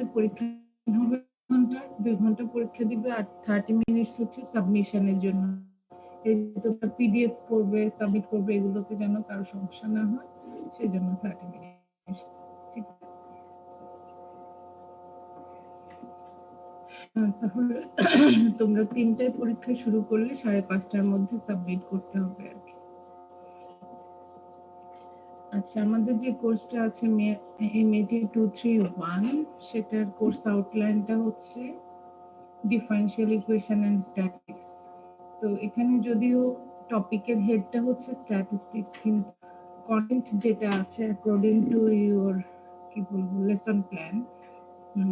তোমাদের পরীক্ষা হবে 2 ঘন্টা পরীক্ষা দিবে, আর 30 মিনিটস হচ্ছে সাবমিশনের জন্য। এই তোমরা পিডিএফ করবে, সাবমিট করবে, এগুলোতে যেন কারো সমস্যা না হয়, সেজন্য 30 মিনিটস। ঠিক আছে, তাহলে তোমরা 3টায় পরীক্ষা শুরু করলে 5:30টার মধ্যে সাবমিট করতে হবে আর কি। আচ্ছা, আমাদের যে কোর্সটা আছে MAT 231, সেটার কোর্স আউটলাইনটা হচ্ছে ডিফারেনশিয়াল ইকুয়েশন এন্ড স্ট্যাটিস্টিক্স। তো এখানে যদিও টপিকের হেডটা হচ্ছে স্ট্যাটিস্টিক্স, কিন্তু কন্টেন্ট যেটা আছে অ্যাকর্ডিং টু ইউর কি বলবো লেসন প্ল্যান,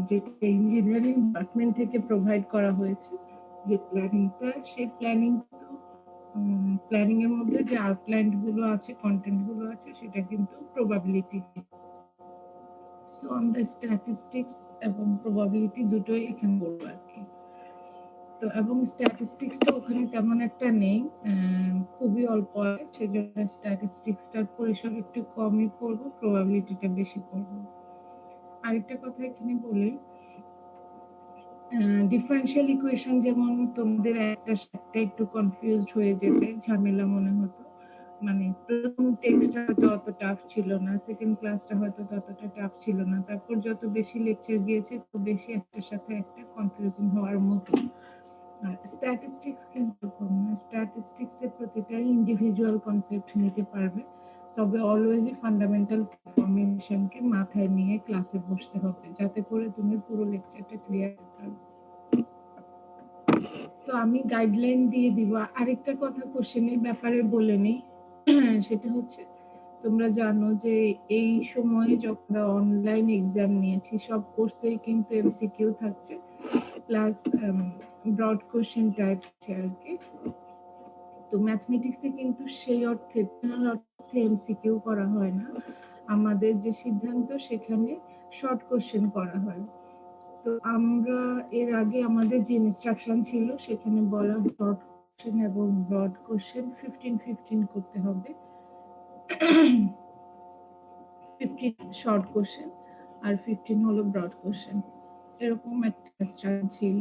যেটা ইঞ্জিনিয়ারিং ডিপার্টমেন্ট থেকে প্রোভাইড করা হয়েছে, যে প্ল্যানিংটা, সেই প্ল্যানিং এর মধ্যে যে আউটলাইন গুলো আছে, কন্টেন্ট গুলো আছে, সেটা কিন্তু প্রবাবিলিটি। সো আমরা স্ট্যাটিস্টিক্স এবং প্রবাবিলিটি দুটোই এখানে বলবো আর কি। তো এবং স্ট্যাটিস্টিক্সটা ওখানে তেমন একটা নেই, খুবই অল্প, সেজন্য স্ট্যাটিস্টিক্সটার পরিসর একটু কমই পড়বো, প্রবাবিলিটিটা বেশি পড়বো। আরেকটা কথা এখানে বলি, ডিফারেনশিয়াল ইকুয়েশন যেমন তোমাদের একটা একটু কনফিউজড হয়ে যেতে, ঝামেলা মনে হতো, মানে প্রথম টেক্সটটা হয়তো অত টাফ ছিল না, সেকেন্ড ক্লাসটা হয়তো ততটা টাফ ছিল না, তারপর যত বেশি লেকচার গিয়েছে তত বেশি একটার সাথে একটা কনফিউশন হওয়ার মতো। স্ট্যাটিস্টিক্স কিন্তু না, স্ট্যাটিস্টিক্স এর প্রতিটা ইন্ডিভিজুয়াল কনসেপ্ট নিতে পারবে, তবে অলওয়েজই ফান্ডামেন্টাল ইনফরমেশনকে মাথায় নিয়ে ক্লাসে বসতে হবে, যাতে করে তুমি পুরো লেকচারটা ক্লিয়ার করতে পারো। তো আমি গাইডলাইন দিয়ে দিব। আরেকটা কথা কোশ্চেনের ব্যাপারে বলে নেই, সেটা হচ্ছে তোমরা জানো যে এই সময়ে যখন অনলাইন এক্সাম নিয়েছি, সব কোর্সেই কিন্তু এমসিকিউ থাকছে, প্লাস ব্রড কোশ্চেন টাইপ আছে আর কি। তো ম্যাথমেটিক্সে কিন্তু সেই অর্থে এমসিকিউ করা হয় না, আমাদের যে সিদ্ধান্ত সেখানে শর্ট কোশ্চেন করা হয়। তো আমরা এর আগে আমাদের যে ইনস্ট্রাকশন ছিল সেখানে বলা শর্ট কোশ্চেন এবং ব্রড কোশ্চেন 15-15 করতে হবে, 15 শর্ট কোশ্চেন আর 15 হলো ব্রড কোশ্চেন, এরকম একটা ইনস্ট্রাকশন ছিল।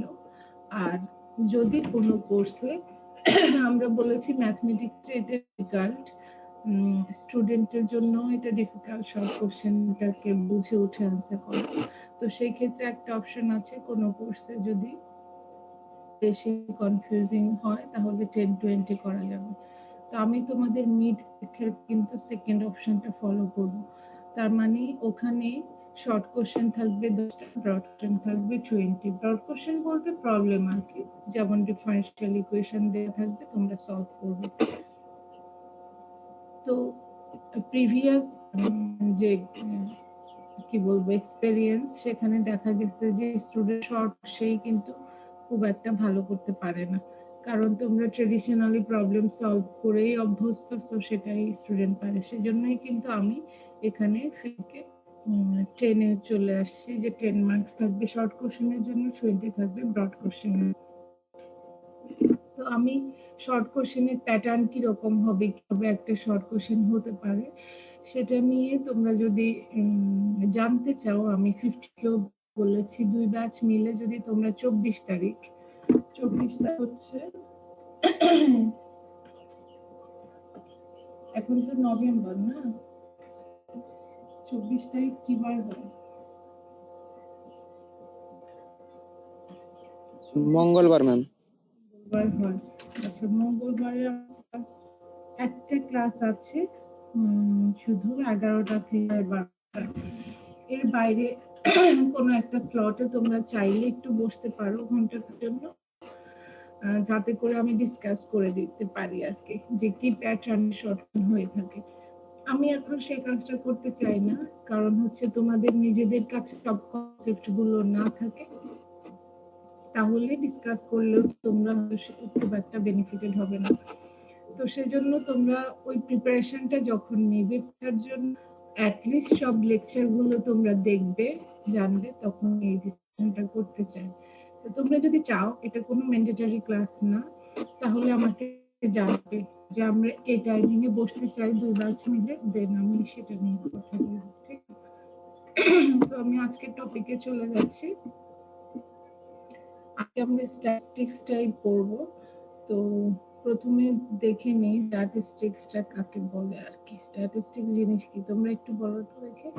আর যদি কোনো কোর্সে আমরা বলেছি ম্যাথমেটিক্স এটা ডিফিকাল্ট, স্টুডেন্টের জন্য এটা ডিফিকাল্ট শর্ট কোশ্চেনটাকে বুঝে উঠে আনসার করা, তো সেই ক্ষেত্রে একটা অপশন আছে, কোনো কোর্সে যদি বেশি কনফিউজিং হয় তাহলে 10-20 করা যাবে। তো আমি তোমাদের মিড পরীক্ষার কিন্তু সেকেন্ড অপশনটা ফলো করব, তার মানে ওখানে শর্ট কোশ্চেন থাকবে 10টা, ব্রড কোশ্চেন থাকবে 20। ব্রড কোশ্চেন বলতে প্রবলেম আর কি, যেমন ডিফারেনশিয়াল ইকুয়েশন দেওয়া থাকবে, তোমরা সলভ করবে। তো প্রিভিয়াস যে কি বলবো এক্সপেরিয়েন্স, সেখানে দেখা গেছে যে স্টুডেন্ট শর্ট সেই কিন্তু খুব একটা ভালো করতে পারে না, কারণ তোমরা ট্রেডিশনালি প্রবলেম সলভ করেই অভ্যস্ত, তো সেটাই স্টুডেন্ট পারে। সেজন্যই কিন্তু আমি এখানে ফিকে 10-এ চলে আসছি, যে 10 মার্কস থাকবে শর্ট কোশ্চেনের জন্য, 20 থাকবে ব্রড কোশ্চেনের। তো আমি শর্ট কোশ্চেনের প্যাটার্ন কি রকম হবে, কিভাবে একটা শর্ট কোশ্চেন হতে পারে, সেটা নিয়ে তোমরা যদি জানতে চাও, আমি 50 বলেছি, 2 ব্যাচ মিলে যদি তোমরা 24 তারিখ হচ্ছে এখন তো নভেম্বর না, 24 তারিখ কি বার হয়? মঙ্গলবার ম্যাম। মঙ্গলবার হয়। আচ্ছা, মঙ্গলবারে একটা ক্লাস আছে, শুধু 11টা থেকে 12টা। এর বাইরে কোনো একটা স্লটে তোমরা চাইলে একটু বসতে পারো ঘন্টার জন্য, যাতে করে আমি ডিসকাস করে দিতে পারি আর কি, যে কি প্যাটার্ন শর্ট হয়ে থাকে। আমি এখন সেই কাজটা করতে চাই না, কারণ হচ্ছে তোমাদের নিজেদের কাছে সব কনসেপ্ট গুলো না থাকে, তাহলে ডিসকাস করলেও তোমরা খুব একটা বেনিফিটেড হবে না। তো সেজন্য তোমরা ওই প্রিপারেশনটা যখন নেবে, তার জন্য অ্যাটলিস্ট সব লেকচার গুলো তোমরা দেখবে, জানবে, তখন এই ডিসকাশনটা করতে চাই। তো তোমরা যদি চাও, এটা কোনো ম্যান্ডেটরি ক্লাস না, তাহলে আমাকে জানবে যে আমরা এই টাইমিং এ বসতে চাই 2 ব্যাচ মিলে, দেন আমি সেটা নিয়ে কথা বলবো, ঠিক আছে? সো আমি আজকে টপিকে চলে যাচ্ছি। আজকে আমরা স্ট্যাটিস্টিক্সটাই পড়বো। তো প্রথমে দেখে নেই স্ট্যাটিস্টিক্সটা কাকে বলে আর কি। স্ট্যাটিস্টিক্স জিনিস কি তোমরা একটু বলো তো দেখে।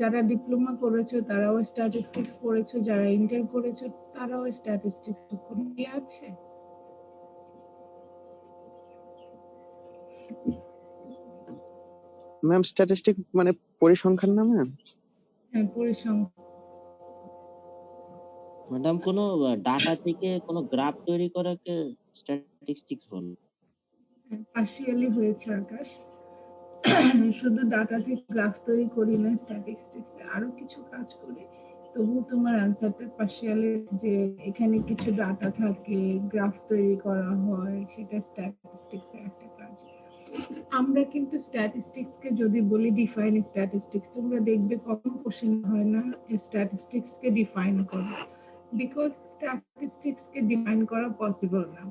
যারা ডিপ্লোমা করেছো তারাও স্ট্যাটিস্টিক্স পড়েছো, যারা ইন্টার করেছো তারাও স্ট্যাটিস্টিক্স কি আছে। ম্যাম স্ট্যাটিস্টিক মানে পরিসংখ্যান না ম্যাম? হ্যাঁ, পরিসংখ্যান। ম্যাডাম কোনো ডাটা থেকে কোনো গ্রাফ তৈরি করাকে স্ট্যাটিস্টিক্স বলে। পার্শিয়ালি হয়েছে আকাশ। শুধু ডাটা থেকে গ্রাফ তৈরি করি না, স্ট্যাটিস্টিক্স আরো কিছু কাজ করি, তবু তোমার আনসারটা পার্শিয়ালি যে এখানে কিছু ডাটা থাকে, গ্রাফ তৈরি করা হয়, সেটা স্ট্যাটিস্টিক্স এর একটা কাজ। আমরা কিন্তু স্ট্যাটিস্টিক্স কে যদি বলি ডিফাইন স্ট্যাটিস্টিক্স, তোমরা দেখবে কখনো কোশ্চেন হয় না স্ট্যাটিস্টিক্স কে ডিফাইন করো, বিকজ স্ট্যাটিস্টিক্স কে ডিফাইন করা পসিবল না।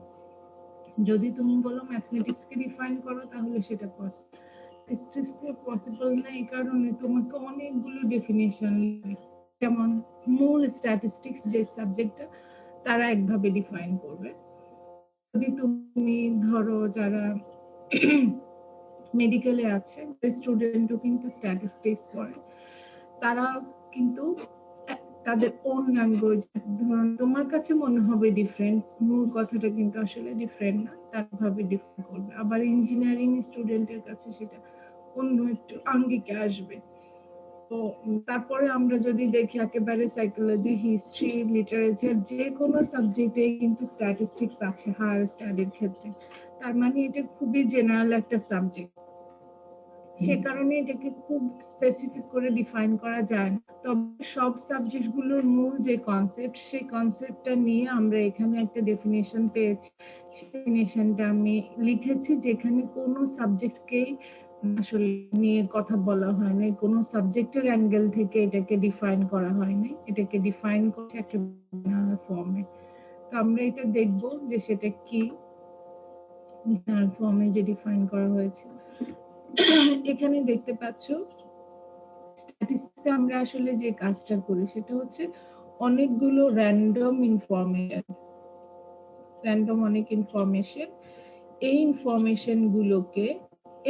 যদি তুমি বলো ম্যাথমেটিক্স কে ডিফাইন করো তাহলে সেটা পসিবল না, এই কারণে তোমাকে অনেকগুলো ডেফিনেশন, যেমন মূল স্ট্যাটিস্টিক্স যে সাবজেক্টটা তারা একভাবে ডিফাইন করবে। যদি তুমি ধরো যারা মেডিকেলে আছে স্টুডেন্টও কিন্তু স্ট্যাটিস্টিক্স পড়ে, তারা কিন্তু তাদের ওন ল্যাঙ্গুয়েজ, ধরুন তোমার কাছে মনে হবে ডিফারেন্ট, মূল কথাটা কিন্তু আসলে ডিফারেন্ট না, তার ভাবে ডিফারেন্ট করবে। আবার ইঞ্জিনিয়ারিং স্টুডেন্টের কাছে সেটা অন্য একটু আঙ্গিকে আসবে। তো তারপরে আমরা যদি দেখি একেবারে সাইকোলজি, হিস্ট্রি, লিটারেচার, যে কোনো সাবজেক্টে কিন্তু স্ট্যাটিস্টিক্স আছে হায়ার স্টাডির ক্ষেত্রে। তার মানে এটা খুবই জেনারেল একটা সাবজেক্ট, সে কারণে এটাকে খুব স্পেসিফিক করে ডিফাইন করা যায় না। তবে সব সাবজেক্ট গুলোর মূল যে কনসেপ্ট, সেই কনসেপ্টটা নিয়ে আমরা এখানে একটা ডেফিনেশন পেয়েছি। সেই ডেফিনেশনটা আমি লিখেছি, যেখানে কোনো সাবজেক্টকেই আসলে নিয়ে কথা বলা হয় না, কোনো সাবজেক্টের অ্যাঙ্গেল থেকে এটাকে ডিফাইন করা হয় না, এটাকে ডিফাইন করছে একটা ফর্মে। তো আমরা এটা দেখব যে সেটা কি ফর্মে যে ডিফাইন করা হয়েছে। এখানে দেখতে পাচ্ছ স্ট্যাটিস্টিক্সে আমরা আসলে যে কাজটা করি সেটা হচ্ছে অনেকগুলো র্যান্ডম অনেক ইনফরমেশন, এই ইনফরমেশন গুলোকে,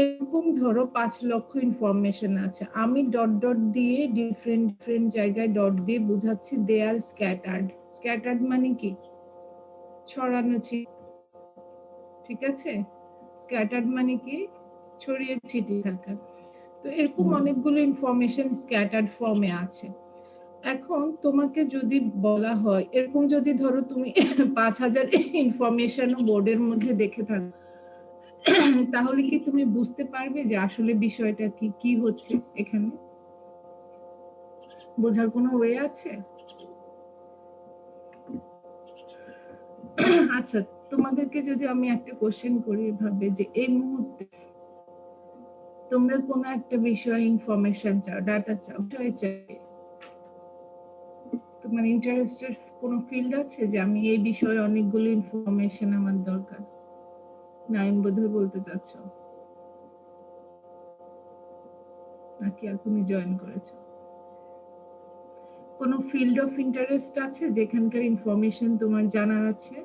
এরকম ধরো 5 লক্ষ ইনফরমেশন আছে, আমি ডট ডট দিয়ে ডিফারেন্ট জায়গায় ডট দিয়ে বোঝাচ্ছি দে আর স্ক্যাটার্ড মানে কি ছড়ানো ছিল, ঠিক আছে, স্ক্যাটার্ড মানে কি ছড়িয়ে ছিটিয়ে থাকা। তো এরকম অনেকগুলো ইনফরমেশন স্ক্যাটার্ড ফর্মে আছে। এখন তোমাকে যদি বলা হয় এরকম, যদি ধরো তুমি 5000 ইনফরমেশন বোর্ডের মধ্যে দেখে থাকো, তাহলে কি তুমি বুঝতে পারবে যে আসলে বিষয়টা কি হচ্ছে এখানে? বোঝার কোনো ওয়ে আছে? আচ্ছা, তোমাদেরকে যদি আমি একটা কোশ্চেন করি ভাবে যে এই মুহূর্তে তোমরা কোনো একটা বিষয়ে ইনফরমেশন চাও, ডাটা চাও, তোমার ইন্টারেস্টের কোনো ফিল্ড আছে যে আমি এই বিষয়ে অনেকগুলো ইনফরমেশন আমার দরকার? না, আমি বোধহয় বলতে চাচ্ছ নাকি আর তুমি জয়েন করেছো? কোনো ফিল্ড অফ ইন্টারেস্ট আছে যেখানকার ইনফরমেশন তোমার জানার আছে?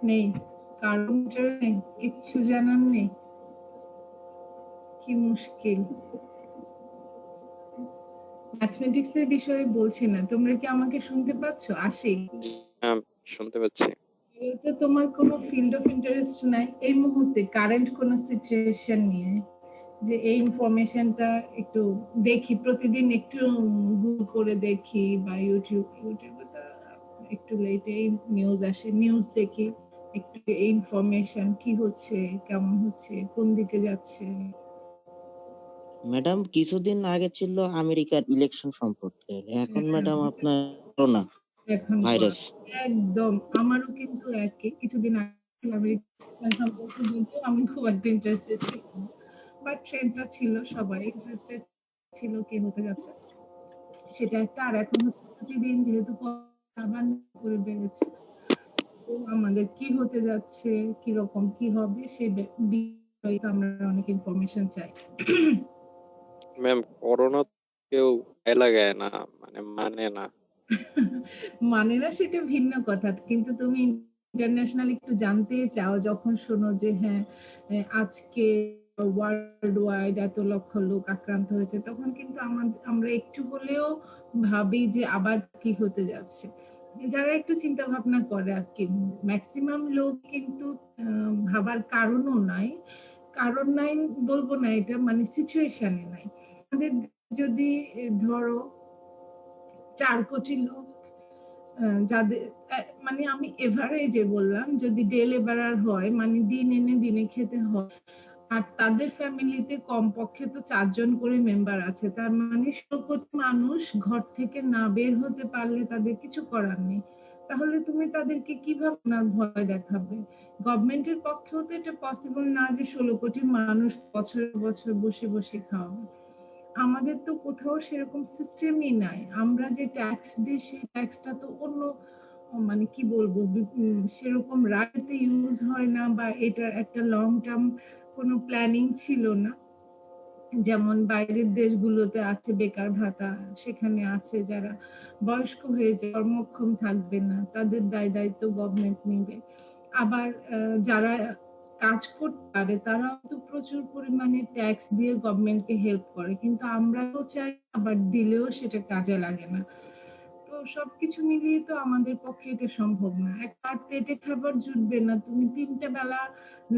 নেই? কারণ নেই, কিচ্ছু জানার নেই? কি মুশকিল। ম্যাথমেটিক্স এর বিষয়ে বলছি না, তোমরা কি আমাকে শুনতে পাচ্ছ? আশিক, শুনতে পাচ্ছি। তো তোমার কোনো ফিল্ড অফ ইন্টারেস্ট নাই এই মুহূর্তে কারেন্ট কোন সিচুয়েশন নিয়ে, যে এই ইনফরমেশনটা একটু দেখি, প্রতিদিন একটু গুগল করে দেখি বা ইউটিউবে একটু লেটে নিউজ আসে, নিউজ দেখি একটু, এই ইনফরমেশন কি হচ্ছে, কেমন হচ্ছে, কোন দিকে যাচ্ছে। ম্যাডাম কিছুদিন আগে ছিল আমেরিকার ইলেকশন সম্পর্কে, এখন ম্যাডাম আপনার করোনা এখন ভাইরাস। একদম আমারও কিন্তু একই, কিছুদিন আগে আমি খুব একটা ইন্টারেস্টেড ছিলাম, বাট ট্রেন্ডটা ছিল, সবাই ইন্টারেস্টেড ছিল কি হতে যাচ্ছে সেটা একটা। আর এখন প্রতিদিন যেহেতু খাবার করে বেড়েছে। তো আমাদের কি হতে যাচ্ছে, কিরকম কি হবে সে বিষয়ে আমরা অনেক ইনফরমেশন চাই। ম্যাম করোনা কেউ লাগায় না, মানে না। মানে না সেটা ভিন্ন কথা, কিন্তু তুমি ইন্টারন্যাশনাল একটু জানতে চাও যখন শোনো যে হ্যাঁ আজকে ওয়ার্ল্ড ওয়াইড এত লক্ষ লোক আক্রান্ত হয়েছে, তখন কিন্তু আমরা একটু হলেও ভাবি যে আবার কি হতে যাচ্ছে। যারা একটু চিন্তা ভাবনা করে আর কি, ম্যাক্সিমাম লোক কিন্তু ভাবার কারণও নাই, কারণ নাই বলবো না, এটা মানে সিচুয়েশনে নাই। আমাদের যদি ধরো 4 কোটি লোক যাদের মানে আমি এভারেজে বললাম, যদি ডে লেবারার হয় মানে দিন এনে দিনে খেতে হয়, আর তাদের ফ্যামিলিতে কমপক্ষে তো 4 জন করে মেম্বার আছে, তার মানে 100 কোটি মানুষ ঘর থেকে না বের হতে পারলে তাদের কিছু করার নেই। তাহলে তুমি তাদেরকে কিভাবে না ভয় দেখাবে? গভর্নমেন্টের পক্ষেও তো এটা পসিবল না যে 16 কোটি মানুষ বছর বছর বসে বসে খাওয়াবে। আমাদের তো কোথাও সেরকম সিস্টেমই নাই। আমরা যে ট্যাক্স দিই সেই ট্যাক্সটা তো অন্য মানে কি বলবো সেরকম রাইতে ইউজ হয় না, বা এটার একটা লং টার্ম কোনো প্ল্যানিং ছিল না। যেমন বাইরের দেশগুলোতে আছে বেকার ভাতা, সেখানে আছে যারা বয়স্ক হয়ে কর্মক্ষম থাকবে না, তাদের দায় দায়িত্ব গভর্নমেন্ট নিবে। আবার যারা কাজ করতে পারে তারাও তো প্রচুর পরিমাণে ট্যাক্স দিয়ে গভর্নমেন্টকে হেল্প করে, কিন্তু আমরা তো চাই আবার দিলেও সেটা কাজে লাগে না। তো সবকিছু মিলিয়ে তো আমাদের পক্ষে এটা সম্ভব না। একবার পেটে খাবার জুটবে না, তুমি 3টা বেলা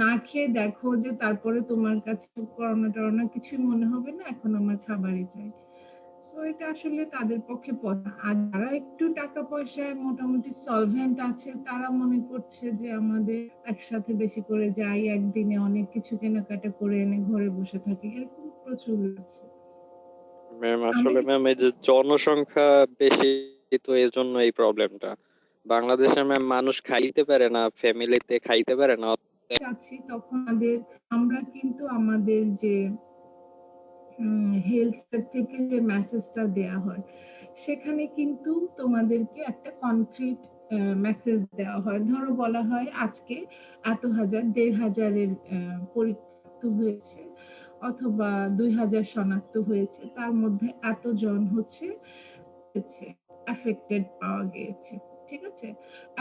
না খেয়ে দেখো যে তারপরে তোমার কাছে করোনা টরোনা কিছুই মনে হবে না, এখন আমার খাবারই চাই। সো এটা আসলে তাদের পক্ষে আর যারা একটু টাকা পয়সায় মোটামুটি সলভেন্ট আছে, তারা মনে করছে যে আমাদের একসাথে বেশি করে যাই, একদিনে অনেক কিছু কেনাকাটা করে এনে ঘরে বসে থাকি, এরকম প্রচুর আছে। ম্যাম আমি আসলে ম্যাম এই যে জনসংখ্যা বেশি, তো এই জন্য এই প্রবলেমটা। বাংলাদেশে ম্যাম মানুষ খাইতে পারে না, ফ্যামিলিতে খাইতে পারে না। চাচ্ছি তখন আমরা কিন্তু আমাদের যে হেলথ থেকে যে মেসেজটা দেয়া হয়, সেখানে কিন্তু তোমাদেরকে একটা কনক্রিট মেসেজ দেওয়া হয়। ধরো বলা হয় আজকে এত হাজার 1,500-এর পরীক্ষা হয়েছে, অথবা 2,000 শনাক্ত হয়েছে, তার মধ্যে এতজন হচ্ছে এফেক্টেড পাওয়া গিয়েছে, ঠিক আছে,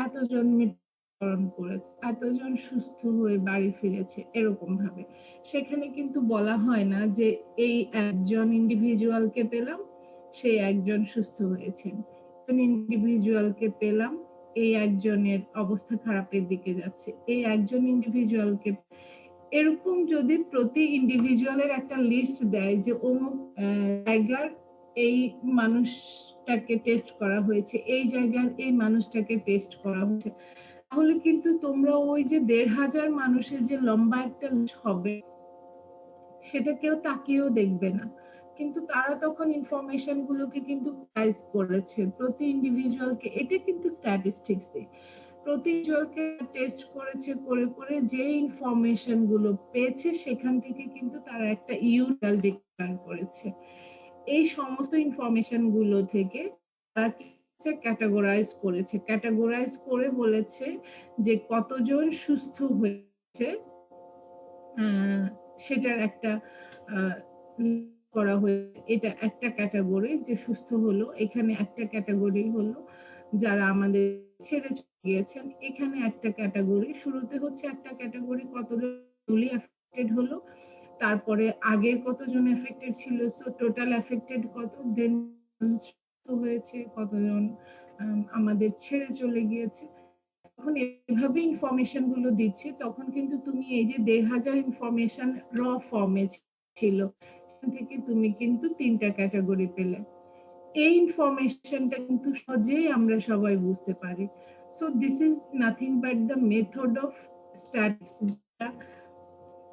এতজন মৃত্যুবরণ করেছে, এতজন সুস্থ হয়ে বাড়ি ফিরেছে, এরকম ভাবে। সেখানে কিন্তু বলা হয় না যে এই একজন ইন্ডিভিজুয়ালকে পেলাম, সেই একজন সুস্থ হয়েছেন, ইন্ডিভিজুয়ালকে পেলাম, এই একজনের অবস্থা খারাপের দিকে যাচ্ছে, এই একজন ইন্ডিভিজুয়ালকে। এরকম যদি প্রতি ইন্ডিভিজুয়ালের একটা লিস্ট দেয় যে অমুক জায়গার এই মানুষটাকে টেস্ট করা হয়েছে, এই জায়গার এই মানুষটাকে টেস্ট করা হয়েছে, তাহলে কিন্তু তোমরা ওই যে 1,500 মানুষের যে লম্বা একটা লিস্ট হবে, সেটা কেউ তাকিয়েও দেখবে না। কিন্তু তারা তখন ইনফরমেশন গুলোকে কিন্তু প্রাইস করেছে প্রতি ইন্ডিভিজুয়ালকে, এটা কিন্তু স্ট্যাটিস্টিক্স প্রতি জনকে টেস্ট করেছে, করে করে যে ইনফরমেশন গুলো পেয়েছে সেখান থেকে কিন্তু তারা একটা ইউজার ডিক্লেয়ার করেছে। এই সমস্ত ইনফরমেশন গুলো থেকে তারা ক্যাটাগরাইজ করেছে, ক্যাটাগরাইজ করে বলেছে যে কতজন সুস্থ হয়েছে, সেটার একটা করা হয়েছে। এটা একটা ক্যাটাগরি যে সুস্থ হলো, এখানে একটা ক্যাটাগরি হলো যারা আমাদের ছেড়ে গিয়েছেন, এখানে একটা ক্যাটাগরি, শুরুতে হচ্ছে একটা ক্যাটাগরি কতজন এফেক্টেড হলো, তারপরে আগের কতজন এফেক্টেড ছিল, সো টোটাল এফেক্টেড কত, দেন হয়েছে কতজন আমাদের ছেড়ে চলে গিয়েছে। যখন এভাবে ইনফরমেশন গুলো দিচ্ছে, তখন কিন্তু তুমি এই যে 1,500 ইনফরমেশন র ফর্মে ছিল, সেখান থেকে তুমি কিন্তু 3টা ক্যাটাগরি পেলে। এই ইনফরমেশনটা কিন্তু সহজেই আমরা সবাই বুঝতে পারি। So this is nothing but the method of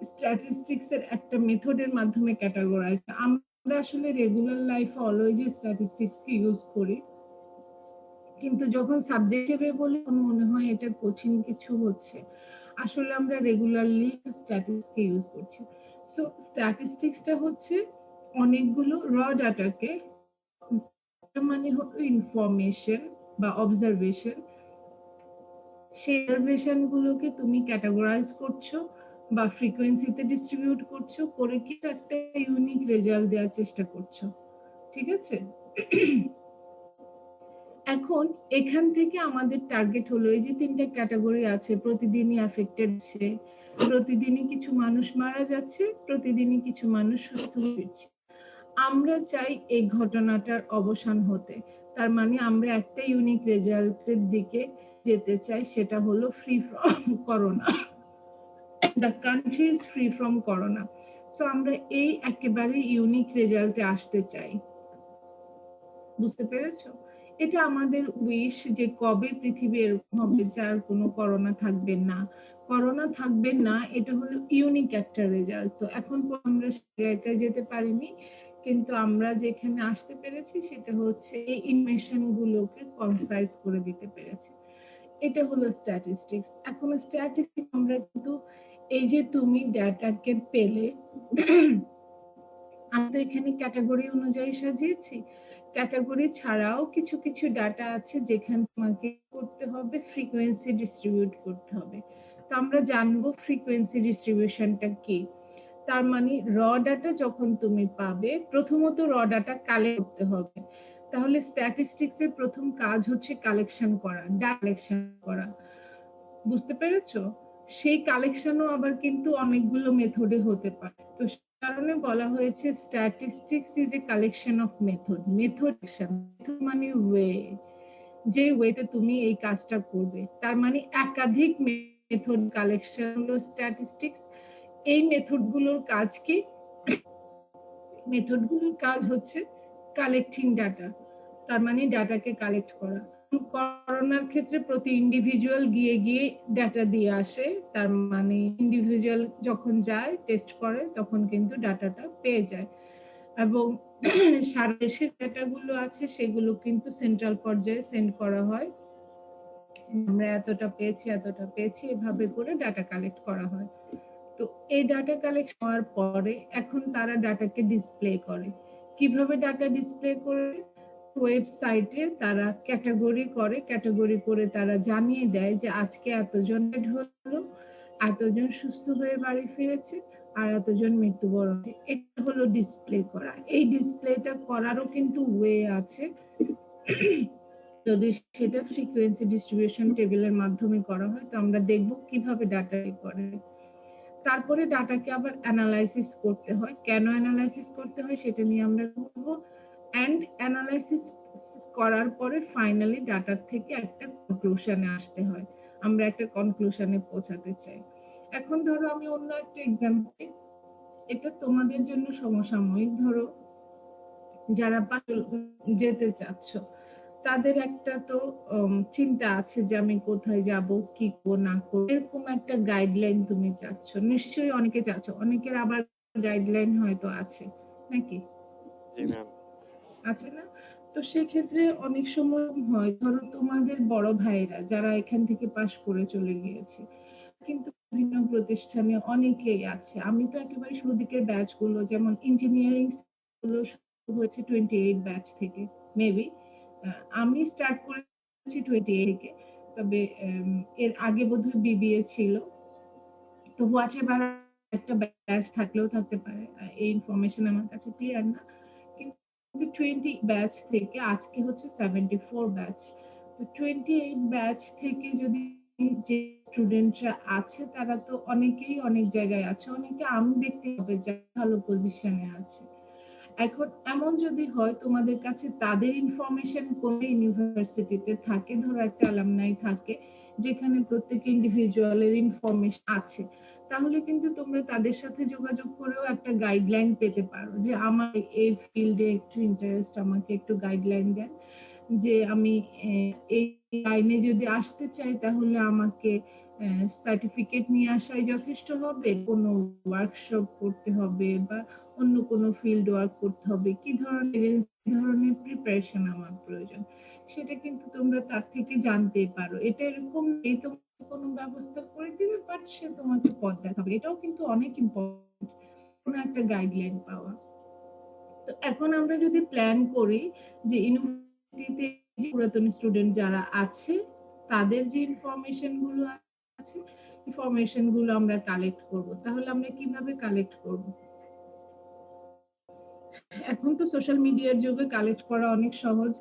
statistics এর একটা মেথডের মাধ্যমে ক্যাটাগরাইজ। আমরা আসলে রেগুলার লাইফে অলওয়েজ স্ট্যাটিস্টিক্স কে ইউজ করি, কিন্তু যখন সাবজেক্ট হিসেবে বলি তখন মনে হয় এটা কঠিন কিছু হচ্ছে। আসলে আমরা রেগুলারলি স্ট্যাটিস্টিক্স কে ইউজ করছি। সো স্ট্যাটিস্টিক্সটা হচ্ছে অনেকগুলো র ডাটাকে, মানে হলো ইনফরমেশন, বা অবজারভেশন, সেই অবজারভেশন গুলোকে তুমি ক্যাটাগরাইজ করছো বা ফ্রিকোয়েন্সিতে ডিস্ট্রিবিউট করছো, করে কি একটা ইউনিক রেজাল্ট দেওয়ার চেষ্টা করছো। ঠিক আছে? এখন এখান থেকে আমাদের টার্গেট হলো, এই যে 3টা ক্যাটাগরি আছে, প্রতিদিনই অ্যাফেক্টেড আছে, প্রতিদিনই কিছু মানুষ মারা যাচ্ছে, প্রতিদিনই কিছু মানুষ সুস্থ হচ্ছে। আমরা চাই এই ঘটনাটার অবসান হতে। তার মানে আমরা একটা ইউনিক রেজাল্টের দিকে যেতে চাই, সেটা হলো free from corona. The country is free from corona. So আমরা এই একেবারে ইউনিক রেজাল্টে আসতে চাই। বুঝতে পেরেছো? এটা আমাদের উইশ, যে কবে পৃথিবী এরকম হবে যার কোনো করোনা থাকবে না। করোনা থাকবে না, এটা হলো ইউনিক একটা রেজাল্ট। তো এখন আমরা সেটাই যেতে পারিনি, কিন্তু আমরা যেখানে আসতে পেরেছি সেটা হচ্ছে এই ইনফরমেশন গুলোকে কনসাইজ করে দিতে পেরেছি। এটা হলো স্ট্যাটিস্টিক্স। এখন স্ট্যাটিস্টিক্স আমরা কিন্তু, এই যে তুমি ডেটাকে পেলে, আমরা এখানে ক্যাটাগরি অনুযায়ী সাজিয়েছি। ক্যাটাগরি ছাড়াও কিছু কিছু ডাটা আছে যেখানে তোমাকে করতে হবে, ফ্রিকোয়েন্সি ডিস্ট্রিবিউট করতে হবে। তো আমরা জানবো ফ্রিকোয়েন্সি ডিস্ট্রিবিউশনটা কি। তার মানে র ডাটা যখন তুমি পাবে, প্রথমত র ডাটা কালেক্ট করতে হবে। তাহলে স্ট্যাটিস্টিক্স এর প্রথম কাজ হচ্ছে কালেকশন করা, ডাটা কালেকশন করা। বুঝতে পেরেছো? সেই কালেকশনও আবার কিন্তু অনেকগুলো মেথডে হতে পারে। তো সেই কারণে বলা হয়েছে statistics is a collection of method. Method মানে ওয়ে, যে ওয়েতে তুমি এই কাজটা করবে। তার মানে একাধিক মেথড কালেকশন হলো স্ট্যাটিস্টিক্স। এই মেথডগুলোর কাজ কি? মেথডগুলোর কাজ হচ্ছে কালেক্টিং ডাটা। তার মানে ডাটাকে কালেক্ট করা। করোনার ক্ষেত্রে প্রতি ইন্ডিভিজুয়াল গিয়ে গিয়ে ডাটা দিয়ে আসে। তার মানে ইন্ডিভিজুয়াল যখন যায় টেস্ট করে তখন কিন্তু ডাটাটা পেয়ে যায়। এবং সারা দেশের ডাটাগুলো আছে সেগুলো কিন্তু সেন্ট্রাল পর্যায়ে সেন্ড করা হয়। আমরা এতটা পেয়েছি এভাবে করে ডাটা কালেক্ট করা হয়। তো এই ডাটা কালেক্ট হওয়ার পরে এখন তারা ডাটাকে ডিসপ্লে করে। কিভাবে ডাটা ডিসপ্লে করে? ওয়েবসাইটে তারা ক্যাটাগরি করে, ক্যাটাগরি করে তারা জানিয়ে দেয় যে আজকে এতজন ডেড হলো, এতজন সুস্থ হয়ে বাড়ি ফিরেছে, আর এতজন মৃত্যুবরণ। এটা হলো ডিসপ্লে করা। এই ডিসপ্লেটা করারও কিন্তু ওয়ে আছে, যদি সেটা ফ্রিকোয়েন্সি ডিস্ট্রিবিউশন টেবিলের মাধ্যমে করা হয়। তো আমরা দেখব কিভাবে ডাটা করে। তারপরে ডাটাকে আবার অ্যানালাইসিস করতে হয়। কেন অ্যানালাইসিস করতে হয় সেটা নিয়ে আমরা বলবো। এন্ড অ্যানালাইসিস করার পরে ফাইনালি ডাটার থেকে একটা কনক্লুশনে আসতে হয়। আমরা একটা কনক্লুশনে পৌঁছাতে চাই। এখন ধরো আমি অন্য একটা এক্সাম্পল, এটা তোমাদের জন্য সমসাময়িক। ধরো যারা যেতে চাচ্ছ, তাদের একটা তো চিন্তা আছে যে আমি কোথায় যাব, কি না করব, এরকম একটা গাইডলাইন তুমি চাচ্ছ। নিশ্চয়ই অনেকে চাচ্ছ, অনেকের আবার গাইডলাইন হয়তো আছে নাকি? জি ম্যাম। আছে না? তো সেক্ষেত্রে অনেক সময় হয়, ধরো তোমাদের বড় ভাইরা যারা এখান থেকে পাশ করে চলে গিয়েছে, কিন্তু বিভিন্ন প্রতিষ্ঠানে অনেকেই আছে। আমি তো একেবারে শুরু দিকের ব্যাচ গুলো, যেমন ইঞ্জিনিয়ারিং গুলো শুরু হয়েছে 28 ব্যাচ থেকে, মেবি আমি স্টার্ট করেছি 28 থেকে। তবে এর আগে বোধহয় বিবিএ ছিল। তো হোয়াটএভার একটা ব্যাচ থাকলেও থাকতে পারে, এই ইনফরমেশন আমার কাছে ক্লিয়ার না। কিন্তু 20 ব্যাচ থেকে আজকে হচ্ছে 74 ব্যাচ। তো 28 ব্যাচ থেকে যদি যে স্টুডেন্টরা আছে তারা তো অনেকেই অনেক জায়গায় আছে, অনেকে আমি ব্যক্তিগতভাবে ভালো পজিশনে আছে। এখন এমন যদি হয় তোমাদের কাছে তাদের ইনফরমেশন কোন ইউনিভার্সিটিতে থাকে, ধরো একটা অ্যালামনাই থাকে যেখানে প্রত্যেক ইন্ডিভিজুয়ালের ইনফরমেশন আছে, তাহলে কিন্তু তোমরা তাদের সাথে যোগাযোগ করেও একটা গাইডলাইন পেতে পারো যে আমার এই ফিল্ডে একটু ইন্টারেস্ট, আমাকে একটু গাইডলাইন দেন যে আমি এই লাইনে যদি আসতে চাই তাহলে আমাকে সার্টিফিকেট নিয়ে আসাই যথেষ্ট হবে, কোনো ওয়ার্কশপ করতে হবে বা অন্য কোনো ফিল্ড ওয়ার্ক করতে হবে, কি ধরনের প্রিপারেশন আমার প্রয়োজন, সেটা কিন্তু তোমরা তার থেকে জানতেই পারো। এটা এরকম নেই তোমাকে কোনো ব্যবস্থা করে দিবে, বাট সে তোমাকে পথ দেখাবে। এটাও কিন্তু অনেক ইম্পর্টেন্ট, কোনো একটা গাইডলাইন পাওয়া। তো এখন আমরা যদি প্ল্যান করি যে ইউনিভার্সিটিতে যে পুরাতন স্টুডেন্ট যারা আছে তাদের যে ইনফরমেশন গুলো আছে, ইনফরমেশন গুলো আমরা কালেক্ট করব। তাহলে আমরা কিভাবে কালেক্ট করব? এখন তো সোশ্যাল মিডিয়ার যুগে কালেক্ট করা অনেক সহজ।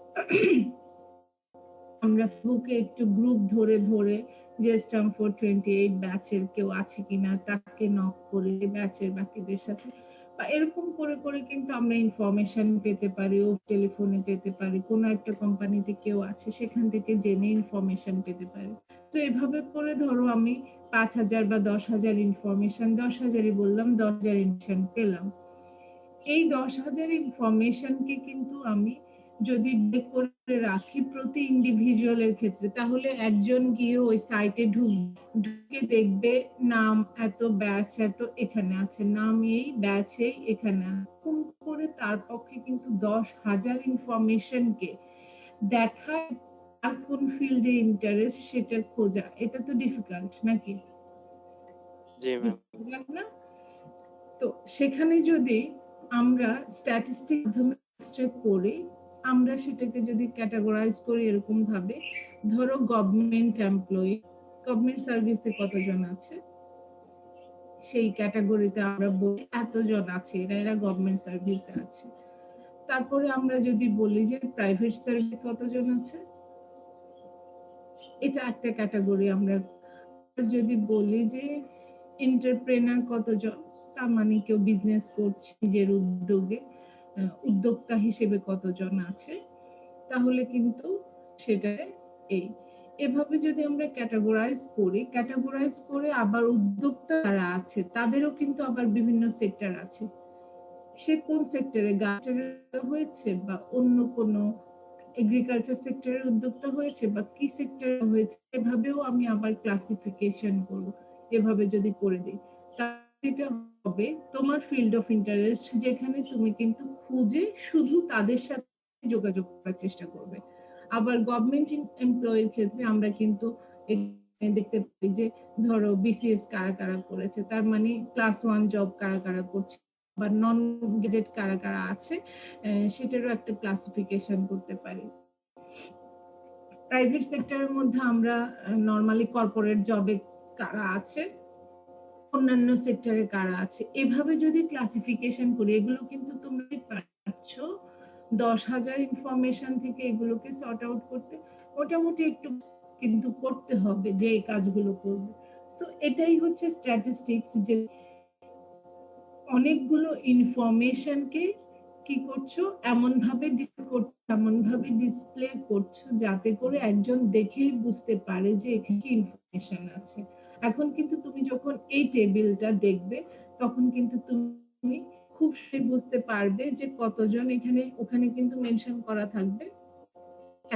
আমরা ফেসবুকে একটু গ্রুপ ধরে ধরে যে স্ট্যামফোর্ড 28 ব্যাচের কেউ আছে কিনা তাকে নক করে ব্যাচের বাকিদের সাথে বা এরকম করে করে কিন্তু আমরা ইনফরমেশন পেতে পারি, ও টেলিফোনে পেতে পারি, কোনো একটা কোম্পানিতে কেউ আছে সেখান থেকে জেনে ইনফরমেশন পেতে পারি। তো এভাবে করে ধরো আমি 5,000 বা 10,000 ইনফরমেশন, 10,000ই বললাম, 10,000 ইনফরমেশন পেলাম। এই 10,000 ইনফরমেশনকে কিন্তু আমি যদি বের করে রাখি প্রতি ইন্ডিভিজুয়ালের ক্ষেত্রে, তাহলে একজন গিয়ে ওই সাইটে ঢুকে দেখবে নাম এত, ব্যাচ এত, এখানে আছে, নাম এই, ব্যাচ এই, এখানে এরকম করে তার পক্ষে কিন্তু 10,000 ইনফরমেশনকে দেখা আর কোন ফিল্ডে ইন্টারেস্ট সেটা খোঁজা, এটা তো ডিফিকাল্ট নাকি? জি ম্যাম। Difficult না? তো সেখানে যদি আমরা স্ট্যাটিস্টিক মাধ্যমে করে আমরা সেটাকে যদি ক্যাটাগরাইজ করি এরকম ভাবে, ধরো গভর্নমেন্ট এমপ্লয়ি, গভর্নমেন্ট সার্ভিসে কতজন আছে সেই ক্যাটাগরিতে আমরা বলি এতজন আছে, এরা গভর্নমেন্ট সার্ভিসে আছে। তারপরে আমরা যদি বলি যে প্রাইভেট সার্ভিসে কতজন আছে, এটা একটা ক্যাটাগরি। আমরা যদি বলি যে এন্টারপ্রেনার কতজন, তার মানে কেউ বিজনেস করছে নিজের উদ্যোগে, উদ্যোক্তা হিসেবে কতজন আছে, তাহলে কিন্তু সেটা এই। এভাবে যদি আমরা ক্যাটাগরাইজ করে আবার উদ্যোক্তা যারা আছে তাদেরও কিন্তু আবার বিভিন্ন সেক্টর আছে। সে কোন সেক্টরে, গার্মেন্টসে হয়েছে বা অন্য কোনো এগ্রিকালচার সেক্টরের উদ্যোক্তা হয়েছে বা কি সেক্টরে হয়েছে, এভাবেও আমি আবার ক্লাসিফিকেশন করব। এভাবে যদি করে দিই এটা হবে তোমার ফিল্ড অফ ইন্টারেস্ট, যেখানে তুমি কিন্তু খুঁজে শুধু তাদের সাথে যোগাযোগ করার চেষ্টা করবে। আবার গভর্নমেন্ট এমপ্লয়ির ক্ষেত্রে আমরা কিন্তু দেখতে পাই যে ধরো বিসিএস কারা কারা করেছে, তার মানে ক্লাস 1 জব কারা কারা করছে বা নন গেজেট কারা কারা আছে, সেটারও একটা ক্লাসিফিকেশন করতে পারি। প্রাইভেট সেক্টরের মধ্যে আমরা নরমালি কর্পোরেট জবে কারা আছে, অন্যান্য সেক্টরে কারা আছে, এভাবে যদি ক্লাসিফিকেশন করি, এগুলো কিন্তু তোমরা পাচ্ছ 10,000 ইনফরমেশন থেকে এগুলোকে সর্ট আউট করতে মোটামুটি একটু কিন্তু করতে হবে যে এই কাজগুলো করবে। তো এটাই হচ্ছে স্ট্যাটিস্টিক্স, যে অনেকগুলো ইনফরমেশনকে কি করছো এমন ভাবে ডিসপ্লে করছো যাতে করে একজন দেখেই বুঝতে পারে যে এখানে কি ইনফরমেশন আছে। এখন কিন্তু তুমি যখন এই টেবিলটা দেখবে তখন কিন্তু তুমি খুব বুঝতে পারবে যে কতজন এখানে, ওখানে কিন্তু মেনশন করা থাকবে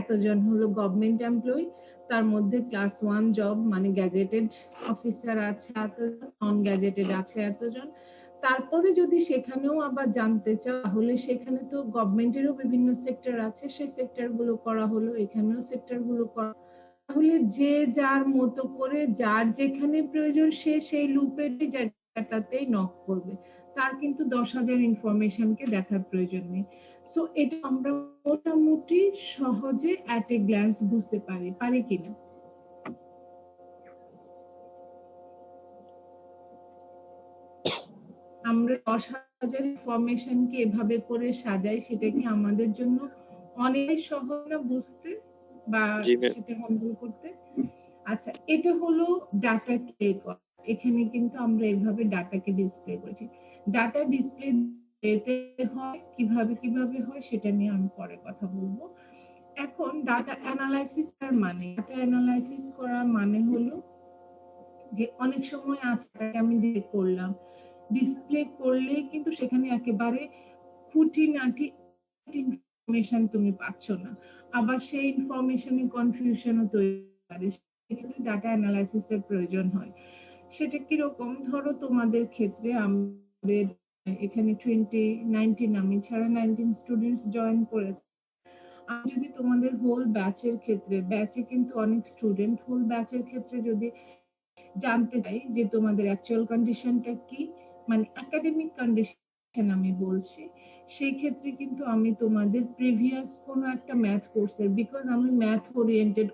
এতজন হলো গভর্নমেন্ট এমপ্লয়ি, তার মধ্যে ক্লাস 1 জব মানে গ্যাজেটেড অফিসার আছে এতজন, নন গ্যাজেটেড আছে এতজন। তারপরে যদি সেখানেও আবার জানতে চাও তাহলে সেখানে তো গভর্নমেন্টেরও বিভিন্ন সেক্টর আছে, সেই সেক্টর গুলো করা হলো, এখানেও সেক্টর গুলো করা, তাহলে যে যার মতো করে যার যেখানে প্রয়োজন সে সেই লুপের জায়গাটাতেই নক করবে, তার কিন্তু 10,000 ইনফরমেশনকে দেখার প্রয়োজন নেই। সো এটা আমরা মোটামুটি সহজে অ্যাট এ গ্ল্যান্স বুঝতে পারি কিনা? আমরা 10,000 ইনফরমেশনকে এভাবে করে সাজাই, সেটা কি আমাদের জন্য অনেক সহজ না বুঝতে বা জি ম্যাম। সেটা হ্যান্ডেল করতে? আচ্ছা, এটা হলো ডাটা কে করা। এখানে কিন্তু আমরা এইভাবে ডাটাকে ডিসপ্লে করেছি। ডাটা ডিসপ্লে হয় কিভাবে হয় সেটা নিয়ে আমি পরে কথা বলবো। এখন ডাটা অ্যানালাইসিস করার মানে হলো যে অনেক সময় আছে আমি ডিসপ্লে করলে কিন্তু সেখানে একেবারে খুঁটিনাটি ইনফরমেশন তুমি পাচ্ছ না, আবার সেই ইনফরমেশনে কনফিউশনও তৈরি করে, সেক্ষেত্রে ডাটা অ্যানালাইসিস এর প্রয়োজন হয়। সেটা কিরকম, ধরো তোমাদের ক্ষেত্রে আমাদের এখানে 2019 আমি ছাড়া 19 স্টুডেন্টস জয়েন করেছে। আমি যদি তোমাদের হোল ব্যাচের ক্ষেত্রে, ব্যাচে কিন্তু অনেক স্টুডেন্ট, হোল ব্যাচের ক্ষেত্রে যদি জানতে চাই যে তোমাদের অ্যাকচুয়াল কন্ডিশনটা কি, মানে একাডেমিক কন্ডিশন আমি বলছি, সেই ক্ষেত্রে কিন্তু আমি তোমাদের প্রিভিয়াস কোনো একটা ম্যাথ কোর্সের, বিকজ আমি ম্যাথ ওরিয়েন্টেড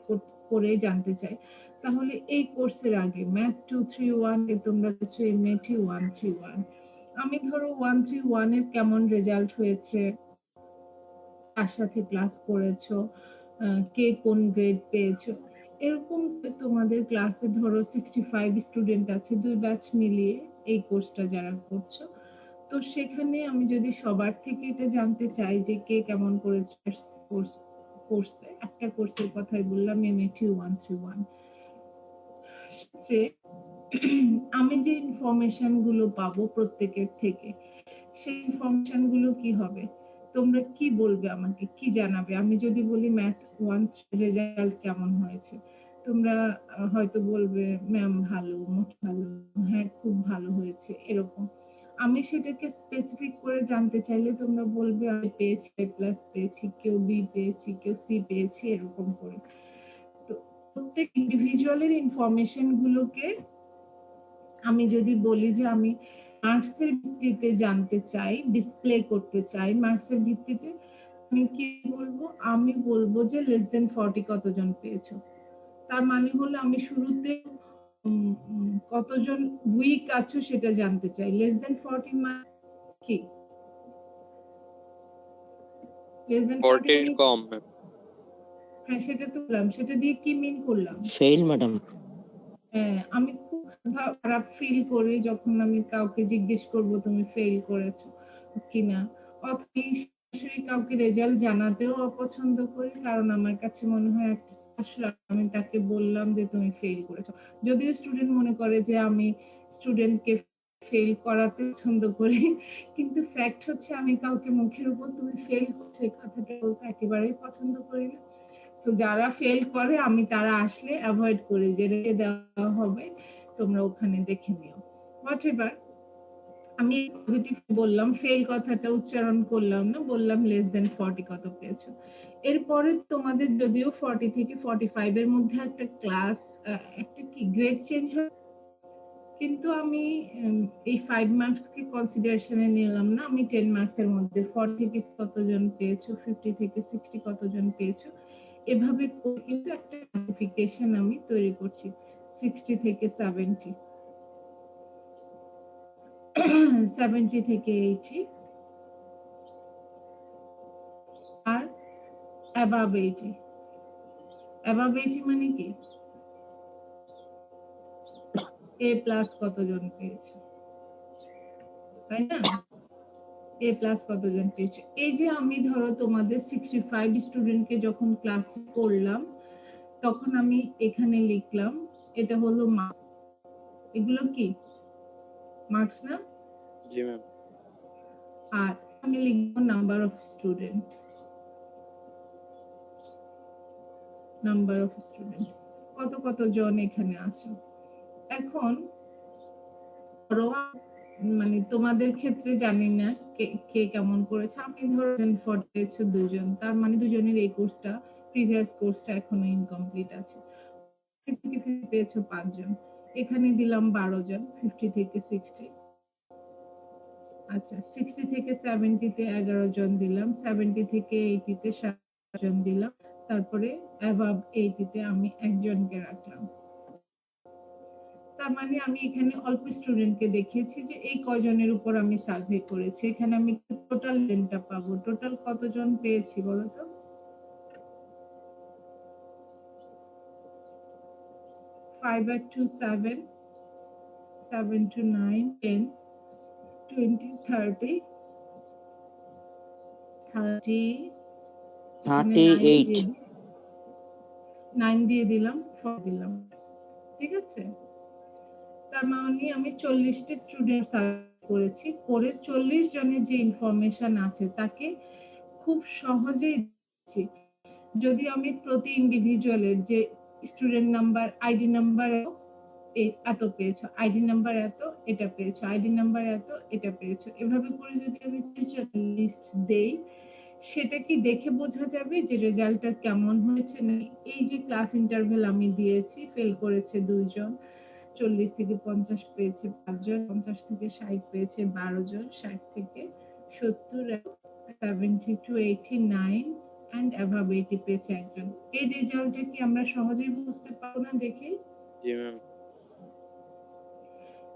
করে জানতে চাই, তাহলে এই কোর্সের আগে ম্যাথ 231 এ তোমরা হচ্ছে এমএটি 131, আমি ধরো 131 এর কেমন রেজাল্ট হয়েছে, তার সাথে ক্লাস করেছো, কে কোন গ্রেড পেয়েছো, এরকম তোমাদের ক্লাসে ধরো 65 স্টুডেন্ট আছে, 2 ব্যাচ মিলিয়ে এই কোর্সটা যারা করছো, তো সেখানে আমি যদি সবার থেকে এটা জানতে চাই যে কে কেমন করেছে কোর্সে, একটা কোর্সের কথাই বললাম এমএটি 131, আমি যে ইনফরমেশন গুলো পাবো প্রত্যেকের থেকে, সেই ইনফরমেশন গুলো কি হবে, তোমরা কি বলবে আমাকে, কি জানাবে? আমি যদি বলি ম্যাথ 1 রেজাল্ট কেমন হয়েছে, তোমরা হয়তো বলবে ম্যাম ভালো, মোট ভালো, হ্যাঁ খুব ভালো হয়েছে, এরকম। আমি সেটাকে স্পেসিফিক করে জানতে চাইলে তোমরা বলবে আমি পেয়েছি A+ পেয়েছি, কেউ B পেয়েছি, কেউ C পেয়েছি, এরকম করে। তো প্রত্যেক ইন্ডিভিজুয়ালের ইনফরমেশন গুলোকে আমি যদি বলি যে আমি মার্কসের ভিত্তিতে জানতে চাই, ডিসপ্লে করতে চাই মার্কসের ভিত্তিতে, আমি কি বলবো? আমি বলবো যে লেস দেন 40 কতজন পেয়েছো। তার মানে হলো আমি শুরুতে কতজন উইক আছো সেটা জানতে চাই। লেস দেন 40 মানে কি? লেস দেন 40 40 মানে কম। হ্যাঁ সেটা তো বললাম, সেটা দিয়ে কি মিন করলাম? Fail madam. আমি খুব খারাপ ফিল করি যখন আমি কাউকে জিজ্ঞেস করব তুমি ফেল করেছো কিনা, অথবা সরাসরি কাউকে রেজাল্ট জানাতেও অপছন্দ করি, কারণ আমার কাছে মনে হয় একটা আসলে আমি তাকে বললাম যে তুমি ফেল করেছো, যদিও স্টুডেন্ট মনে করে যে আমি স্টুডেন্টকে ফেল করাতে পছন্দ করি, কিন্তু ফ্যাক্ট হচ্ছে আমি কাউকে মুখের উপর তুমি ফেল করছো এই কথাটা বলতে একেবারেই পছন্দ করি না। সো যারা ফেল করে আমি তারা আসলে অ্যাভয়েড করি, যে রেখে দেওয়া হবে, তোমরা ওখানে দেখে নিও হোয়াটএভার। আমি পজিটিভ বললাম, ফেল কথাটা উচ্চারণ করলাম না, বললাম লেস দেন 40 কত পেয়েছো। এরপরে তোমাদের যদিও 40 থেকে 45 এর মধ্যে একটা ক্লাস, একটা কি গ্রেড চেঞ্জ হয়, কিন্তু আমি এই 5 মার্কস কে কনসিডারেশনে নিলাম না, আমি 10 মার্কস এর মধ্যে 40 থেকে কতজন পেয়েছো, 50 থেকে 60 কতজন পেয়েছো, এভাবে কিন্তু একটা ক্লাসিফিকেশন আমি তৈরি করছি। 60 থেকে 70, 70 থেকে 80, আর অ্যাবাভ 80। অ্যাবাভ 80 মানে কি? A+ কতজন পেয়েছে, তাই না? A+ কতজন পেয়েছে। এই যে আমি ধরো তোমাদের 65 স্টুডেন্টকে যখন ক্লাসে করলাম, তখন আমি এখানে লিখলাম, এটা হলো মার্কস। এগুলো কি মার্কস না? জি ম্যাম। আর আমি লিখবো number of student, number of student, কতজন এখানে আছে। এখন ধরো মানে তোমাদের ক্ষেত্রে জানি না কে কেমন করেছে, আমি ধরো 40 পেয়েছো 2 জন, তার মানে দুজনের এই কোর্সটা, প্রিভিয়াস কোর্সটা এখনো ইনকমপ্লিট আছে। 50 থেকে 50 পেয়েছো 5 জন, এখানে দিলাম 12 জন, 50 থেকে 60। আচ্ছা 60 থেকে 70 তে 11 জন দিলাম, 70 থেকে 80 তে 7 জন দিলাম, তারপরে অ্যাবাভ 80 তে আমি একজনকে রাখলাম। তার মানে আমি এখানে অল্প স্টুডেন্টকে দেখিয়েছি যে এই কয়জনের উপর আমি সার্ভে করেছি, এখানে আমি টোটাল রেনটা পাবো। টোটাল কতজন পেয়েছি বলো তো? 5 আর 2 7, 7 to 9 10 20 30 এখানে 38। 9 দিয়ে দিলাম, 4 দিলাম, ঠিক আছে? তার মানে আমি 40টা স্টুডেন্ট সার্ভে করেছি, করে 40 জনের যে ইনফরমেশন আছে তাকে খুব সহজেই দিচ্ছি। যদি আমি প্রতি ইন্ডিভিজুয়ালের যে স্টুডেন্ট নাম্বার, আইডি নাম্বার এত পেয়েছো, আইডি নাম্বার এত, এটা পেয়েছো, আইডি নাম্বার এত, এটা পেয়েছো, এভাবে করে যদি আমি লিস্ট দেই, সেটা কি দেখে বোঝা যাবে যে রেজাল্টটা কেমন হয়েছে? না এই যে ক্লাস ইন্টারভেল আমি দিয়েছি, ফেল করেছে 2 জন, 40 থেকে 50 পেয়েছে 5 জন, 50 থেকে 60 পেয়েছে 12 জন, 60 থেকে 70, 70 to 89 and above 80 পেয়েছে একজন। এই রেজাল্টটা কি আমরা সহজেই বুঝতে পারবো না দেখে? জি ম্যাম।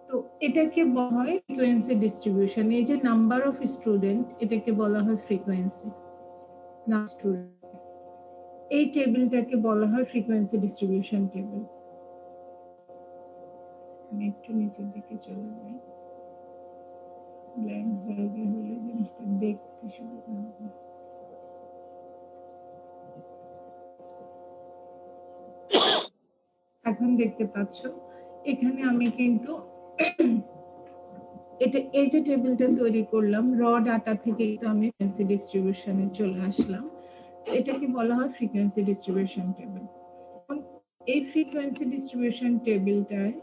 তো এটাকে বলা হয় ফ্রিকোয়েন্সি ডিস্ট্রিবিউশন। এই যে নাম্বার অফ স্টুডেন্ট, এটাকে বলা হয় ফ্রিকোয়েন্সি না স্টুডেন্ট। এই টেবিলটাকে বলা হয় ফ্রিকোয়েন্সি ডিস্ট্রিবিউশন টেবিল। আমি একটু নিচের দিকে চলে যাই, ব্ল্যাঙ্ক জায়গা হলে জিনিসটা দেখতে সুবিধা হবে। এখন দেখতে পাচ্ছ এখানে আমি কিন্তু এটা এই যে টেবিলটা তৈরি করলাম র ডাটা থেকে, তো আমি ফ্রিকোয়েন্সি ডিস্ট্রিবিউশনে চলে আসলাম। এটাকে বলা হয় ফ্রিকোয়েন্সি ডিস্ট্রিবিউশন টেবিল। এই ফ্রিকোয়েন্সি ডিস্ট্রিবিউশন টেবিলটায়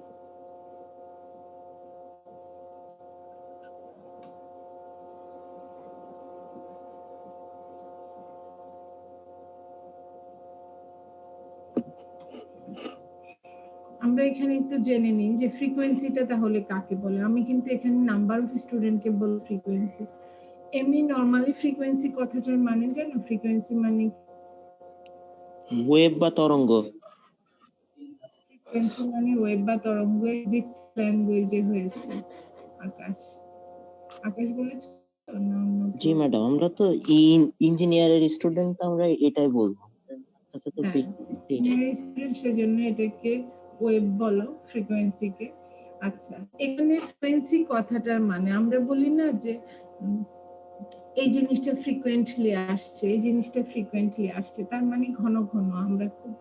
আমরা এখানে একটু জেনে নিই যে ফ্রিকোয়েন্সিটা তাহলে কাকে বলে। আমি কিন্তু এখানে নাম্বার অফ স্টুডেন্টকে বলি ফ্রিকোয়েন্সি। এমনি নরমালি ফ্রিকোয়েন্সি কথাটার মানে জানো? ফ্রিকোয়েন্সি মানে ওয়েভ বা তরঙ্গ। ফ্রিকোয়েন্সি মানে ওয়েভ বা তরঙ্গ, ফিজিক্স ল্যাঙ্গুয়েজে হয়েছে। আকাশ আকাশ বলেছো না? জি ম্যাডাম, আমরা তো ইঞ্জিনিয়ারের স্টুডেন্ট, আমরা এটাই বলবো। আচ্ছা, তো সেজন্য এটাকে ওয়েভ বলো ফ্রিকোয়েন্সিকে। আচ্ছা, এখানে ফ্রিকোয়েন্সি কথাটার মানে আমরা বলি না যে এই জিনিসটা ফ্রিকোয়েন্টলি আসছে, এই জিনিসটা ফ্রিকোয়েন্টলি আসছে, তার মানে ঘন ঘন, আমরা খুব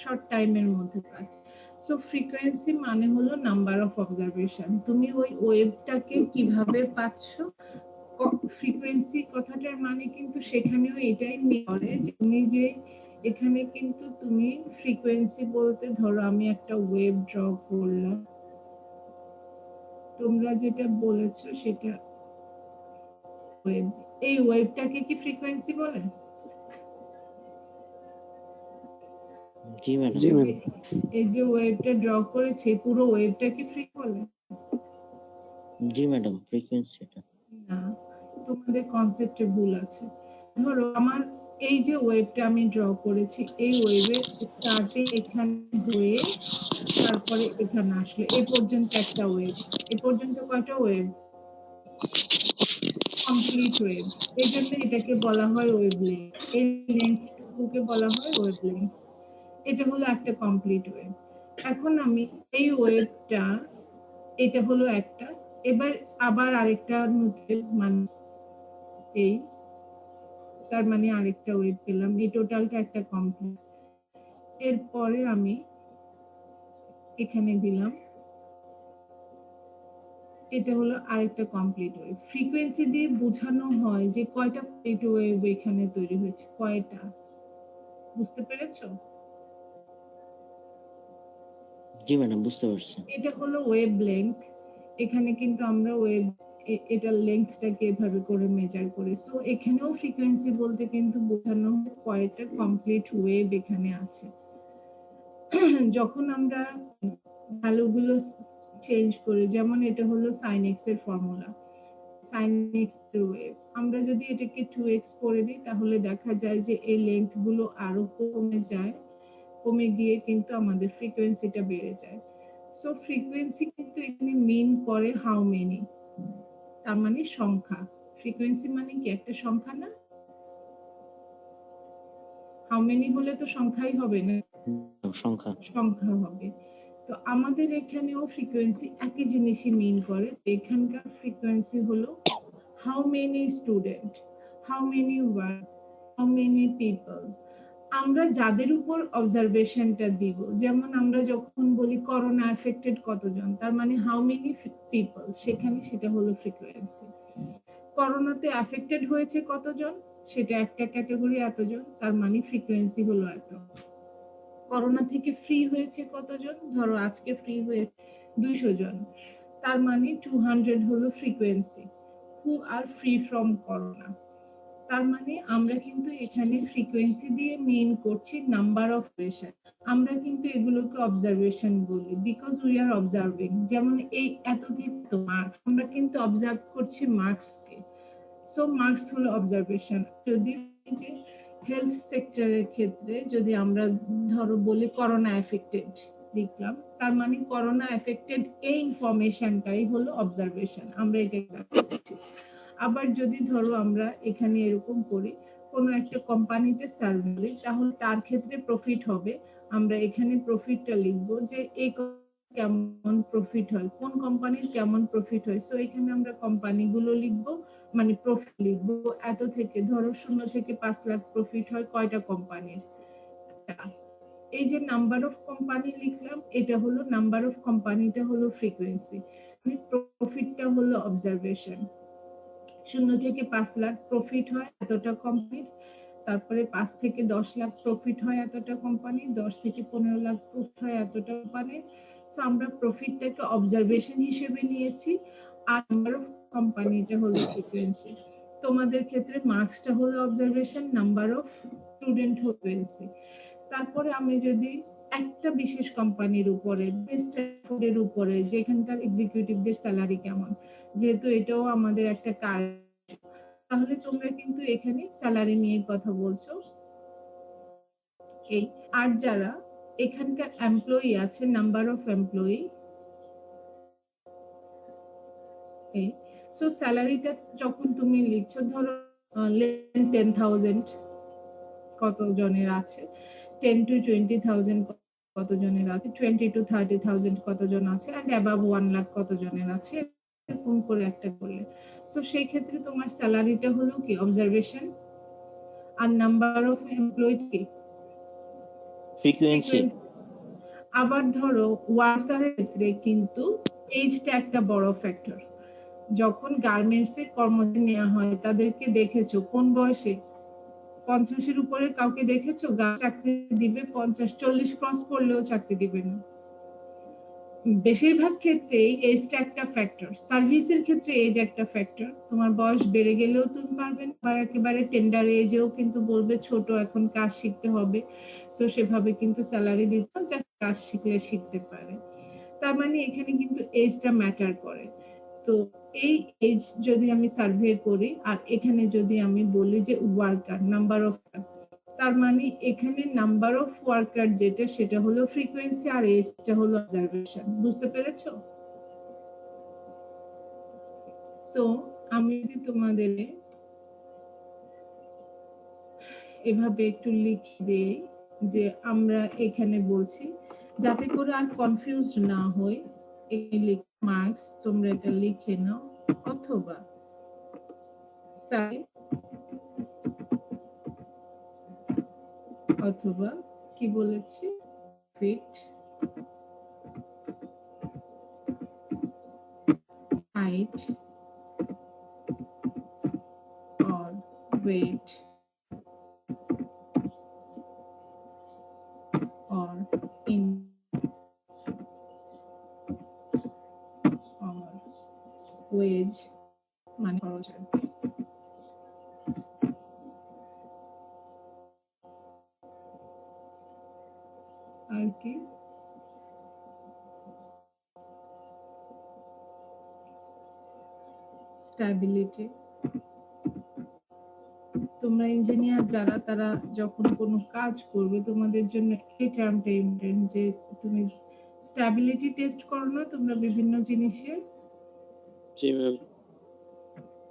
শর্ট টাইমের মধ্যে পাচ্ছি। সো ফ্রিকোয়েন্সি মানে হলো নাম্বার অফ অবজারভেশন। তুমি ওই ওয়েভটাকে কিভাবে পাচ্ছ, ফ্রিকোয়েন্সি কথাটার মানে কিন্তু সেখানেও এটাই করে যে তুমি যে এখানে কিন্তু তুমি ফ্রিকোয়েন্সি বলতে ধরো আমি একটা ওয়েভ ড্র করলাম, তোমরা যেটা বলেছো সেটা ওয়েভ। এই ওয়েভটাকে কি ফ্রিকোয়েন্সি বলে? জি ম্যাডাম। এই যে ওয়েভটা ড্র করেছে পুরো ওয়েভটা কি ফ্রি বলে? জি ম্যাডাম, ফ্রিকোয়েন্সিটা না, তোমাদের কনসেপ্টে ভুল আছে। ধরো আমার এই যে ওয়েভটা আমি ড্র করেছি, এই ওয়েভের স্টার্টে এখানে হয়ে তারপরে এখানে আসলো, এই পর্যন্ত একটা ওয়েভ। এই পর্যন্ত কয়টা ওয়েভ? Complete wave. এই জন্য এটাকে বলা হয় ওয়েভলেংথ। এই লেন্থটুকুকে বলা হয় ওয়েভলেংথ। এটা হলো একটা কমপ্লিট ওয়েভ। এখন আমি এই ওয়েভটা, এটা হলো একটা, এবার আবার আরেকটা মানে এই, তার মানে আরেকটা ওয়েভ পেলাম, এই টোটালটা একটা কমপ্লিট। এরপরে আমি এখানে দিলাম, এটা হলো আরেকটা কমপ্লিট ওয়েভ। ফ্রিকোয়েন্সি দিয়ে বোঝানো হয় যে কয়টা কমপ্লিট ওয়েভ এখানে তৈরি হয়েছে, কয়টা। বুঝতে পেরেছো? জি ম্যাডাম, বুঝতে পারছি। এটা হলো ওয়েভ লেংথ। এখানে কিন্তু আমরা ওয়েভ এটার লেংথটাকে এভাবে করে মেজার করি। সো এখানেও ফ্রিকোয়েন্সি বলতে কিন্তু বোঝানো হয় কয়টা কমপ্লিট ওয়েভ এখানে আছে। যখন আমরা ভ্যালুগুলো চেঞ্জ করি, যেমন এটা হলো sin x এর ফর্মুলা, sin x এর ওয়েভ। আমরা যদি এটাকে 2x করে দিই তাহলে দেখা যায় যে এই লেংথ গুলো আরো কমে যায়, কমে গিয়ে কিন্তু আমাদের ফ্রিকোয়েন্সিটা বেড়ে যায়। সো ফ্রিকোয়েন্সি কিন্তু এখানে মিন করে হাউ মেনি, তার মানে সংখ্যা। ফ্রিকোয়েন্সি মানে কি একটা সংখ্যা না? হাউ মেনি হলে তো সংখ্যাই হবে না, সংখ্যা হবে। তো আমাদের এখানেও ফ্রিকোয়েন্সি একই জিনিসই মিন করে। এখানকার ফ্রিকোয়েন্সি হলো how many student, how many word, how many people. আমরা যাদের উপর অবজারভেশনটা দিব, যেমন আমরা যখন বলি করোনা এফেক্টেড কতজন, তার মানে হাউ মেনি পিপল, সেখানে সেটা হলো ফ্রিকোয়েন্সি। করোনাতে এফেক্টেড হয়েছে কতজন, সেটা একটা ক্যাটাগরি, এতজন, তার মানে ফ্রিকোয়েন্সি হলো এত। করোনা থেকে ফ্রি হয়েছে কতজন, ধরো আজকে ফ্রি হয়ে 200 জন, তার মানে 200 হলো frequency who are free from corona. তার মানে আমরা কিন্তু এখানে ফ্রিকোয়েন্সি দিয়ে মেইন করছি নাম্বার অফ অপারেশন। আমরা কিন্তু এগুলোকে অবজারভেশন বলি, বিকজ উই আর অবজার্ভিং। যেমন এই এতদিন তো মার্কস, আমরা কিন্তু অবজার্ভ করছি মার্কসকে। সো মার্কস হলো অবজারভেশন। যদি যে হেলথ সেক্টরের ক্ষেত্রে যদি আমরা ধরো বলি করোনা এফেক্টেড লিখলাম, তার মানে করোনা এফেক্টেড এই ইনফরমেশনটাই হলো অবজারভেশন, আমরা এটা করছি। আবার যদি ধরো আমরা এখানে এরকম করি, কোনো একটা কোম্পানিতে সার্ভে, তাহলে তার ক্ষেত্রে প্রফিট হবে, আমরা এখানে প্রফিটটা লিখবো যে এই কেমন প্রফিট হয়, কোন কোম্পানির কেমন প্রফিট হয়। সো এখানে আমরা কোম্পানিগুলো লিখবো, মানে প্রফিট লিখবো। এত থেকে ধরো 0 থেকে 5 লাখ প্রফিট হয় কয়টা কোম্পানির। এই যে নাম্বার অফ কোম্পানি লিখলাম, এটা হলো নাম্বার অফ কোম্পানিটা হলো ফ্রিকোয়েন্সি, মানে প্রফিটটা হলো অবজারভেশন। 0 থেকে 5 লাখ প্রফিট হয় এতটা কোম্পানির, তারপরে 5 থেকে 10 লাখ প্রফিট হয় এতটা কোম্পানি, 10 থেকে 15 লাখ প্রফিট হয় এতটা কোম্পানি। সো আমরা প্রফিটটাকে অবজারভেশন হিসেবে নিয়েছি, আর নাম্বার অফ কোম্পানিটা হলো ফ্রিকোয়েন্সি। তোমাদের ক্ষেত্রে মার্কসটা হলো অবজারভেশন, নাম্বার অফ স্টুডেন্ট হলো ফ্রিকোয়েন্সি। তারপরে আমি যদি একটা বিশেষ কোম্পানির উপরে, স্ট্যাফের উপরে, যেখানকার এক্সিকিউটিভদের স্যালারি কেমন, যেহেতু এটাও আমাদের একটা কাজ, তাহলে তোমরা কিন্তু এখানে স্যালারি নিয়ে কথা বলছো। এই আর যারা এখানকার এমপ্লয়ি আছে, নাম্বার অফ এমপ্লয়ি, এই সো স্যালারিটা যখন তুমি লিখছো, ধরো 10,000 কত জনের আছে, 10 to 20,000 কত জনের আছে, 20 to 30,000 কত জন আছে, এন্ড অ্যাবাভ 1 লাখ কত জনের আছে, এরকম করে একটা করলে। সো সেই ক্ষেত্রে তোমার স্যালারিটা হলো কি অবজারভেশন, আর নাম্বার অফ এমপ্লয়ি কি ফ্রিকোয়েন্সি। আবার ধরো ওয়ার্কারের ক্ষেত্রে কিন্তু এজটা একটা বড় ফ্যাক্টর। যখন গার্মেন্টসে কর্মচারী নেওয়া হয়, তাদেরকে দেখেছো কোন বয়সে, 50-এর উপরে কাউকে দেখেছো চাকরি দিবে? 50-40 ক্রস করলেও চাকরি দিবে না। বেশিরভাগ ক্ষেত্রেই এজটা একটা ফ্যাক্টর। সার্ভিসের ক্ষেত্রে এজ একটা ফ্যাক্টর, তোমার বয়স বেড়ে গেলেও তুমি পারবে না, বা একেবারে টেন্ডার এজেও কিন্তু বলবে ছোট, এখন কাজ শিখতে হবে। সো সেভাবে কিন্তু স্যালারি দিতে হয়, জাস্ট কাজ শিখলে শিখতে পারে। তার মানে এখানে কিন্তু এজটা ম্যাটার করে। তো এই এজ যদি আমি সার্ভে করি, আর এখানে যদি আমি বলি যে ওয়ার্কার, নাম্বার অফ, তার মানে এখানে নাম্বার অফ ওয়ার্কার যেটা, সেটা হলো ফ্রিকোয়েন্সি, আর এজটা হলো অবজারভেশন। বুঝতে পেরেছো? সো আমি যদি তোমাদের এভাবে একটু লিখে দেই, যে আমরা এখানে বলছি, যাতে করে আর কনফিউজ না হই, এই মার্কস তোমরা এটা লিখে নাও, অথবা অথবা কি বলেছি, feet, height or weight or in or wage মানে খরচ। আর কি স্ট্যাবিলিটি। তোমরা ইঞ্জিনিয়ার যারা, তারা যখন কোনো কাজ করবে, তোমাদের জন্য এই টার্মটা ইম্পর্টেন্ট, যে তুমি স্ট্যাবিলিটি টেস্ট করো না তোমরা বিভিন্ন জিনিসের। জি ম্যাম।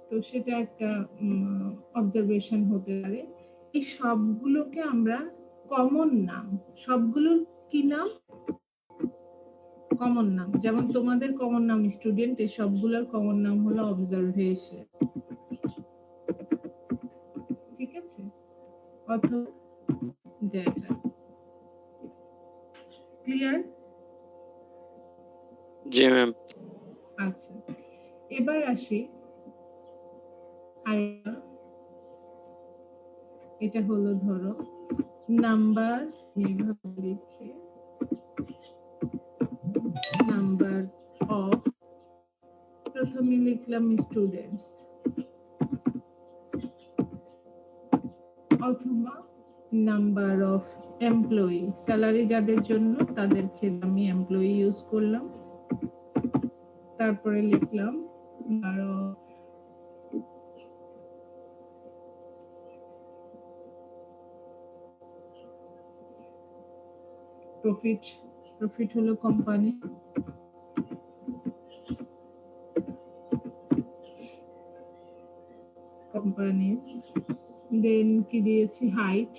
তো সেটা একটা অবজারভেশন হতে পারে। এই সবগুলোকে আমরা কমন নাম, সবগুলোর কি নাম, কমন নাম। যেমন তোমাদের কমন নাম স্টুডেন্ট, এই সবগুলোর কমন নাম হলো অবজারভেশন। ঠিক আছে? অথবা ডেটা। ক্লিয়ার? জি ম্যাম। আচ্ছা, এবার আসি, আর এটা হলো ধরো নাম্বার, এইভাবে লিখে নাম্বার অফ, প্রথমে লিখলাম স্টুডেন্টস, অথবা নাম্বার অফ এমপ্লয়ি, স্যালারি যাদের জন্য তাদের ক্ষেত্রে আমি এমপ্লয়ি ইউজ করলাম। তারপরে লিখলাম আরো প্রফিট, প্রফিট হলো কোম্পানি, কোম্পানিজ। দেন কি দিয়েছি, হাইট,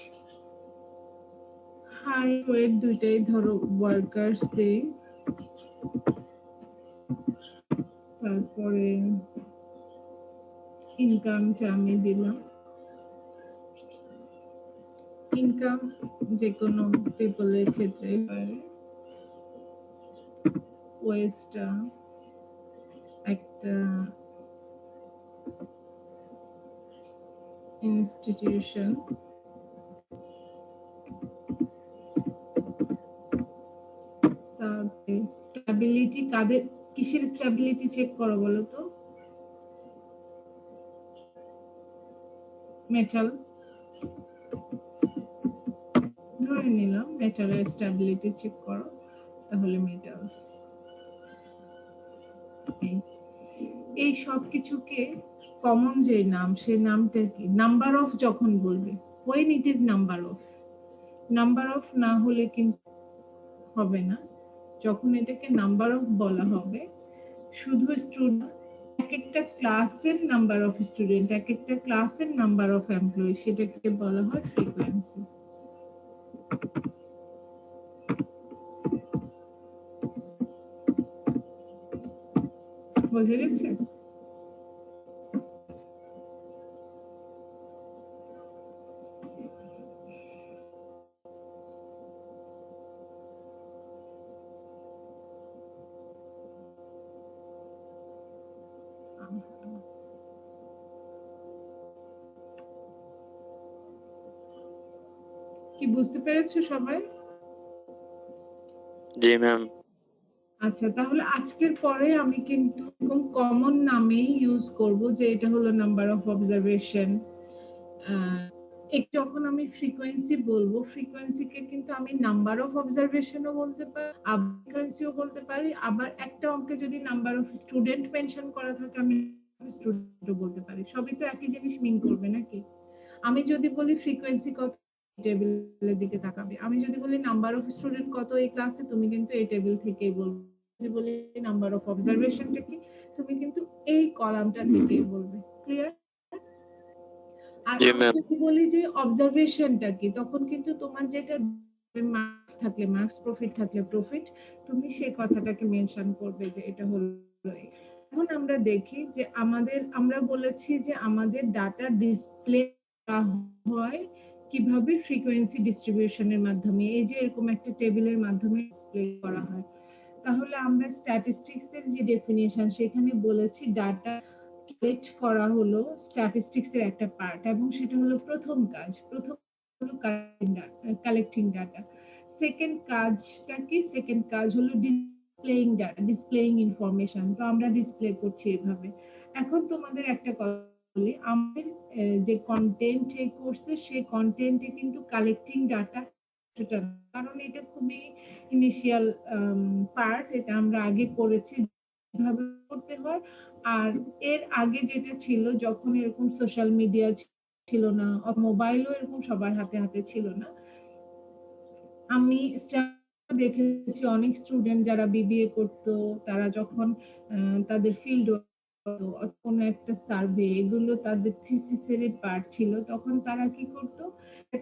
হাইট ওয়েট দুইটাই ধরো ওয়ার্কার্স দেই। তারপরে ইনকামটা আমি দিলাম, ইনকাম যে কোনো পিপলের ক্ষেত্রে পারে। ওয়েস্টটা একটা ইনস্টিটিউশন, তারপরে স্টেবিলিটি, কাদের কিসের স্টেবিলিটি চেক করো বলো তো? মেটাল, ধরে নিলাম মেটালের স্টেবিলিটি চেক করো, তাহলে মেটালস। এই সব কিছুকে কমন যে নাম, সেই নামটা কি? নাম্বার অফ যখন বলবে, when it is number of, number of না হলে কিন্তু হবে না। যখন এটাকে নাম্বার অফ বলা হবে, শুধু স্টুডেন্ট, এক একটা ক্লাসের নাম্বার অফ স্টুডেন্ট, এক একটা ক্লাসের নাম্বার অফ এমপ্লয়ি, সেটাকে বলা হয় ফ্রিকোয়েন্সি। বুঝে গেছে? কি বুঝতে পেরেছো সবাই? জি ম্যাম। আচ্ছা, তাহলে আজকের পরে আমি কিন্তু কমন নামেই ইউজ করব, যে এটা হলো নাম্বার অফ অবজারভেশন। যখন আমি ফ্রিকোয়েন্সি বলবো, ফ্রিকোয়েন্সিকে কিন্তু আমি নাম্বার অফ অবজারভেশনও বলতে পারি, আবার ফ্রিকোয়েন্সিও বলতে পারি, আবার একটা অঙ্কে যদি নাম্বার অফ স্টুডেন্ট মেনশন করা থাকে আমি স্টুডেন্টও বলতে পারি। সবই তো একই জিনিস মিন করবে নাকি? আমি যদি বলি ফ্রিকোয়েন্সি কত, টেবিলের দিকে তাকাবে। আমি যদি বলি নাম্বার অফ স্টুডেন্ট কত এই ক্লাসে, তুমি কিন্তু এই টেবিল থেকেই বলবে। যদি বলি নাম্বার অফ অবজারভেশনটা কি, তুমি কিন্তু এই কলামটা থেকেই বলবে। ক্লিয়ার? আর জি আমি ম্যাম। যদি বলি যে অবজারভেশনটা কি, তখন কিন্তু তোমার যেটা মার্কস থাকলে মার্কস, প্রফিট থাকলে প্রফিট, তুমি সেই কথাটাকে মেনশন করবে যে এটা হলো। এখন আমরা দেখি যে আমরা বলেছি যে আমাদের ডাটা ডিসপ্লে হয় কিভাবে, ফ্রিকোয়েন্সি ডিস্ট্রিবিউশনের মাধ্যমে। এই যে এরকম একটা টেবিলের মাধ্যমে ডিসপ্লে করা হয়। তাহলে আমরা স্ট্যাটিস্টিক্স এর যে ডেফিনিশন, সেখানে বলেছি ডাটা কালেক্ট করা হলো স্ট্যাটিস্টিক্স এর একটা পার্ট, এবং সেটা হলো প্রথম কাজ। প্রথম হলো কালেক্টিং ডাটা। সেকেন্ড কাজটা কি? সেকেন্ড কাজ হলো ডিসপ্লেইং ডাটা, ডিসপ্লেইং ইনফরমেশন। তো আমরা ডিসপ্লে করছি এভাবে। এখন তোমাদের একটা কথা বলি, আমাদের যে কন্টেন্ট এই কোর্সে, সেই কন্টেন্টে কিন্তু কালেক্টিং ডাটা, কারণ এটা খুবই ইনিশিয়াল পার্ট, এটা আমরা আগে করেছি কিভাবে করতে হয়। আর এর আগে যেটা ছিল, যখন এরকম সোশ্যাল মিডিয়া ছিল না, মোবাইলও এরকম সবার হাতে হাতে ছিল না, আমি দেখেছি অনেক স্টুডেন্ট যারা বিবিএ করতো, তারা যখন তাদের ফিল্ড কোনো একটা সার্ভে, এগুলো তাদের থিসিসের পার্ট ছিল, তখন তারা কি করতো,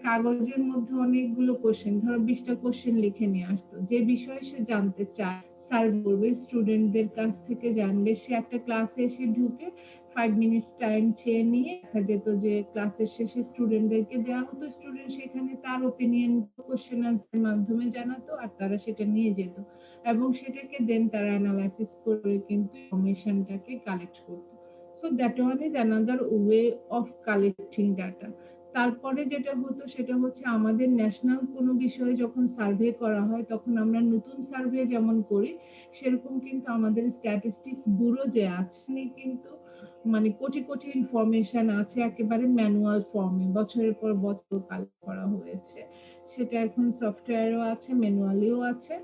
কাগজের মধ্যে অনেকগুলো কোশ্চেন, ধরো 20টা কোশ্চেন লিখে নিয়ে আসতো, যে বিষয়ে সে জানতে চায়, সার্ভ করবে, স্টুডেন্টদের কাছ থেকে জানবে। সে একটা ক্লাসে এসে ঢুকে 5 মিনিটস টাইম চেয়ে নিয়ে, দেখা যেত যে ক্লাসের শেষে স্টুডেন্টদেরকে দেওয়া হতো, স্টুডেন্ট সেখানে তার ওপিনিয়ন কোশ্চেন আনসারের মাধ্যমে জানাতো, আর তারা সেটা নিয়ে যেত, এবং সেটাকে দেন তারা অ্যানালাইসিস করে কিন্তু ইনফরমেশনটাকে কালেক্ট করতো। So that one is another way of collecting data. তারপরে যেটা হতো সেটা হচ্ছে, আমাদের ন্যাশনাল কোনো বিষয়ে যখন সার্ভে করা হয়, তখন আমরা নতুন সার্ভে যেমন করি, সেরকম কিন্তু আমাদের স্ট্যাটিস্টিক্স ব্যুরো যে আছে, কিন্তু মানে কোটি কোটি ইনফরমেশন আছে একেবারে ম্যানুয়াল ফর্মে, বছরের পর বছর কালেক্ট করা হয়েছে। সেটা এখন সফটওয়্যারও আছে, ম্যানুয়ালিও আছে,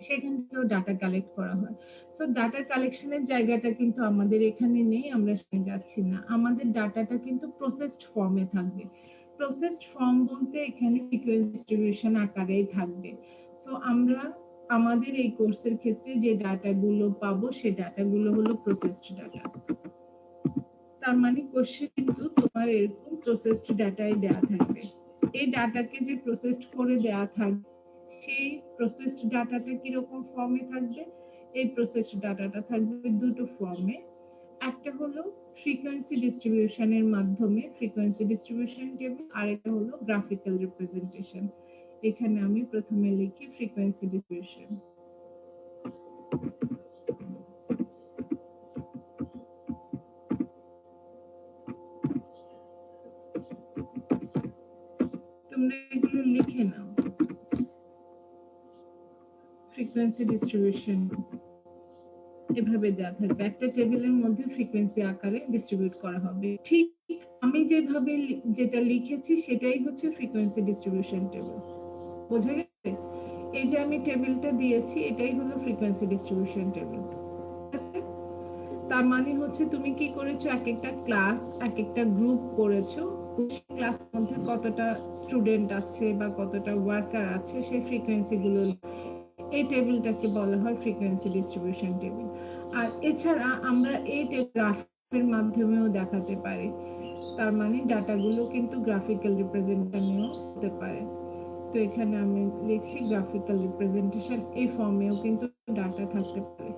সেখান থেকেও ডাটা কালেক্ট করা হয়। সো ডাটা কালেকশনের জায়গাটা কিন্তু আমাদের এখানে নেই, আমরা সেখানে যাচ্ছি না। আমাদের ডাটাটা কিন্তু প্রসেসড ফর্মে থাকবে। প্রসেসড ফর্ম বলতে এখানে ফ্রিকোয়েন্সি ডিস্ট্রিবিউশন আকারেই থাকবে। সো আমরা আমাদের এই কোর্সের ক্ষেত্রে যে ডাটাগুলো পাবো সেই ডাটাগুলো হলো প্রসেসড ডাটা। তার মানে কোশ্চেন কিন্তু তোমার এরকম প্রসেসড ডাটাই দেয়া থাকবে। এই ডাটাকে যে প্রসেসড করে দেয়া থাকবে, সেই প্রসেসড ডাটাটা কিরকম ফর্মে থাকবে? এই প্রসেসড ডাটাটা থাকবে দুটো ফর্মে। একটা হলো ফ্রিকোয়েন্সি ডিস্ট্রিবিউশনের মাধ্যমে, ফ্রিকোয়েন্সি ডিস্ট্রিবিউশন টেবিল, আর একটা হলো গ্রাফিক্যাল রিপ্রেজেন্টেশন। এখানে আমি প্রথমে লিখি ফ্রিকোয়েন্সি ডিস্ট্রিবিউশন। তোমরা এগুলো লিখে নাও। ফ্রিকোয়েন্সি ডিস্ট্রিবিউশন এভাবে দেওয়া থাকবে, একটা টেবিলের মধ্যে ফ্রিকোয়েন্সি আকারে ডিস্ট্রিবিউট করা হবে। ঠিক আমি যেভাবে যেটা লিখেছি সেটাই হচ্ছে ফ্রিকোয়েন্সি ডিস্ট্রিবিউশন টেবিল। বোঝা গেছে? এই যে আমি টেবিলটা দিয়েছি এটাই হলো ফ্রিকোয়েন্সি ডিস্ট্রিবিউশন টেবিল। তার মানে হচ্ছে তুমি কি করেছো, এক একটা ক্লাস, এক একটা গ্রুপ করেছো, ক্লাসের মধ্যে কতটা স্টুডেন্ট আছে বা কতটা ওয়ার্কার আছে সেই ফ্রিকোয়েন্সি গুলো, এই টেবিলটাকে বলা হয় ফ্রিকোয়েন্সি ডিস্ট্রিবিউশন টেবিল। আর এছাড়া আমরা এই গ্রাফের মাধ্যমেও দেখাতে পারি। তার মানে ডাটাগুলো কিন্তু গ্রাফিক্যাল রিপ্রেজেন্টেশনেও হতে পারে। তো এখানে আমি লিখছি গ্রাফিক্যাল রিপ্রেজেন্টেশন, এই ফর্মেও কিন্তু ডাটা থাকতে পারে।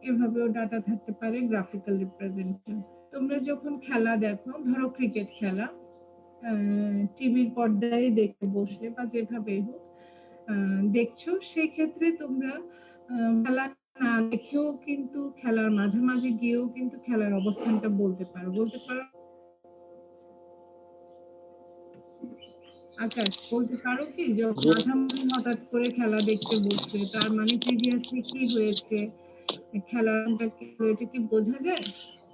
এভাবেও ডাটা থাকতে পারে গ্রাফিক্যাল রিপ্রেজেন্টেশন। তোমরা যখন খেলা দেখো, ধরো ক্রিকেট খেলা, টিভির পর্দায় দেখতে বসলে বা যেভাবে হোক দেখছো, সেই ক্ষেত্রে তোমরা খেলা না দেখেও কিন্তু খেলার মাঝামাঝি গিয়েও কিন্তু খেলার অবস্থানটা বলতে পারো। আকাশ, বলতে পারো কি যখন মাঝামাঝি হঠাৎ করে খেলা দেখতে বসলে, তার মানে প্রিভিয়াসলি কি হয়েছে, খেলাটা কি, এটা কি বোঝা যায়?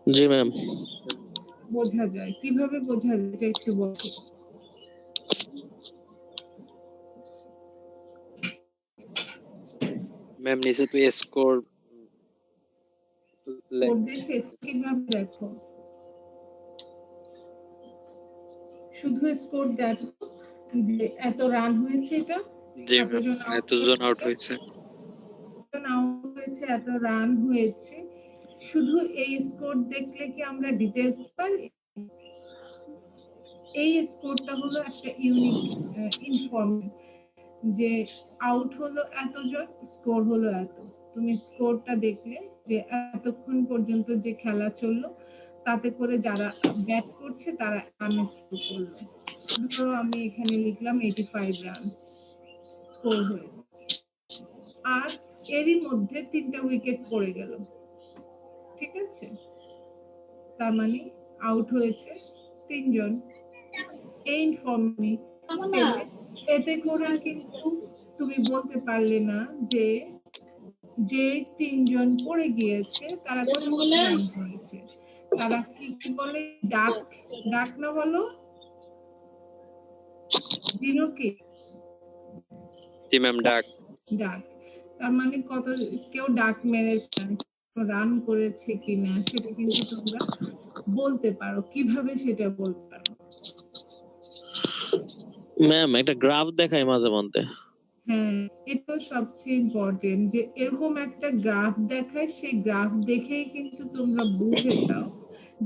জি ম্যাম। বোঝা যায়, কিভাবে বোঝা যায় এটা একটু বলো। ম্যাম নিচে তো স্কোর দেখে কিভাবে দেখো? শুধু স্কোর দেখো যে এত রান হয়েছে, এটা জি ম্যাম, এতজন আউট হয়েছে, এত রান হয়েছে, শুধু এই স্কোর দেখলে কি আমরা ডিটেইলস পাই? এই স্কোরটা হলো একটা ইউনিক ইনফরমেশন যে আউট হলো এতজন, স্কোর হলো এত। তুমি স্কোরটা দেখলে যে এতক্ষণ পর্যন্ত যে খেলা চললো, তাতে করে যারা ব্যাট করছে তারা রান স্কোর করলো। ধরো আমি এখানে লিখলাম 85 রানস স্কোর হয়ে, আর এরই মধ্যে 3টা উইকেট পড়ে গেল, ঠিক আছে? তার মানে আউট হয়েছে 3 জন। এই ইনফরমেশন এতে করে কিন্তু তুমি বলতে পারলে না যে যে 3 জন পড়ে গিয়েছে তারা কত রান করেছে। তারা কি বলে, ডাক ডাক না বলো দিনো কি? জি ম্যাম, ডাক। তার মানে কত, কেউ ডাক মেরেছে, রান করেছে কিনা সেটা কিন্তু তোমরা বলতে পারো। কিভাবে সেটা বলতে পারো? ম্যাম একটা গ্রাফ দেখায় মাঝে মধ্যে। হ্যাঁ, এটা সবচেয়ে ইম্পর্টেন্ট যে এরকম একটা গ্রাফ দেখায়, সেই গ্রাফ দেখেই কিন্তু তোমরা বুঝে যাও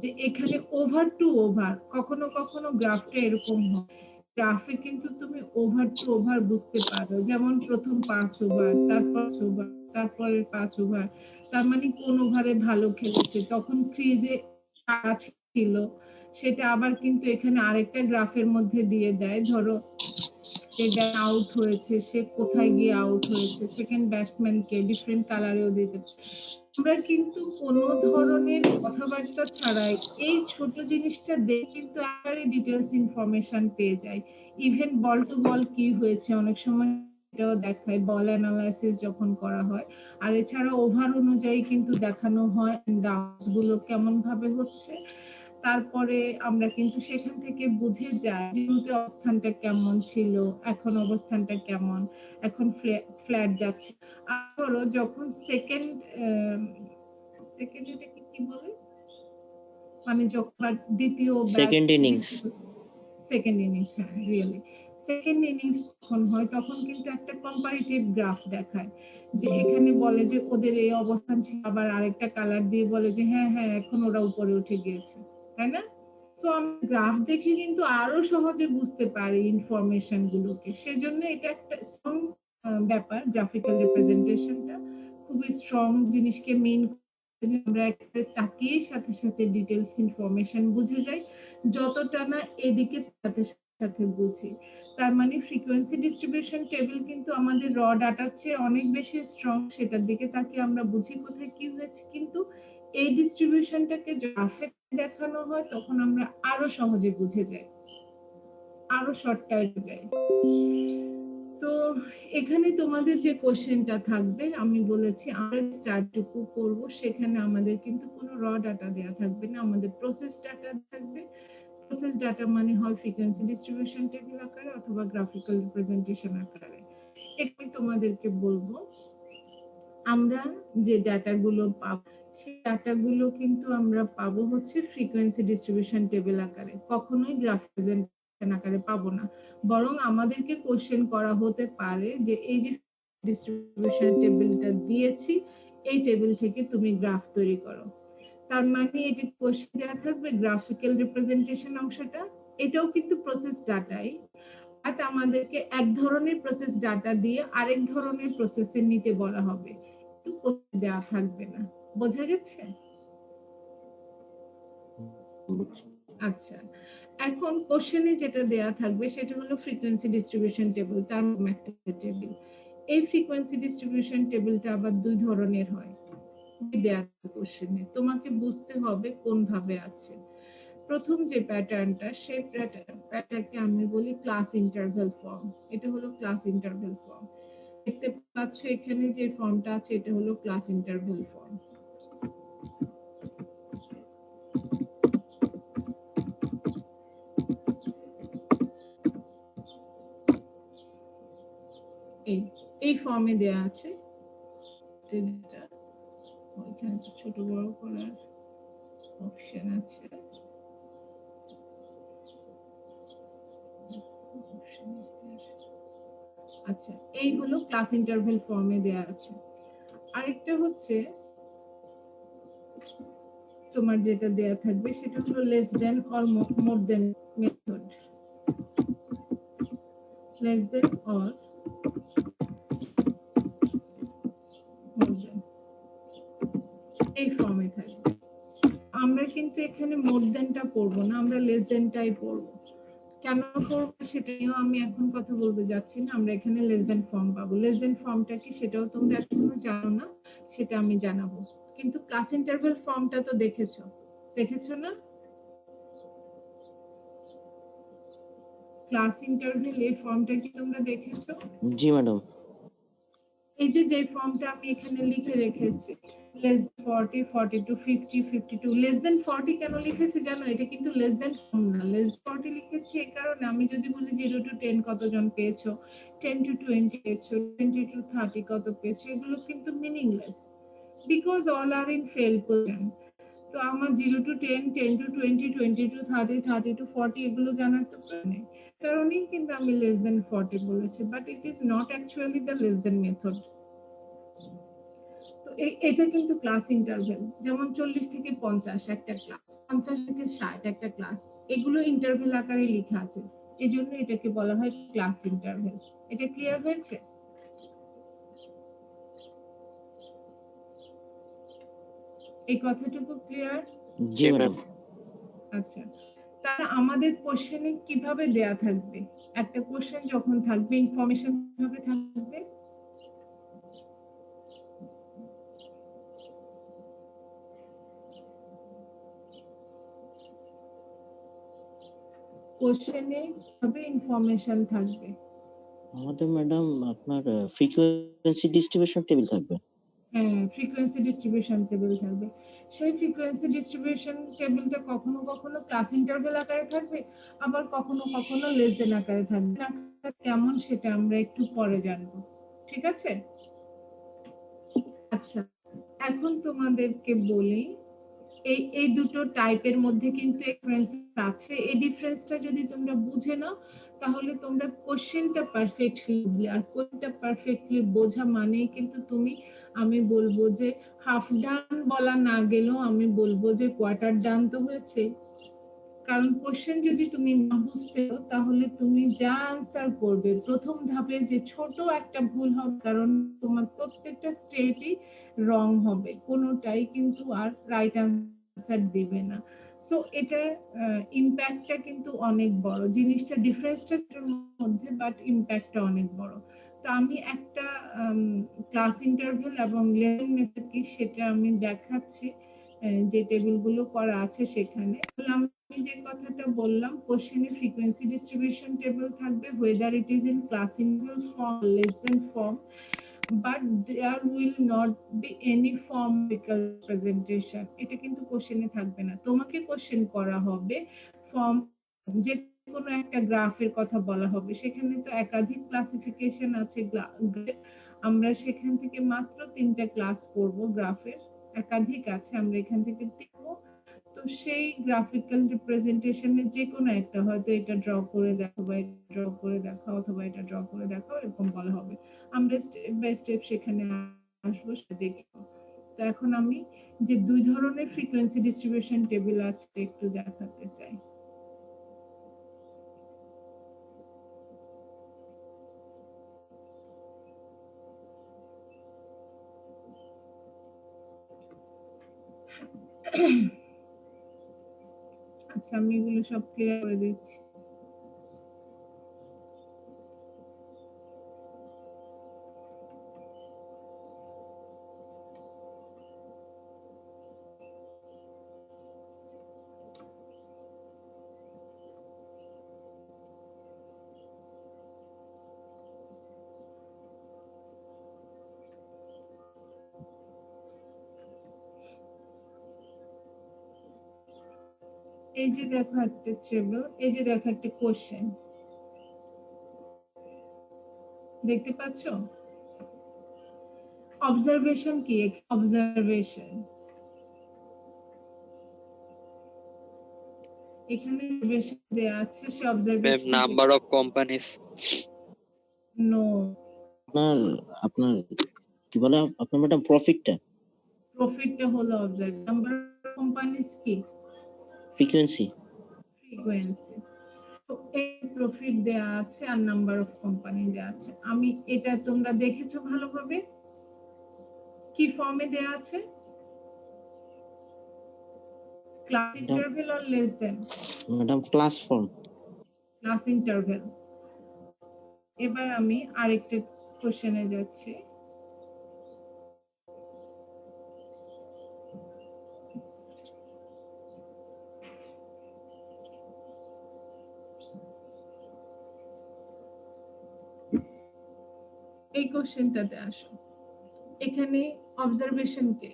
যে এখানে ওভার টু ওভার, কখনো কখনো গ্রাফটা এরকম হয়, গ্রাফে কিন্তু তুমি ওভার টু ওভার বুঝতে পারো। যেমন প্রথম 5 ওভার, তারপরের 5 ওভার, তার মানে কোন ওভারে ভালো খেলেছে, তখন ক্রিজে ছিল, সেটা আবার কিন্তু এখানে আরেকটা গ্রাফের মধ্যে দিয়ে দেয়। ধরো আউট হয়েছে, সে কোথায় গিয়ে আউট হয়েছে, সেকেন্ড ব্যাটসম্যানকে ডিফারেন্ট কালারেও দিতে। আমরা কিন্তু কোনো ধরনের কথাবার্তা ছাড়াই এই ছোট জিনিসটা দেখে কিন্তু একেবারে ডিটেলস ইনফরমেশন পেয়ে যাই। ইভেন বল টু বল কি হয়েছে অনেক সময় এটাও দেখায়, বল অ্যানালাইসিস যখন করা হয়। আর এছাড়া ওভার অনুযায়ী কিন্তু দেখানো হয় ডাউটস গুলো কেমন ভাবে হচ্ছে। তারপরে আমরা কিন্তু সেখান থেকে বুঝে যাই যে শুরুতে অবস্থানটা কেমন ছিল, এখন অবস্থানটা কেমন, এখন ফ্ল্যাট যাচ্ছে। আরো যখন সেকেন্ড এটাকে কি বলে, মানে যখন দ্বিতীয় সেকেন্ড ইনিংস। সেকেন্ড ইনিংস, হ্যাঁ রিয়েলি সেকেন্ড ইনিংস যখন হয় তখন কিন্তু একটা কম্পারেটিভ গ্রাফ দেখায়, যে এখানে বলে যে ওদের এই অবস্থান ছিল, আবার আরেকটা কালার দিয়ে বলে যে হ্যাঁ হ্যাঁ এখন ওরা উপরে উঠে গিয়েছে, তাই না? সো আমি গ্রাফ দেখে কিন্তু আরো সহজে বুঝতে পারি ইনফরমেশন গুলোকে। সেজন্য এটা একটা স্ট্রং ব্যাপার, গ্রাফিক্যাল রিপ্রেজেন্টেশনটা খুবই স্ট্রং জিনিসকে মেইন, যে আমরা একটা তাকিয়ে সাথে সাথে ডিটেলস ইনফরমেশন বুঝে যাই, যতটা না এদিকে সাথে সাথে বুঝি। তার মানে ফ্রিকোয়েন্সি ডিস্ট্রিবিউশন টেবিল কিন্তু আমাদের র ডাটার চেয়ে অনেক বেশি স্ট্রং, সেটার দিকে তাকিয়ে আমরা বুঝি কোথায় কি হয়েছে। কিন্তু এই ডিস্ট্রিবিউশনটাকে গ্রাফে দেখানো হয় তখন আমরা আরো সহজে বুঝে যাই, আরো শর্টকাট যাই। তো এখানে তোমাদের যে কোশ্চেনটা থাকবে, আমি বলেছি আমরা স্টার্টটুকু করব, সেখানে আমাদের কিন্তু কোনো র ডাটা দেয়া থাকবে না, আমাদের প্রসেস ডাটা থাকবে। প্রসেস ডাটা মানে হয় ফ্রিকোয়েন্সি ডিস্ট্রিবিউশন টেবিল আকারে অথবা গ্রাফিক্যাল রিপ্রেজেন্টেশন আকারে। আমি তোমাদেরকে বলবো আমরা যে ডাটাগুলো পাবো সেই ডাটাগুলো কিন্তু আমরা পাবো হচ্ছে ফ্রিকোয়েন্সি ডিস্ট্রিবিউশন টেবিল আকারে, কখনোই গ্রাফিক্যাল আকারে পাবো না। বরং আমাদেরকে কোশ্চেন করা হতে পারে যে এই যে ডিস্ট্রিবিউশন টেবিলটা দিয়েছি, এই টেবিল থেকে তুমি গ্রাফ তৈরি করো। তার মানে এটি কোশ্চেন দেওয়া থাকবে গ্রাফিক্যাল রিপ্রেজেন্টেশন অংশটা, এটাও কিন্তু প্রসেস ডাটাই, বাট আমাদেরকে এক ধরনের প্রসেস ডাটা দিয়ে আরেক ধরনের প্রসেসে নিতে বলা হবে, কিন্তু দেওয়া থাকবে না। বোঝা গেছে? আচ্ছা, এখন কোশ্চেনে যেটা দেয়া থাকবে সেটা হলো ফ্রিকোয়েন্সি ডিস্ট্রিবিউশন টেবিল, তার একটা টেবিল। এই ফ্রিকোয়েন্সি ডিস্ট্রিবিউশন টেবিলটা আবার দুই ধরনের হয় দেয়া কোশ্চেনে, তোমাকে বুঝতে হবে কোন ভাবে আছে। প্রথম যে প্যাটার্নটা, সেই প্যাটার্নটাকে আমি বলি ক্লাস ইন্টারভ্যাল ফর্ম। এটা হলো ক্লাস ইন্টারভ্যাল ফর্ম। দেখতে পাচ্ছ এখানে যে ফর্মটা আছে এটা হলো ক্লাস ইন্টারভ্যাল ফর্ম। এই ফর্মে দেয়া আছে, এখানে ছোট বড় করার অপশন আছে। আচ্ছা, এই হলো ক্লাস ইন্টারভ্যাল ফর্মে দেয়া আছে। আরেকটা হচ্ছে তোমার যেটা দেয়া থাকবে সেটা হলো less than or more than method, less than or more than, এই ফর্মে থাকবে। আমরা কিন্তু এখানে মোর দেনটা পড়বো না, আমরা লেস দেনটাই পড়বো। কেন পড়বো সেটাও আমি এখন কথা বলতে যাচ্ছি না, আমরা এখানে লেস দেন ফর্ম পাবো। লেস দেন ফর্মটা কি সেটাও তোমরা এখনো জানো না, সেটা আমি জানাবো। কিন্তু ক্লাস ইন্টারভ্যাল ফর্মটা তো দেখেছো না? ক্লাস ইন্টারভ্যাল এই ফর্মটা কি তোমরা দেখেছো? জি ম্যাডাম। এই যে ফর্মটা আমি এখানে লিখে রেখেছি, লেস 40, 42, 50, 52, লেস দেন 40 কেন লিখেছি জানো? এটা কিন্তু লেস দেন ফর্ম না, লেস 40 লিখেছি এই কারণে, আমি যদি বলি 0 to 10 কতজন পেয়েছো, 10 to 20 পেয়েছো, 20 to 30 কত পেয়েছো, এগুলো কিন্তু meaningless, because all are in fail position. তো আমার 0 to 10, 10 to 20, 20 to 30, 30 to 40 এগুলো জানার তো প্রয়োজন নেই, কারণেই কিন্তু আমি লেস দেন 40 বলেছি, but it is not actually the less than method. তো এটা কিন্তু ক্লাস ইন্টারভ্যাল, যেমন 40 থেকে 50 একটা ক্লাস, 50 থেকে 60 একটা ক্লাস, এগুলো ইন্টারভ্যাল আকারে লেখা আছে, এজন্য এটাকে বলা হয় ক্লাস ইন্টারভ্যাল। এটা ক্লিয়ার হয়েছে? এই কথাটুকু ক্লিয়ার? জি ম্যাডাম। আচ্ছা, কারণ আমাদের কোশ্চেনে কিভাবে দেয়া থাকবে, একটা কোশ্চেন যখন থাকবে ইনফরমেশন কিভাবে থাকবে, কোশ্চেনে কিভাবে ইনফরমেশন থাকবে? আমাদের ম্যাডাম আপনার ফ্রিকোয়েন্সি ডিস্ট্রিবিউশন টেবিল থাকবে। হ্যাঁ, ফ্রিকোয়েন্সি ডিস্ট্রিবিউশন টেবিল থাকবে। সেই ফ্রিকোয়েন্সি ডিস্ট্রিবিউশন টেবিলটা কখনো কখনো ক্লাস ইন্টারভ্যাল আকারে থাকবে, আবার কখনো কখনো লেস দেন আকারে থাকবে। কেমন সেটা আমরা একটু পরে জানবো, ঠিক আছে? আচ্ছা, এখন তোমাদেরকে বলি এই এই দুটো টাইপের মধ্যে কিন্তু ডিফারেন্স আছে। এই ডিফারেন্সটা যদি তোমরা বুঝে নাও তাহলে তোমরা কোশ্চেনটা পারফেক্টলি বুঝলে। আর কোশ্চেনটা পারফেক্টলি বোঝা মানে কিন্তু তুমি, আমি বলবো যে হাফ ডান বলা না গেলেও আমি বলবো যে কোয়ার্টার ডান তো হয়েছে। কারণ কোশ্চেন যদি তুমি না বুঝতে পারো তাহলে তুমি যা আনসার করবে প্রথম ধাপে যে ছোট একটা ভুল হবে, কারণ তোমার প্রত্যেকটা স্টেপই রং হবে, কোনোটাই কিন্তু আর রাইট আনসার দিবে না। সো এটার ইম্প্যাক্টটা কিন্তু অনেক বড়, জিনিসটা ডিফারেন্সটার মধ্যে বাট ইম্প্যাক্টটা অনেক বড়। তো আমি একটা ক্লাস ইন্টারভ্যাল এবং লেসন মেথড কি সেটা আমি দেখাচ্ছি, যে টেবিলগুলো করা আছে সেখানে। আমি যে কথাটা বললাম, কোশ্চেনে ফ্রিকোয়েন্সি ডিস্ট্রিবিউশন টেবিল থাকবে whether it is in class interval form less than form, but there will not be any formical presentation। এটা কিন্তু কোশ্চেনে থাকবে না, তোমাকে কোশ্চেন করা হবে ফর্ম, যে কোনো একটা গ্রাফের কথা বলা হবে, সেখানে তো একাধিক ক্লাসিফিকেশন আছে, আমরা সেখান থেকে মাত্র 3টা ক্লাস করব, গ্রাফের একাধিক আছে, আমরা এখান থেকে দেখব। তো সেই গ্রাফিক্যাল রিপ্রেজেন্টেশনে যে কোনো একটা, হয়তো এটা ড্র করে দেখো বা এটা ড্র করে দেখো অথবা এটা ড্র করে দেখো, এরকম বলা হবে। আমরা স্টেপ বাই স্টেপ সেখানে আসবো, সেটা দেখবো। তো এখন আমি যে দুই ধরনের ফ্রিকোয়েন্সি ডিস্ট্রিবিউশন টেবিল আছে একটু দেখাতে চাই। আচ্ছা, আমি এগুলো সব ক্লিয়ার করে দিচ্ছি। এই যে দেখো একটা টেবিল, এই যে দেখো একটা কোশ্চেন, দেখতে পাচ্ছ? অবজারভেশন কি? অবজারভেশন এখানে দেয়া আছে, সে observation number of companies. No, আপনার আপনার কি বলে আপনার ম্যাডাম প্রফিটটা প্রফিটটা হলো অবজার্ভ, নাম্বার অফ কোম্পানিজ কি? ফ্রিকোয়েন্সি। ফ্রিকোয়েন্সি। তো এই প্রফিট দেয়া আছে আর নাম্বার অফ কোম্পানি দেয়া আছে। আমি এটা তোমরা দেখেছো ভালোভাবে, কি ফর্মে দেয়া আছে? Class interval or less than? Madam class form. Class interval. এবার আমি আরেকটা কোশ্চেনে যাচ্ছি। এই কোশ্চেনটাতে আসো, এখানে অবজারভেশন কে?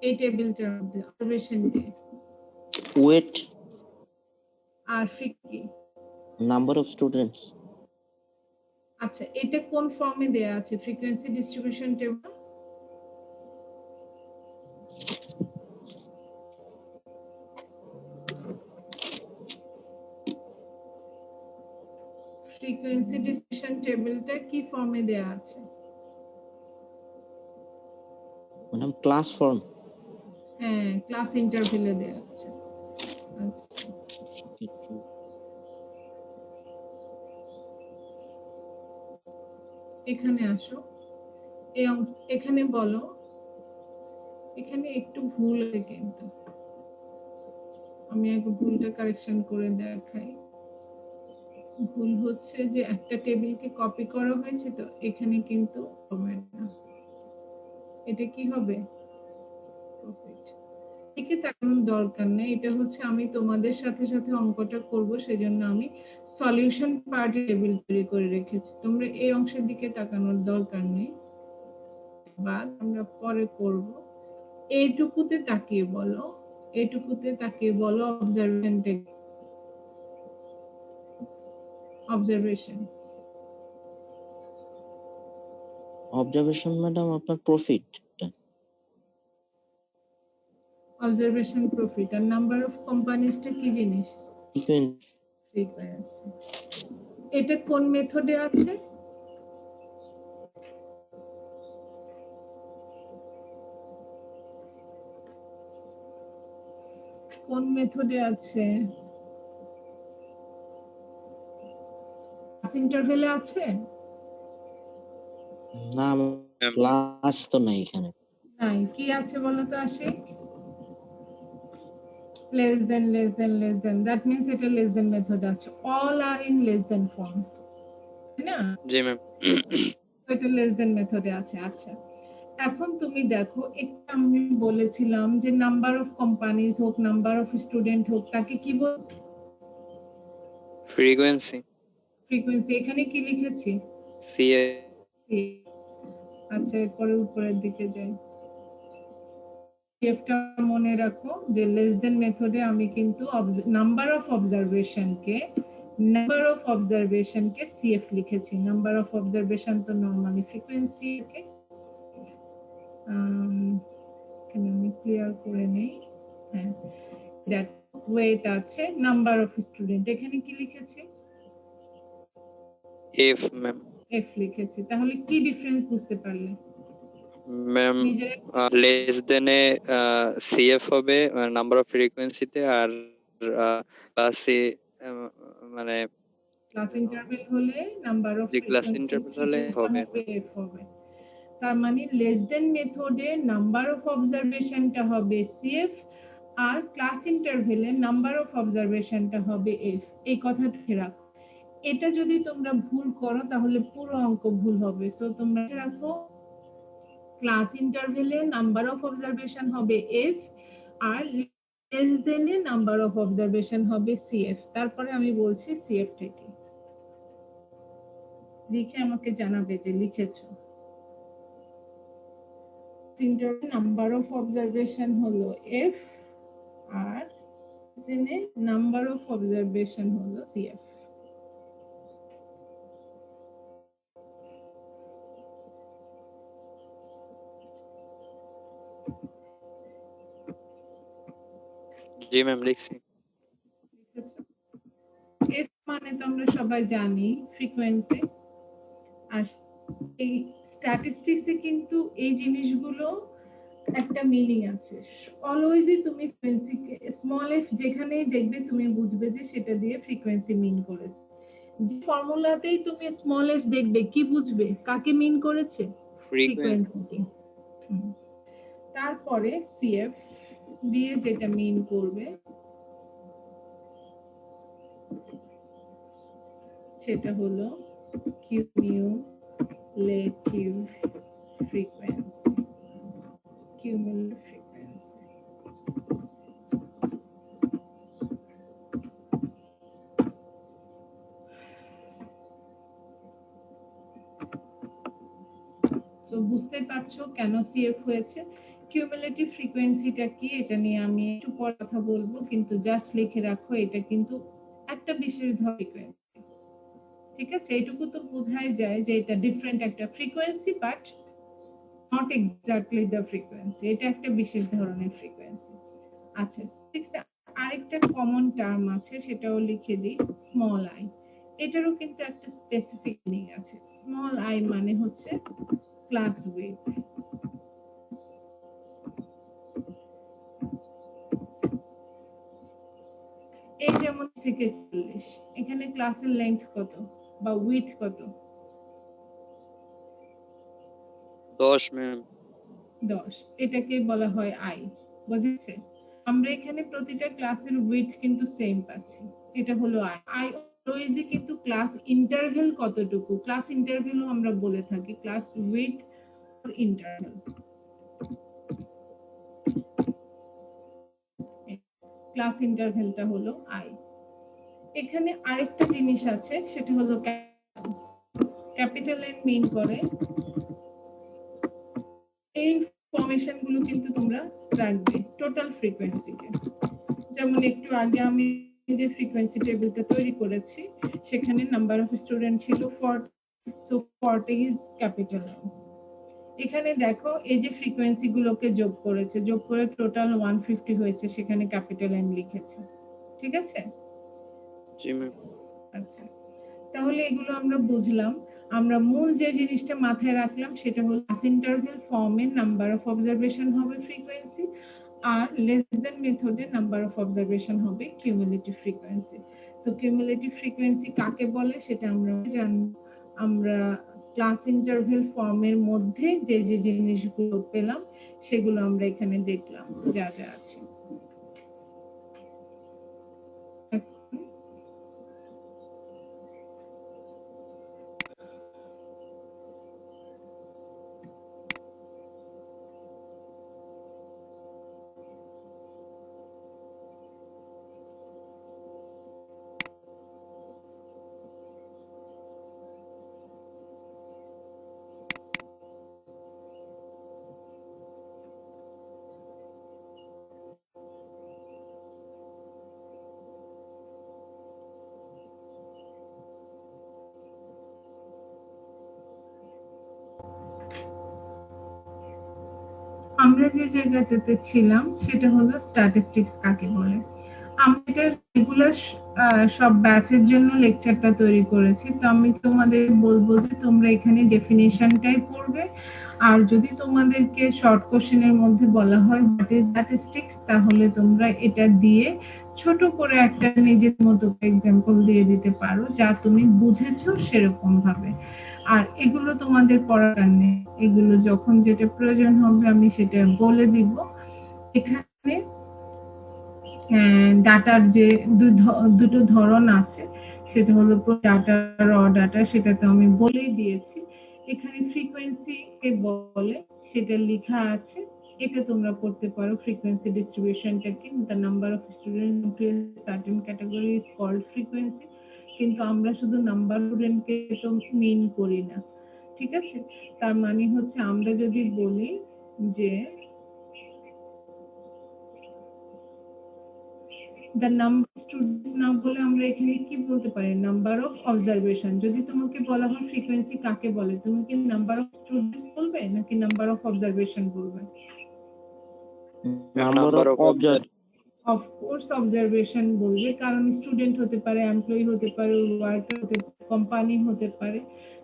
এই টেবিলটার মধ্যে অবজারভেশন কে? ওয়েট, আর ফিক কি? Number of students. আচ্ছা, এটা কোন ফর্মে দেয়া আছে? Frequency distribution table. Frequency distribution টেবিলটা কি ফর্মে দেয়া আছে? Madam class form. হ্যাঁ, ক্লাস ইন্টারভ্যালে দেয়া আছে। আচ্ছা, এখানে আসো, এখানে বলো, এখানে একটু ভুল আছে কিন্তু আমি আগে ভুলটা কারেকশন করে দেখাই। ভুল হচ্ছে যে একটা টেবিলকে কপি করা হয়েছে, তো এখানে কিন্তু হবে না। এটা কি হবে? প্রফিট। একে তাকানোর দরকার নেই, এটা হচ্ছে আমি তোমাদের সাথে সাথে অঙ্কটা করব, সেজন্য আমি সলিউশন পার্ট টেবিল তৈরি করে রেখেছি। তোমরা এই অংশের দিকে তাকানোর দরকার নেই, বাদ আমরা পরে করব। এইটুকুতে তাকিয়ে বলো, এইটুকুতে তাকিয়ে বলো অবজারভেশন অবজারভেশন অবজারভেশন ম্যাডাম আপনার প্রফিট অবজারভেশন প্রফিট। আর নাম্বার অফ কোম্পানিজটা কি জিনিস? ফ্রিকোয়েন্সি। ফ্রিকোয়েন্সি। এটা কোন মেথডে আছে? কোন মেথডে আছে? ক্লাস ইন্টারভেলে আছে? না ক্লাস তো নাই এখানে। নাই, কি আছে বলো তো Ashiq? less than less than less than, that means এটা less than মেথড আছে। all are in less than form, তাই না? জি ম্যাম। এটা less than মেথডে আছে। আচ্ছা, এখন তুমি দেখো, একটা আমি বলেছিলাম যে নাম্বার অফ কোম্পানিজ হোক, নাম্বার অফ স্টুডেন্ট হোক, তাকে কি বল? ফ্রিকোয়েন্সি। ফ্রিকোয়েন্সি। এখানে কি লিখেছি? সিএ। আচ্ছা, এরপরে উপরের দিকে যাই। এফটা মনে রাখো যে লেস দেন মেথডে আমি কিন্তু number of observation K CF লিখেছি। নাম্বার অফ অবজারভেশন তো নরমালি ফ্রিকোয়েন্সি কে এখানে আমি ক্লিয়ার করে নেই। হ্যাঁ, দ্যাট ওয়েট আছে। নাম্বার অফ স্টুডেন্ট এখানে কি লিখেছি? F ma'am. এফ লিখেছি। তাহলে কি ডিফারেন্স বুঝতে পারলে? ম্যাম লেস দেন এ সিএফ হবে নাম্বার অফ ফ্রিকোয়েন্সিতে, আর ক্লাসে মানে ক্লাস ইন্টারভেল হলে নাম্বার অফ ক্লাস ইন্টারভেল হলে হবে। এফ হবে। তার মানে লেস দেন মেথডে নাম্বার অফ অবজারভেশনটা হবে সিএফ, আর ক্লাস ইন্টারভেলে নাম্বার অফ অবজারভেশনটা হবে এফ। এই কথাটা রাখো। এটা যদি তোমরা ভুল করো তাহলে পুরো অঙ্ক ভুল হবে। সো তোমরা রাখো ক্লাস ইন্টারভেলে নাম্বার অফ অবজারভেশন হবে এফ, আর less than a number of observation হবে সিএফ। তারপরে আমি বলছি সিএফ থেকে লিখে আমাকে জানাবে যে লিখেছো। নাম্বার অফ অবজারভেশন হলো এফ, আর দিনে নাম্বার অফ অবজারভেশন হলো সিএফ। জি ম্যাম লিখছি। এফ মানে তো আমরা সবাই জানি ফ্রিকোয়েন্সি। আর এই স্ট্যাটিস্টিক্সে কিন্তু এই জিনিসগুলো একটা মিনিং আছে। অলওয়েজই তুমি ফ্রিকোয়েন্সিকে স্মল এফ যেখানেই দেখবে তুমি বুঝবে যে সেটা দিয়ে ফ্রিকোয়েন্সি মিন করেছে। যে ফর্মুলাতেই তুমি স্মল এফ দেখবে, কি বুঝবে কাকে মিন করেছে? ফ্রিকোয়েন্সিকে। তারপরে সিএফ দিয়ে যেটা মিন করবে সেটা হলো কিউমুলেটিভ ফ্রিকোয়েন্সি। Cumulative frequency. তো বুঝতে পারছো কেন সিএফ হয়েছে। কিউমুলেটিভ ফ্রিকোয়েন্সিটা কি এটা নিয়ে আমি একটু পর কথা বলবো, কিন্তু জাস্ট লিখে রাখো এটা কিন্তু একটা বিশেষ ধরনের ফ্রিকোয়েন্সি। ঠিক আছে, এইটুকু তো বোঝাই যায় যে এটা ডিফারেন্ট একটা frequency, but not exactly the frequency. এটা একটা বিশেষ ধরনের ফ্রিকোয়েন্সি। আচ্ছা, আরেকটা কমন টার্ম আছে, সেটাও লিখে দিই, স্মল আই। এটারও কিন্তু একটা স্পেসিফিক মিনিং আছে। স্মল আই মানে হচ্ছে ক্লাস ওয়েট। এই যেমন থেকে 40, এখানে ক্লাসের লেন্থ কত বা উইডথ কত? 10 ম্যাম। 10। এটাকে বলা হয় আই। বুঝেছে? আমরা এখানে প্রতিটা ক্লাসের উইথ কিন্তু সেম পাচ্ছি। এটা হলো আই অলওয়েজ কিন্তু ক্লাস ইন্টারভ্যাল কতটুকু, ক্লাস ইন্টারভ্যালও আমরা বলে থাকি ক্লাস উইথ ইন্টারভ্যাল। ক্লাস ইন্টারভ্যালটা হলো আই। এখানে আরেকটা জিনিস আছে, সেটা হলো ক্যাপিটাল এন মিন করে এই ইনফরমেশন গুলো কিন্তু তোমরা রাখবে টোটাল ফ্রিকোয়েন্সিতে। যেমন একটু আগে আমি যে ফ্রিকোয়েন্সি টেবিলটা তৈরি করেছি সেখানে নাম্বার অফ স্টুডেন্ট ছিল 40, সো 40 ইজ ক্যাপিটাল এন। এখানে দেখো এই যে ফ্রিকোয়েন্সি গুলোকে যোগ করেছে, যোগ করে টোটাল 150 হয়েছে, সেখানে ক্যাপিটাল এন লিখেছে। ঠিক আছে? জি ম্যাম। আচ্ছা, তাহলে এগুলো আমরা বুঝলাম। আমরা মূল যে জিনিসটা মাথায় রাখলাম সেটা হলো ইন্টারভ্যাল ফর্মে নাম্বার অফ অবজারভেশন হবে ফ্রিকোয়েন্সি, আর লেস দেন মেথডে নাম্বার অফ অবজারভেশন হবে কিউমুলেটিভ ফ্রিকোয়েন্সি। তো কিউমুলেটিভ ফ্রিকোয়েন্সি কাকে বলে সেটা আমরা জানবো। আমরা ক্লাস ইন্টারভ্যাল ফর্মের মধ্যে যে যে জিনিসগুলো পেলাম সেগুলো আমরা এখানে দেখলাম যা যা আছে। আমরা যে জায়গাটাতে ছিলাম সেটা হলো স্ট্যাটিস্টিক্স কাকে বলে। আমি এটা রেগুলার সব ব্যাচের জন্য লেকচারটা তৈরি করেছি, তো আমি তোমাদের বলবো যে তোমরা এখানে ডেফিনিশনটাই পড়বে। আর যদি তোমাদেরকে শর্ট কোশ্চেনের মধ্যে বলা হয় হোয়াট ইজ স্ট্যাটিস্টিক্স, তাহলে তোমরা এটা দিয়ে ছোট করে একটা নিজের মতো এক্সাম্পল দিয়ে দিতে পারো যা তুমি বুঝেছো সেরকম ভাবে। আর এগুলো তোমাদের পড়ার নেই, এগুলো যখন যেটা প্রয়োজন হবে আমি সেটা বলে দিব। এখানে ডাটার যে দুটো ধরন আছে, সেটা হলো ডাটা, র ডাটা, সেটা তো আমি বলেই দিয়েছি। এখানে ফ্রিকোয়েন্সি কে বলে সেটা লেখা আছে, এটা তোমরা পড়তে পারো। ফ্রিকোয়েন্সি ডিস্ট্রিবিউশনটা কি, the number of student into a certain category is called frequency. কিন্তু আমরা শুধু নাম্বার স্টুডেন্টকে তো মিন করি না, ঠিক আছে? তার মানে হচ্ছে আমরা যদি বলি যে the number of students না বলে আমরা এখানে কি বলতে পারি, নাম্বার অফ অবজারভেশন। যদি তোমাকে বলা হয় ফ্রিকোয়েন্সি কাকে বলে, তুমি কি নাম্বার অফ স্টুডেন্টস বলবে নাকি নাম্বার অফ অবজারভেশন বলবে? Number of of course observation বলবে, কারণ স্টুডেন্ট হতে পারে, এমপ্লয়ি হতে পারে, ওয়ার্কার হতে পারে, কোম্পানি হতে পারে।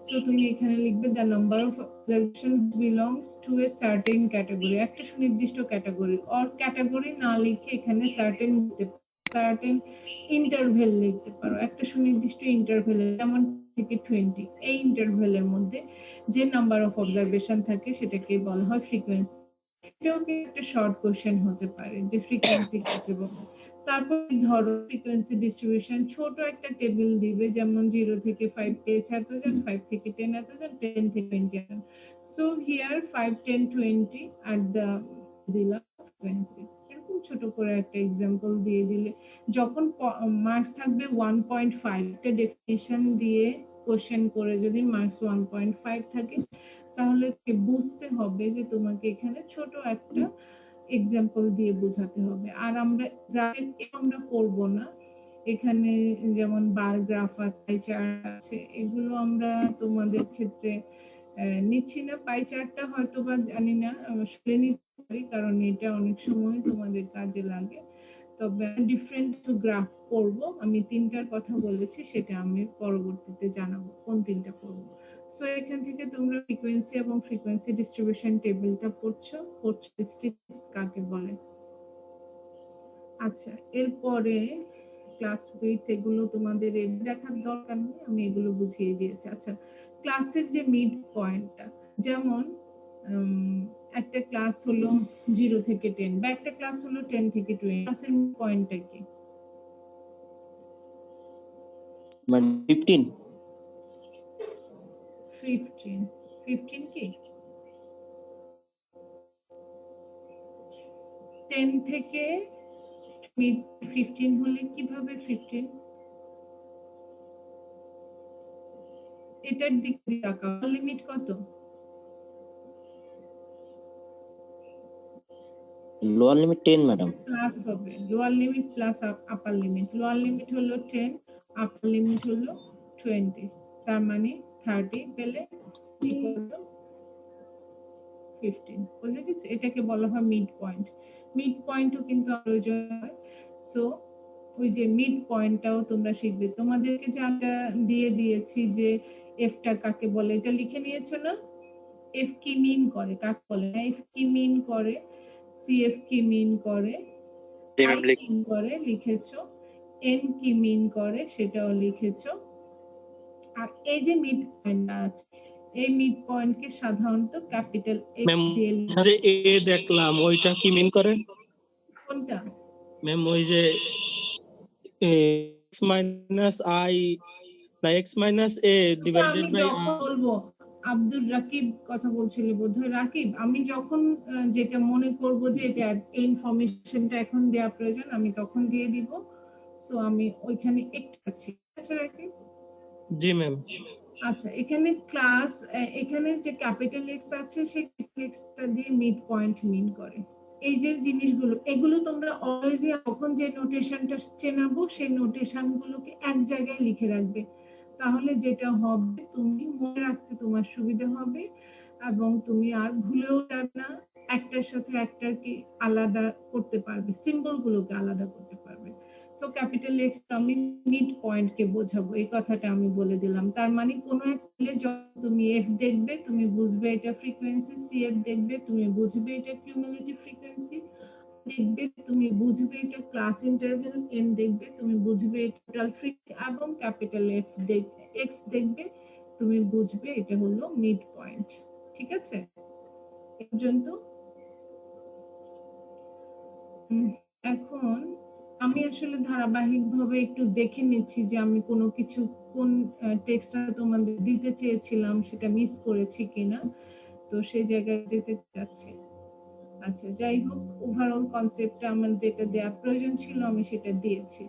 সো তুমি এখানে লিখবে the number of observation belongs to A certain category, একটা সুনির্দিষ্ট ক্যাটাগরি। অর ক্যাটাগরি না লিখে এখানে সার্টেন ইন্টারভেল লিখতে পারো, একটা সুনির্দিষ্ট ইন্টারভেল, যেমন থেকে 20, এই ইন্টারভেলের মধ্যে যে নাম্বার অফ অবজারভেশন থাকে সেটাকে বলা হয় ফ্রিকোয়েন্সি। এটাও একটা শর্ট কোশ্চেন হতে পারে যে ফ্রিকোয়েন্সি কাকে বলে। তারপর ধরো ফ্রিকোয়েন্সি ডিস্ট্রিবিউশন, ছোট একটা টেবিল দিবে, যেমন 0 থেকে 5 পেয়েছে এতজন, 5 থেকে 10 এতজন, 10 থেকে 20 এতজন। সো হিয়ার 5, 10, 20 at the দিলাম ফ্রিকোয়েন্সি। এরকম ছোট করে একটা এক্সাম্পল দিয়ে দিলে যখন মার্কস থাকবে 1.5, একটা ডেফিনিশন দিয়ে কোশ্চেন করে যদি মার্কস 1.5 থাকে, তাহলে বুঝতে হবে যে তোমাকে এখানে ছোট একটা এক্সাম্পল দিয়ে বোঝাতে হবে। আর আমরা করব না এখানে, যেমন বার গ্রাফ আছে, চার্ট আছে, এগুলো আমরা তোমাদের ক্ষেত্রে নিচ্ছি না। পাই চার্টটা হয়তো বা জানি না শুনে নিতে পারি, কারণ এটা অনেক সময় তোমাদের কাজে লাগে। তবে ডিফারেন্ট গ্রাফ করব, আমি 3টার কথা বলেছি, সেটা আমি পরবর্তীতে জানাবো কোন 3টা করব। সো এখান থেকে তোমরা ফ্রিকোয়েন্সি এবং ফ্রিকোয়েন্সি ডিস্ট্রিবিউশন টেবিলটা পড়ছো, স্ট্যাটিস্টিক্স কাকে বলে। আচ্ছা, এরপরে ক্লাস উইথ, এগুলো তোমাদের দেখার দরকার নেই, আমি এগুলো বুঝিয়ে দিয়েছি। আচ্ছা, ক্লাসের যে মিড পয়েন্টটা, যেমন একটা ক্লাস হলো 0 থেকে 10 বা একটা ক্লাস হলো 10 থেকে 20, ক্লাসের পয়েন্টটা কি? মানে 15। 15 কি 10 থেকে মিড 15 হলে কিভাবে 15? এটার দিক দিয়ে তাকাও, লিমিট কত? Lower limit 10 madam. প্লাস হবে লোয়ার লিমিট প্লাস আপার লিমিট। লোয়ার লিমিট হলো 10, আপার লিমিট হলো 20, তার মানে 30 পেলে ইকুয়াল টু 15। বুঝে গেছে? এটাকে বলা হয় মিড পয়েন্ট। মিড পয়েন্টও কিন্তু প্রয়োজন হয়। সো ওই যে মিড পয়েন্টটাও তোমরা শিখবে। তোমাদেরকে যা দিয়ে দিয়েছি যে এফটা কাকে বলে, এটা লিখে নিয়েছো না? এফ কি মিন করে, কাকে বলে না? এফ কি মিন করে, সিএফ কি মিন করে, জি আই ম্যাম, কি মিন করে লিখেছো, এন কি মিন করে সেটাও লিখেছো। আর এই যে মিড পয়েন্টটা আছে, এই মিড পয়েন্টকে সাধারণত ক্যাপিটাল এক্স ম্যাম দিয়ে যে এ দেখলাম ওইটা কি মিন করে? কোনটা? ম্যাম ওই যে x মাইনাস আই না x মাইনাস এ আমি ডিভাইডেড বাই যখন বলবো, আব্দুল রাকিব কথা বলছিলি বোধহয়, রাকিব, আমি যখন যেটা মনে করব যে এটা এই ইনফরমেশনটা এখন দেওয়া প্রয়োজন, আমি তখন দিয়ে দিব। সো আমি ওইখানে একটু আছি। আচ্ছা রাকিব, জি ম্যাম। আচ্ছা এখানে ক্লাস, এখানে যে ক্যাপিটাল এক্স আছে সেই ক্যাপিটাল এক্সটা দিয়ে মিড পয়েন্ট মিন করে। এই যে জিনিসগুলো, এগুলো তোমরা অলওয়েজ যখন যে নোটেশনটা চেনাবো সেই নোটেশনগুলোকে এক জায়গায় লিখে রাখবে। তাহলে যেটা হবে, তুমি মনে রাখতে তোমার সুবিধা হবে এবং তুমি আর ভুলেও যাবে না, একটার সাথে একটাকে আলাদা করতে পারবে, সিম্বলগুলোকে আলাদা করতে পারবে। সো ক্যাপিটাল এক্স আমি মিড পয়েন্টকে বোঝাবো, এই কথাটা আমি বলে দিলাম। তার মানে কোনো একটা যখন তুমি এফ দেখবে তুমি বুঝবে এটা ফ্রিকোয়েন্সি, সিএফ দেখবে তুমি বুঝবে এটা কিউমুলেটিভ ফ্রিকোয়েন্সি, দেখবে তুমি বুঝবে এটা ক্লাস ইন্টারভ্যাল, এন দেখবে তুমি বুঝবে এটা টোটাল ফ্রিকোয়েন্সি, এবং ক্যাপিটাল এফ দেখবে, এক্স দেখবে তুমি বুঝবে এটা হলো মিড পয়েন্ট। ঠিক আছে? এই পর্যন্ত। এখন আমি আসলে ধারাবাহিকভাবে একটু দেখে নিচ্ছি যে আমি কোনো কিছু, কোন টেক্সটটা তোমাদের দিতে চেয়েছিলাম সেটা মিস করেছি কিনা, তো সেই জায়গায় যেতে চাচ্ছি। আচ্ছা যাই হোক, ওভারঅল কনসেপ্টটা আমার যেটা দেওয়া প্রয়োজন ছিল আমি সেটা দিয়েছি।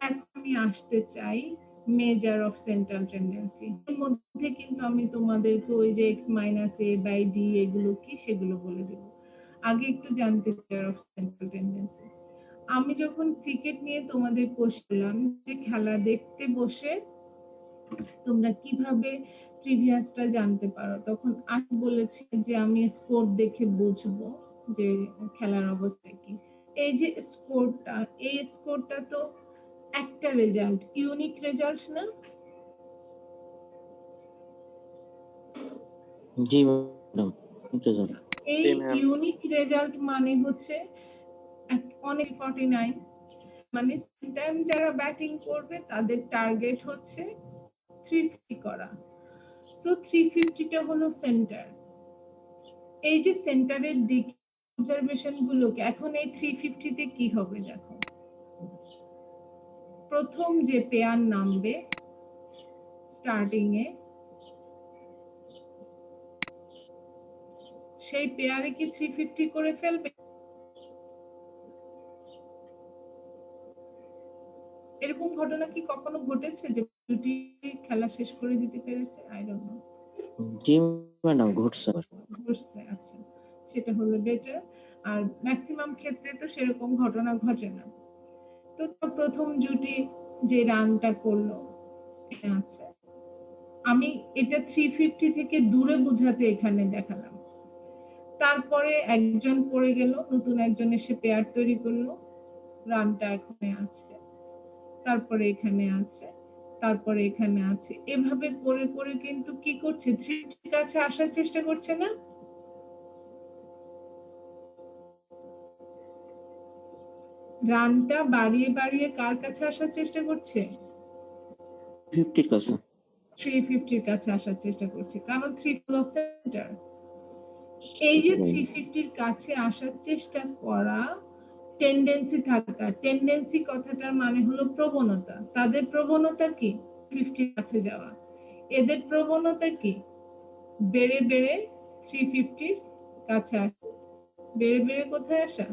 এখন আমি আসতে চাই মেজার অফ সেন্ট্রাল টেন্ডেন্সি। এর মধ্যে কিন্তু আমি তোমাদেরকে ওই যে x minus a by d এগুলো কি সেগুলো বলে দেব। আগে একটু জানতে চাই অফ সেন্ট্রাল টেন্ডেন্সি। আমি যখন ক্রিকেট নিয়ে তোমাদের বসলাম যে খেলা দেখতে বসে তোমরা কিভাবে প্রিভিয়াসটা জানতে পারো, তখন আমি বলেছি যে আমি স্কোর দেখে বুঝবো যে খেলার অবস্থা কি। এই যে স্কোরটা, এই স্কোরটা তো একটা রেজাল্ট, ইউনিক রেজাল্ট না? জি ম্যাডাম। এই জি ম্যাম। ইউনিক রেজাল্ট মানে হচ্ছে অনেক 49, মানে টাইম যারা ব্যাটিং করবে তাদের টার্গেট হচ্ছে 350 করা। সো 350টা হলো সেন্টার। এই যে সেন্টারের দিক অবজারভেশন গুলোকে, এখন এই 350 তে কি হবে দেখো, প্রথম যে পেয়ার নামবে স্টার্টিং এ, সেই পেয়ারে কি 350 করে ফেলবে? এরকম ঘটনা কি কখনো ঘটেছে যে দুটি খেলা শেষ করে দিতে পেরেছে? I don't know. G madam, ঘটছে। ঘটছে, আচ্ছা সেটা হলো বেটার। আর ম্যাক্সিমাম ক্ষেত্রে তো সেরকম ঘটনা ঘটে না। তো প্রথম জুটি যে রানটা করলো, আচ্ছা আমি এটা 350 থেকে দূরে বোঝাতে এখানে দেখালাম। তারপরে একজন পড়ে গেল, নতুন একজন এসে পেয়ার তৈরি করলো, রানটা এখানে আছে, তারপরে এখানে আছে, তারপরে এখানে আছে, এভাবে করে করে কিন্তু কি করছে, 350 কাছে আসার চেষ্টা করছে না? রানটা বাড়িয়ে বাড়িয়ে কার কাছে আসার চেষ্টা করছে? 50 কাছে। 350 কাছে আসার চেষ্টা করছে, কারণ 3 হলো সেন্টার। এই যে 350 কাছে আসার চেষ্টা করা, টেন্ডেন্সি থাকা, টেন্ডেন্সি কথাটার মানে হলো প্রবণতা। তাদের প্রবণতা কি 50 কাছে যাওয়া, এদের প্রবণতা কি বেড়ে বেড়ে 350 কাছে আসা, বেড়ে বেড়ে কোথায় আসা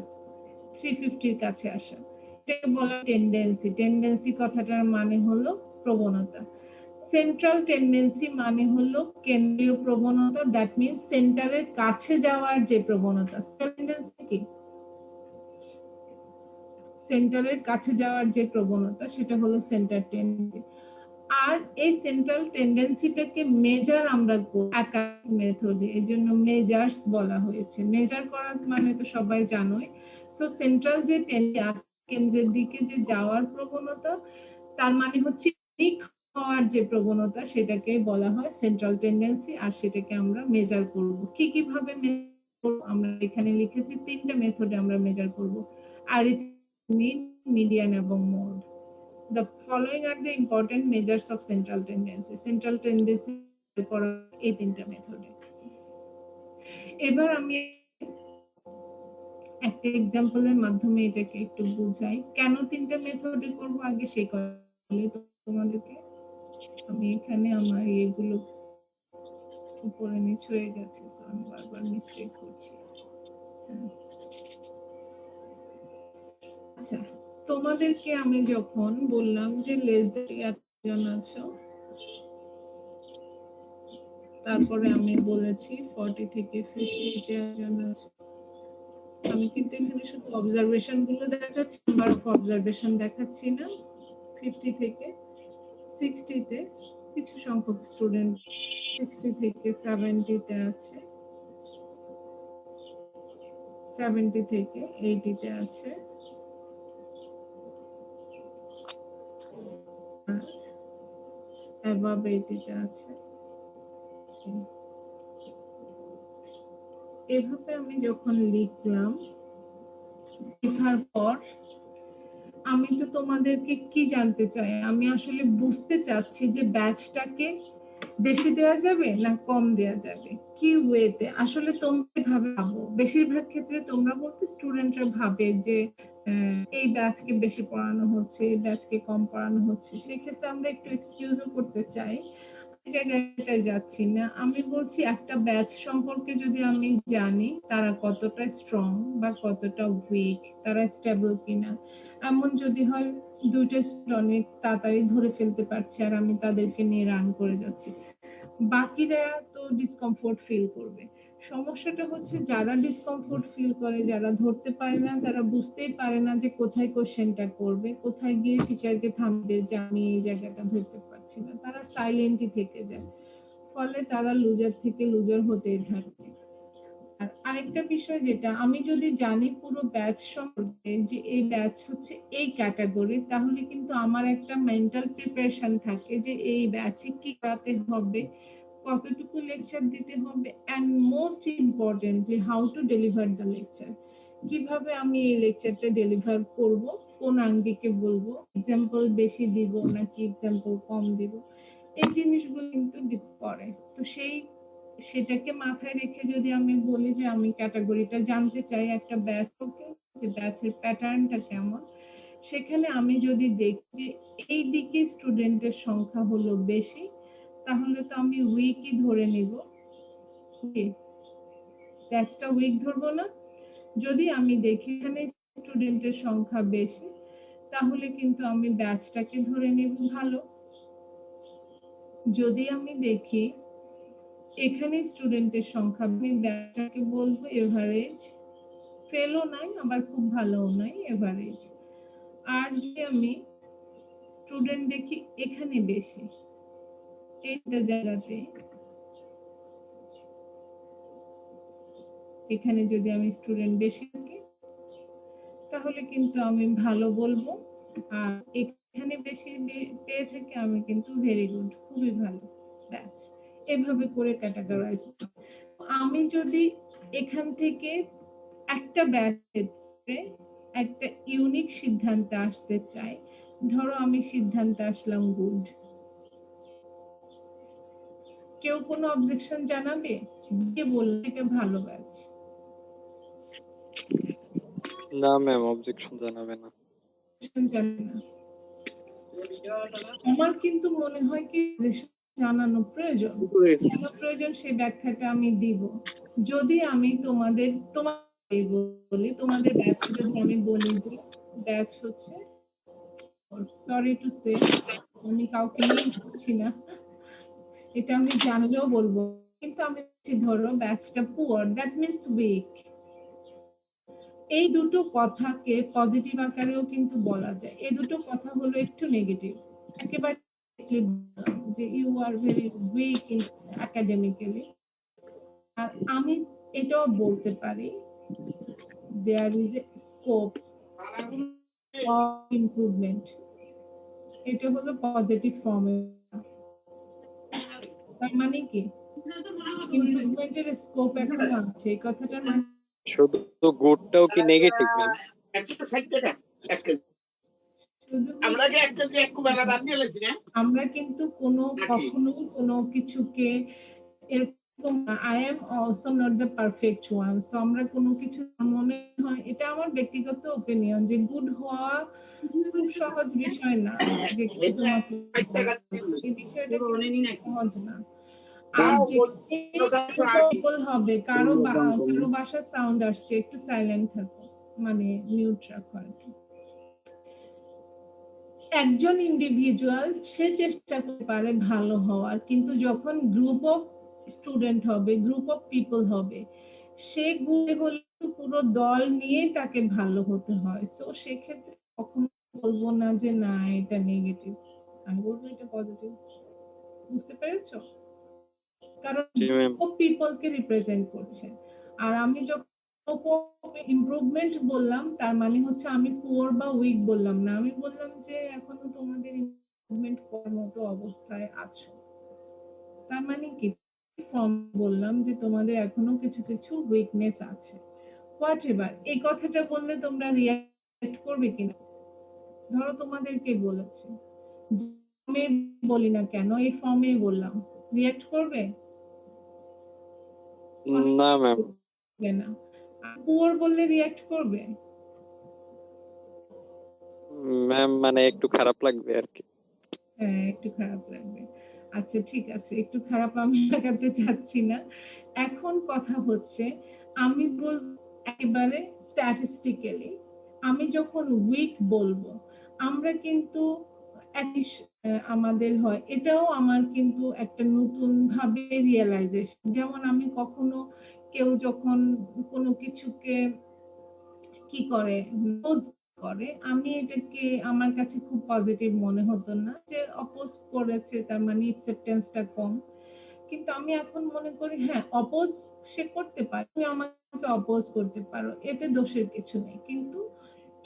350 কাছে আসা। এটাকে বলা টেন্ডেন্সি। টেন্ডেন্সি কথাটার মানে হলো প্রবণতা। সেন্ট্রাল টেন্ডেন্সি মানে হলো কেন্দ্রীয় প্রবণতা, দ্যাট মিন্স সেন্টারের কাছে যাওয়ার যে প্রবণতা। টেন্ডেন্সি কি সেন্টারের কাছে যাওয়ার যে প্রবণতা, সেটা হলো সেন্টার টেন্ডেন্সি। আর এই সেন্ট্রাল টেন্ডেন্সিটাকে মেজার আমরা একাডেমিক মেথডে, এই জন্য মেজার্স বলা হয়েছে। মেজার করা মানে তো সবাই জানোই। সো সেন্ট্রাল যে কেন্দ্রের দিকে যে যাওয়ার প্রবণতা, তার মানে হচ্ছে ইউনিক হওয়ার যে প্রবণতা, সেটাকে বলা হয় সেন্ট্রাল টেন্ডেন্সি। আর সেটাকে আমরা মেজার করব। কি কি ভাবে আমরা এখানে লিখেছি, 3টা মেথডে আমরা মেজার করব, arithmetic, median এবং mode. The following are the important measures of central tendency. Central tendency করা এই 3টা মেথডে। এবার আমি একটা এক্সাম্পলের মাধ্যমে এটাকে একটু বুঝাই। কেন 3টা মেথডে করব আগে সেই কথা বলি তোমাদেরকে। আমি এখানে আমার এগুলো উপরে নিচে হয়ে গেছে, সো আমি বারবার মিস্টেক করছি। আচ্ছা, তোমাদেরকে আমি যখন বললাম যে লেস দ্যান জন আছো, তারপরে আমি বলেছি 40 থেকে 50 জন আছে, আমি কিন্তু এখানে শুধু অবজারভেশন গুলো দেখাচ্ছি, নাম্বার অফ অবজারভেশন দেখাচ্ছি না। 50 থেকে 60 তে কিছু সংখ্যক স্টুডেন্ট, 60 থেকে 70 তে আছে, 70 থেকে 80 তে আছে, above 80 তে আছে। এভাবে আমি যখন লিখলাম, লেখার পর আমি তো তোমাদেরকে কি জানতে চাই, আমি আসলে বুঝতে চাচ্ছি যে ব্যাচটাকে বেশি দেওয়া যাবে না কম দেওয়া যাবে, কি ওয়েতে। আসলে তোমরা ভাবো, বেশিরভাগ ক্ষেত্রে তোমরা বলতে স্টুডেন্টরা ভাবে যে এই ব্যাচকে বেশি পড়ানো হচ্ছে, এই ব্যাচকে কম পড়ানো হচ্ছে। সেক্ষেত্রে আমরা একটু এক্সকিউজও করতে চাই, জায়গাটায় যাচ্ছি না। আমি বলছি একটা ব্যাচ সম্পর্কে যদি আমি জানি তারা কতটা স্ট্রং বা কতটা উইক, তারা স্টেবল কিনা। এমন যদি হয় 2টা স্টুডেন্ট তাড়াতাড়ি ধরে ফেলতে পারছে আর আমি তাদেরকে নিয়ে রান করে যাচ্ছি, বাকিরা তো ডিসকমফোর্ট ফিল করবে। সমস্যাটা হচ্ছে যারা ডিসকমফোর্ট ফিল করে, যারা ধরতে পারে না, তারা বুঝতেই পারে না যে কোথায় কোশ্চেনটা করবে, কোথায় গিয়ে টিচারকে থামবে যে আমি এই জায়গাটা ধরতে পারছি না, তারা সাইলেন্টই থেকে যায়। ফলে তারা লুজার থেকে লুজার হতেই থাকে। আর আরেকটা বিষয় যেটা, আমি যদি জানি পুরো ব্যাচ সম্পর্কে যে এই ব্যাচ হচ্ছে এই ক্যাটাগরি, তাহলে কিন্তু আমার একটা মেন্টাল প্রিপারেশন থাকে যে এই ব্যাচে কি করাতে হবে, কতটুকু লেকচার দিতে হবে, and most importantly how to deliver the lecture. কিভাবে আমি এই লেকচারটা ডেলিভার করব, কোন আঙ্গিকে বলবো, এক্সাম্পল বেশি দিব নাকি এক্সাম্পল কম দিব, এই জিনিসগুলো কিন্তু ডিপেন্ড করে। তো সেটাকে মাথায় রেখে যদি আমি বলি যে আমি ক্যাটাগরিটা জানতে চাই একটা ব্যাচকে, যে ব্যাচের প্যাটার্নটা কেমন, সেখানে আমি যদি দেখি এই দিকে স্টুডেন্টের সংখ্যা হলো বেশি, তাহলে তো আমি উইকই ধরে নিব, ব্যাচটা উইক ধরবো না। যদি আমি দেখি এখানে স্টুডেন্টের সংখ্যা বেশি, তাহলে কিন্তু আমি ব্যাচটাকে ধরে নেব ভালো। যদি আমি দেখি এখানে স্টুডেন্টের সংখ্যা, আমি ব্যাচটাকে বলবো এভারেজ, ফেলও নাই আবার খুব ভালোও নাই, এভারেজ। আর যদি আমি স্টুডেন্ট দেখি এখানে বেশি, এইটা জায়গাতে এখানে যদি আমি স্টুডেন্ট বেশি থাকি, তাহলে কিন্তু আমি ভালো বলবো। আর এখানে বেশি পেয়ে থেকে আমি কিন্তু ভেরি গুড, খুবই ভালো ব্যাচ, এভাবে করে ক্যাটাগরাইজ। আমি যদি এখান থেকে একটা ব্যাচের একটা ইউনিক সিদ্ধান্তে আসতে চাই, ধরো আমি সিদ্ধান্তে আসলাম গুড, কেউ কোনো অবজেকশন জানাবে? কে বললো এটা ভালো ব্যাচ? না ম্যাম, অবজেকশন জানাবে না। জানি না, আমার কিন্তু মনে হয় কি জানানো প্রয়োজন। কেন প্রয়োজন সেই ব্যাখ্যাটা আমি দিব। যদি আমি তোমাদের বলি, তোমাদের ব্যাচ যদি আমি বলি যে ব্যাচ হচ্ছে, সরি টু সে, আমি কাউকে নিয়ে যাচ্ছি না, এটা আমি জানলেও বলবো, কিন্তু আমি ধরো ব্যাচটা পুয়ার, দ্যাট মিনস উইক। এই দুটো কথাকে পজিটিভ আকারেও কিন্তু বলা যায়। এই দুটো কথা হলো একটু নেগেটিভ, একেবারে যে you are very weak in academically. আর আমি এটাও বলতে পারি there is a scope of improvement. এটা হলো পজিটিভ ফর্মে। তার মানে কি ইমপ্রুভমেন্টের স্কোপ এখনো আছে, এই কথাটার মানে শুধু গুডটাও কি নেগেটিভ ম্যাম? আমরা কিন্তু কখনোই কোনো কিছুকে এরকম, I am also not the perfect one, so আমরা কোনো কিছু মনে হয়, এটা আমার ব্যক্তিগত ওপিনিয়ন, যে গুড হওয়া খুব সহজ বিষয় না, যে তোমাকে এই বিষয়টা সহজ না। আর যে হবে, কারো বাসার সাউন্ড আসছে, একটু সাইলেন্ট থাকো, মানে মিউট রাখো আর কি। একজন ইন্ডিভিজুয়াল সে চেষ্টা করতে পারে ভালো হওয়ার, কিন্তু যখন গ্রুপ অফ স্টুডেন্ট হবে, গ্রুপ অফ পিপল হবে, সে গুণে হলে পুরো দল নিয়ে তাকে ভালো হতে হয়। সো সেক্ষেত্রে কখনো বলবো না যে না এটা নেগেটিভ, আমি বলবো এটা পজিটিভ। বুঝতে পেরেছো? কারণ জি ম্যাম। গ্রুপ অফ পিপলকে রিপ্রেজেন্ট করছে। আর আমি যখন ইমপ্রুভমেন্ট বললাম, তার মানে হচ্ছে আমি পুয়ার বা উইক বললাম না, আমি বললাম যে এখনো তোমাদের ইমপ্রুভমেন্ট করার মতো অবস্থায় আছো। তার মানে কি ফর্ম বললাম যে তোমাদের এখনো কিছু কিছু উইকনেস আছে। হোয়াট এভার, এই কথাটা বললে তোমরা রিঅ্যাক্ট করবে কিনা? ধরো তোমাদেরকে বলেছে, আমি বলি না কেন, এই ফর্মে বললাম, রিঅ্যাক্ট করবে? না ম্যাম। না। পুয়ার বললে রিঅ্যাক্ট করবে? ম্যাম মানে একটু খারাপ লাগবে আর কি। হ্যাঁ, একটু খারাপ লাগবে। আচ্ছা ঠিক আছে, একটু খারাপ আমি লাগাতে চাচ্ছি না। এখন কথা হচ্ছে, আমি বলবো একেবারে স্ট্যাটিস্টিক্যালি, আমি যখন উইক বলবো, আমরা কিন্তু আমাদের হয়, এটাও আমার কিন্তু একটা নতুন ভাবে রিয়েলাইজেশন। যেমন আমি কখনো কেউ যখন কোনো কিছুকে কি করে করে, আমি এটাকে, আমার কাছে খুব পজিটিভ মনে হতো না, যে অপোজ করেছে তার মানে অ্যাকসেপ্টেন্সটা কম। কিন্তু আমি এখন মনে করি হ্যাঁ, অপোজ সে করতে পারে, তুমি আমাকে অপোজ করতে পারো, এতে দোষের কিছু নেই। কিন্তু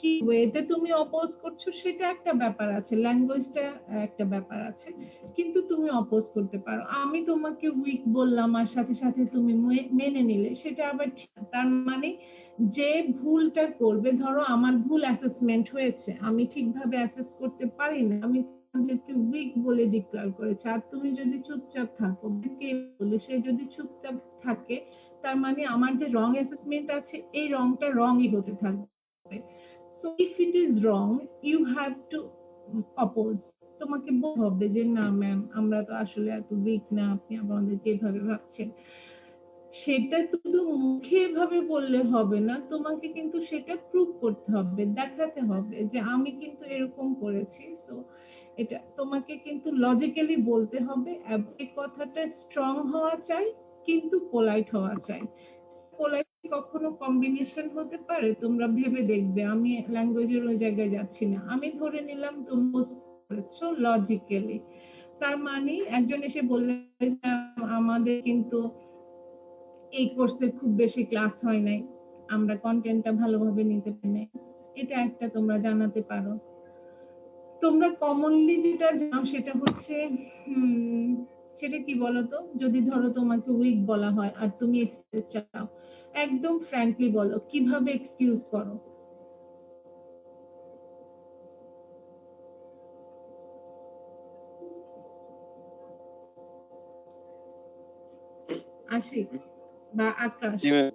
কি ওয়েতে তুমি অপোজ করছো সেটা একটা ব্যাপার আছে, ল্যাঙ্গুয়েজটা একটা ব্যাপার আছে, কিন্তু তুমি অপোজ করতে পারো। আমি তোমাকে উইক বললাম আর সাথে সাথে তুমি মেনে নিলে, সেটা আবার ঠিক না। তার মানে যে ভুলটা করবে, ধরো আমার ভুল অ্যাসেসমেন্ট হয়েছে, আমি ঠিকভাবে অ্যাসেস করতে পারি না, আমি তোমাদেরকে উইক বলে ডিক্লেয়ার করেছি, আর তুমি যদি চুপচাপ থাকো, কে বলে সে যদি চুপচাপ থাকে, তার মানে আমার যে রং অ্যাসেসমেন্ট আছে, এই রংটা রংই হতে থাকবে। So if it is wrong, you have to oppose. তোমাকে বলতে হবে যে না ম্যাম, আমরা তো আসলে এত উইক না, আপনি আমাদেরকে এভাবে ভাবছেন। সেটা শুধু মুখে এভাবে বললে হবে না, তোমাকে কিন্তু সেটা প্রুভ করতে হবে, দেখাতে হবে যে আমি কিন্তু এরকম করেছি। সো এটা তোমাকে কিন্তু লজিক্যালি বলতে হবে, এই কথাটা স্ট্রং হওয়া চাই, কিন্তু পোলাইট হওয়া চাই। পোলাইট কখনো কম্বিনেশন হতে পারে, তোমরা ভেবে দেখবে, আমি ল্যাঙ্গুয়েজের ওই জায়গায় যাচ্ছি না, আমি ধরে নিলাম তোমরা করেছো লজিক্যালি। তার মানে একজন এসে বললে আমাদের কিন্তু এই কোর্সে খুব বেশি ক্লাস হয় নাই, আমরা কন্টেন্টটা ভালোভাবে নিতে পারি নাই, এটা একটা তোমরা জানাতে পারো। তোমরা কমনলি যেটা জানো সেটা হচ্ছে সেটা কি বলতো, যদি ধরো তোমাকে উইক বলা হয় আর তুমি এক্সকিউজ চাও, একদম ফ্র্যাঙ্কলি বলো কিভাবে এক্সকিউজ করো। আশিক বা আকাশ, জি ম্যাম।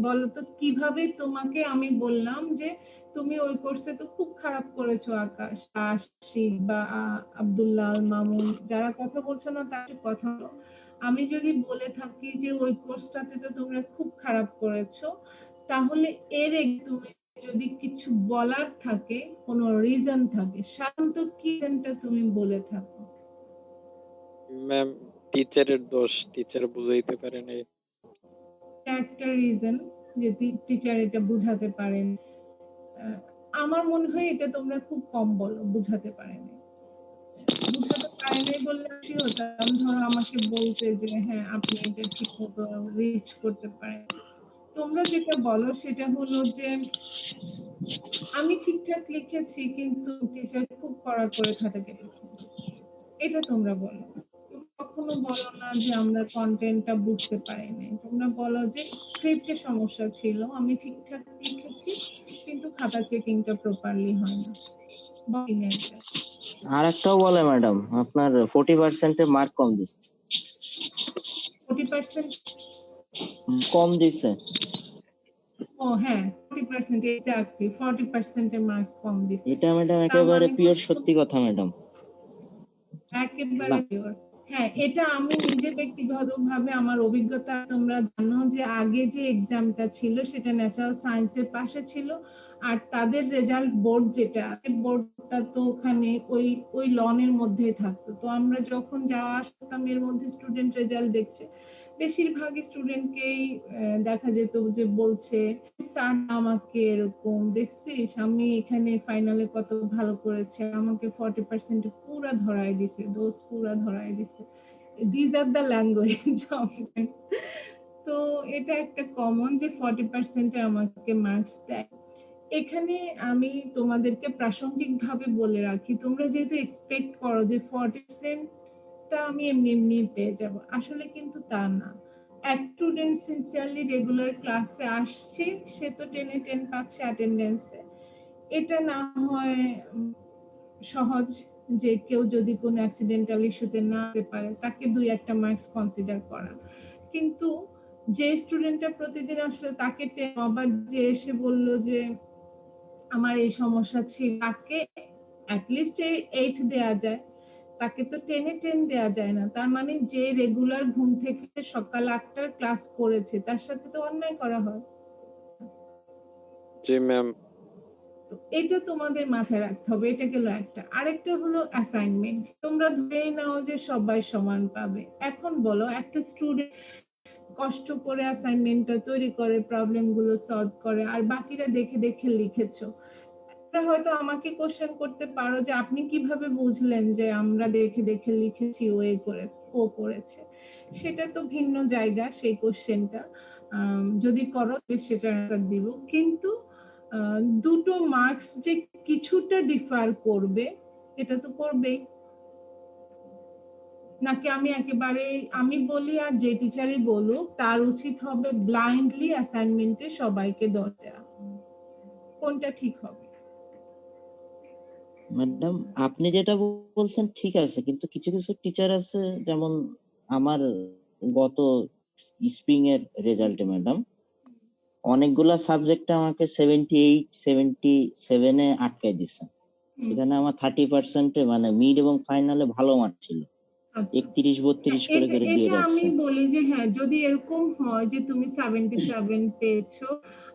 বলো তো কিভাবে তোমাকে আমি বললাম যে তুমি ওই কোর্সে তো খুব খারাপ করেছো আকাশ, আশিক বা আব্দুল্লাহ, মামুন, যারা কথা বলছো না তার কথা বলো। আমি যদি বলে থাকি যে ওই কোর্সটাতে তো তোমরা খুব খারাপ করেছো, তাহলে এর তুমি যদি কিছু বলার থাকে, কোনো রিজন থাকে, সাধারণত কি রিজনটা তুমি বলে থাকো? ম্যাম টিচারের দোষ, টিচার বুঝাইতে পারে নাই। একটা রিজন যে টিচার এটা বুঝাতে পারেন। আহ, আমার মনে হয় এটা তোমরা খুব কম বলো, বুঝাতে পারেনি। বুঝাতে পারেনি বললে খুশি হতাম, ধরো আমাকে বলতে যে হ্যাঁ আপনি এটা ঠিক মতো রিচ করতে পারেন। তোমরা যেটা বলো সেটা হলো যে আমি ঠিকঠাক লিখেছি কিন্তু টিচার খুব কড়া করে খাতা কেটেছে, এটা তোমরা বলো। তুমি কখনো বলো না যে আমরা কন্টেন্টটা বুঝতে পারি নাই, তোমরা বলো যে স্ক্রিপ্টে সমস্যা ছিল, আমি ঠিকঠাক লিখেছি কিন্তু খাতা চেকিংটা প্রপারলি হয় না। বলি না এটা? আর একটাও বলে ম্যাডাম, আপনার 40% মার্ক কম দিচ্ছে। 40% কম দিছে। ও হ্যাঁ 40% এক্স্যাক্টলি 40% এর মার্কস কম দিছে। এটা ম্যাডাম তার একেবারে মানে পিওর হচ্ছে সত্যি কথা ম্যাডাম। একেবারে না, sure। হ্যাঁ এটা আমি নিজে ব্যক্তিগতভাবে আমার অভিজ্ঞতা, তোমরা জানো যে আগে যে এক্সামটা ছিল সেটা ন্যাচারাল সায়েন্সের পাশে ছিল, আর তাদের রেজাল্ট বোর্ড যেটা বোর্ডটা তো ওখানে ওই ওই লনের মধ্যেই থাকতো। তো আমরা যখন যাওয়া আসতাম এর মধ্যে স্টুডেন্ট রেজাল্ট দেখছে, বেশিরভাগ স্টুডেন্টকেই দেখা যেত যে বলছে স্যার আমাকে এরকম দেখছিস, আমি এখানে ফাইনালে কত ভালো করেছে, আমাকে 40% পুরা ধরাই দিছে, দোষ পুরা ধরাই দিছে। This are the language of. তো এটা একটা কমন যে 40% আমাকে মার্কস দেয়। এখানে আমি তোমাদেরকে প্রাসঙ্গিক ভাবে বলে রাখি, তোমরা যেহেতু এক্সপেক্ট করো যে 40% টা আমি এমনি এমনি পেয়ে যাব, আসলে কিন্তু তা না। এক স্টুডেন্ট সিনসিয়ারলি রেগুলার ক্লাসে আসছে, সে তো 10-10 পাচ্ছে অ্যাটেন্ডেন্সে। এটা না হয় সহজ যে কেউ যদি কোনো অ্যাক্সিডেন্টাল ইস্যুতে না আসতে পারে তাকে 2-1 মার্কস কনসিডার করা, কিন্তু যে স্টুডেন্টটা প্রতিদিন আসলে তাকে আবার যে এসে বললো যে আমার এই সমস্যা ছিল, তাকে অ্যাটলিস্ট 8 দেয়া যায়, তাকে তো 10-10 দেয়া যায় না। তার মানে যে রেগুলার ঘুম থেকে সকাল 8টার ক্লাস করেছে তার সাথে তো অন্যায় করা হয়। জি ম্যাম। তো এটা তোমাদের মাথায় রাখতে হবে। এটা গেল একটা। আরেকটা হলো অ্যাসাইনমেন্ট, তোমরা ধরেই নাও যে সবাই সমান পাবে। এখন বলো একটা স্টুডেন্ট কষ্ট করে অ্যাসাইনমেন্টটা তৈরি করে, প্রবলেম গুলো সলভ করে, আর বাকিরা দেখে দেখে লিখেছো। তোমরা হয়তো আমাকে কোশ্চেন করতে পারো যে আপনি কিভাবে বুঝলেন যে আমরা দেখে দেখে লিখেছি ও করেছে। সেটা তো ভিন্ন জায়গা সেই কোশ্চেনটা, যদি করো সেটা অ্যান্সার দিব। কিন্তু দুটো মার্কস যে কিছুটা ডিফার করবে, এটা তো করবেই। নাকি আমি একেবারে আমি বলি আর যে টিচারই বলুক তার উচিত হবে ব্লাইন্ডলি অ্যাসাইনমেন্টে সবাইকে দেওয়া, কোনটা ঠিক হবে? ম্যাডাম আপনি যেটা বলছেন ঠিক আছে, কিন্তু কিছু কিছু টিচার আছে, যেমন আমার গত স্প্রিং এর রেজাল্টে ম্যাডাম অনেকগুলা সাবজেক্টে আমাকে 78-77 আটকাই দিচ্ছে। সেখানে আমার 30%-এ মানে মিড এবং ফাইনালে ভালো মার্ক ছিল, আচ্ছা 31-32 করে এটা করে দিয়ে এটা আমি রাখছে। বলি যে হ্যাঁ যদি এরকম হয় যে তুমি 77 পেয়েছো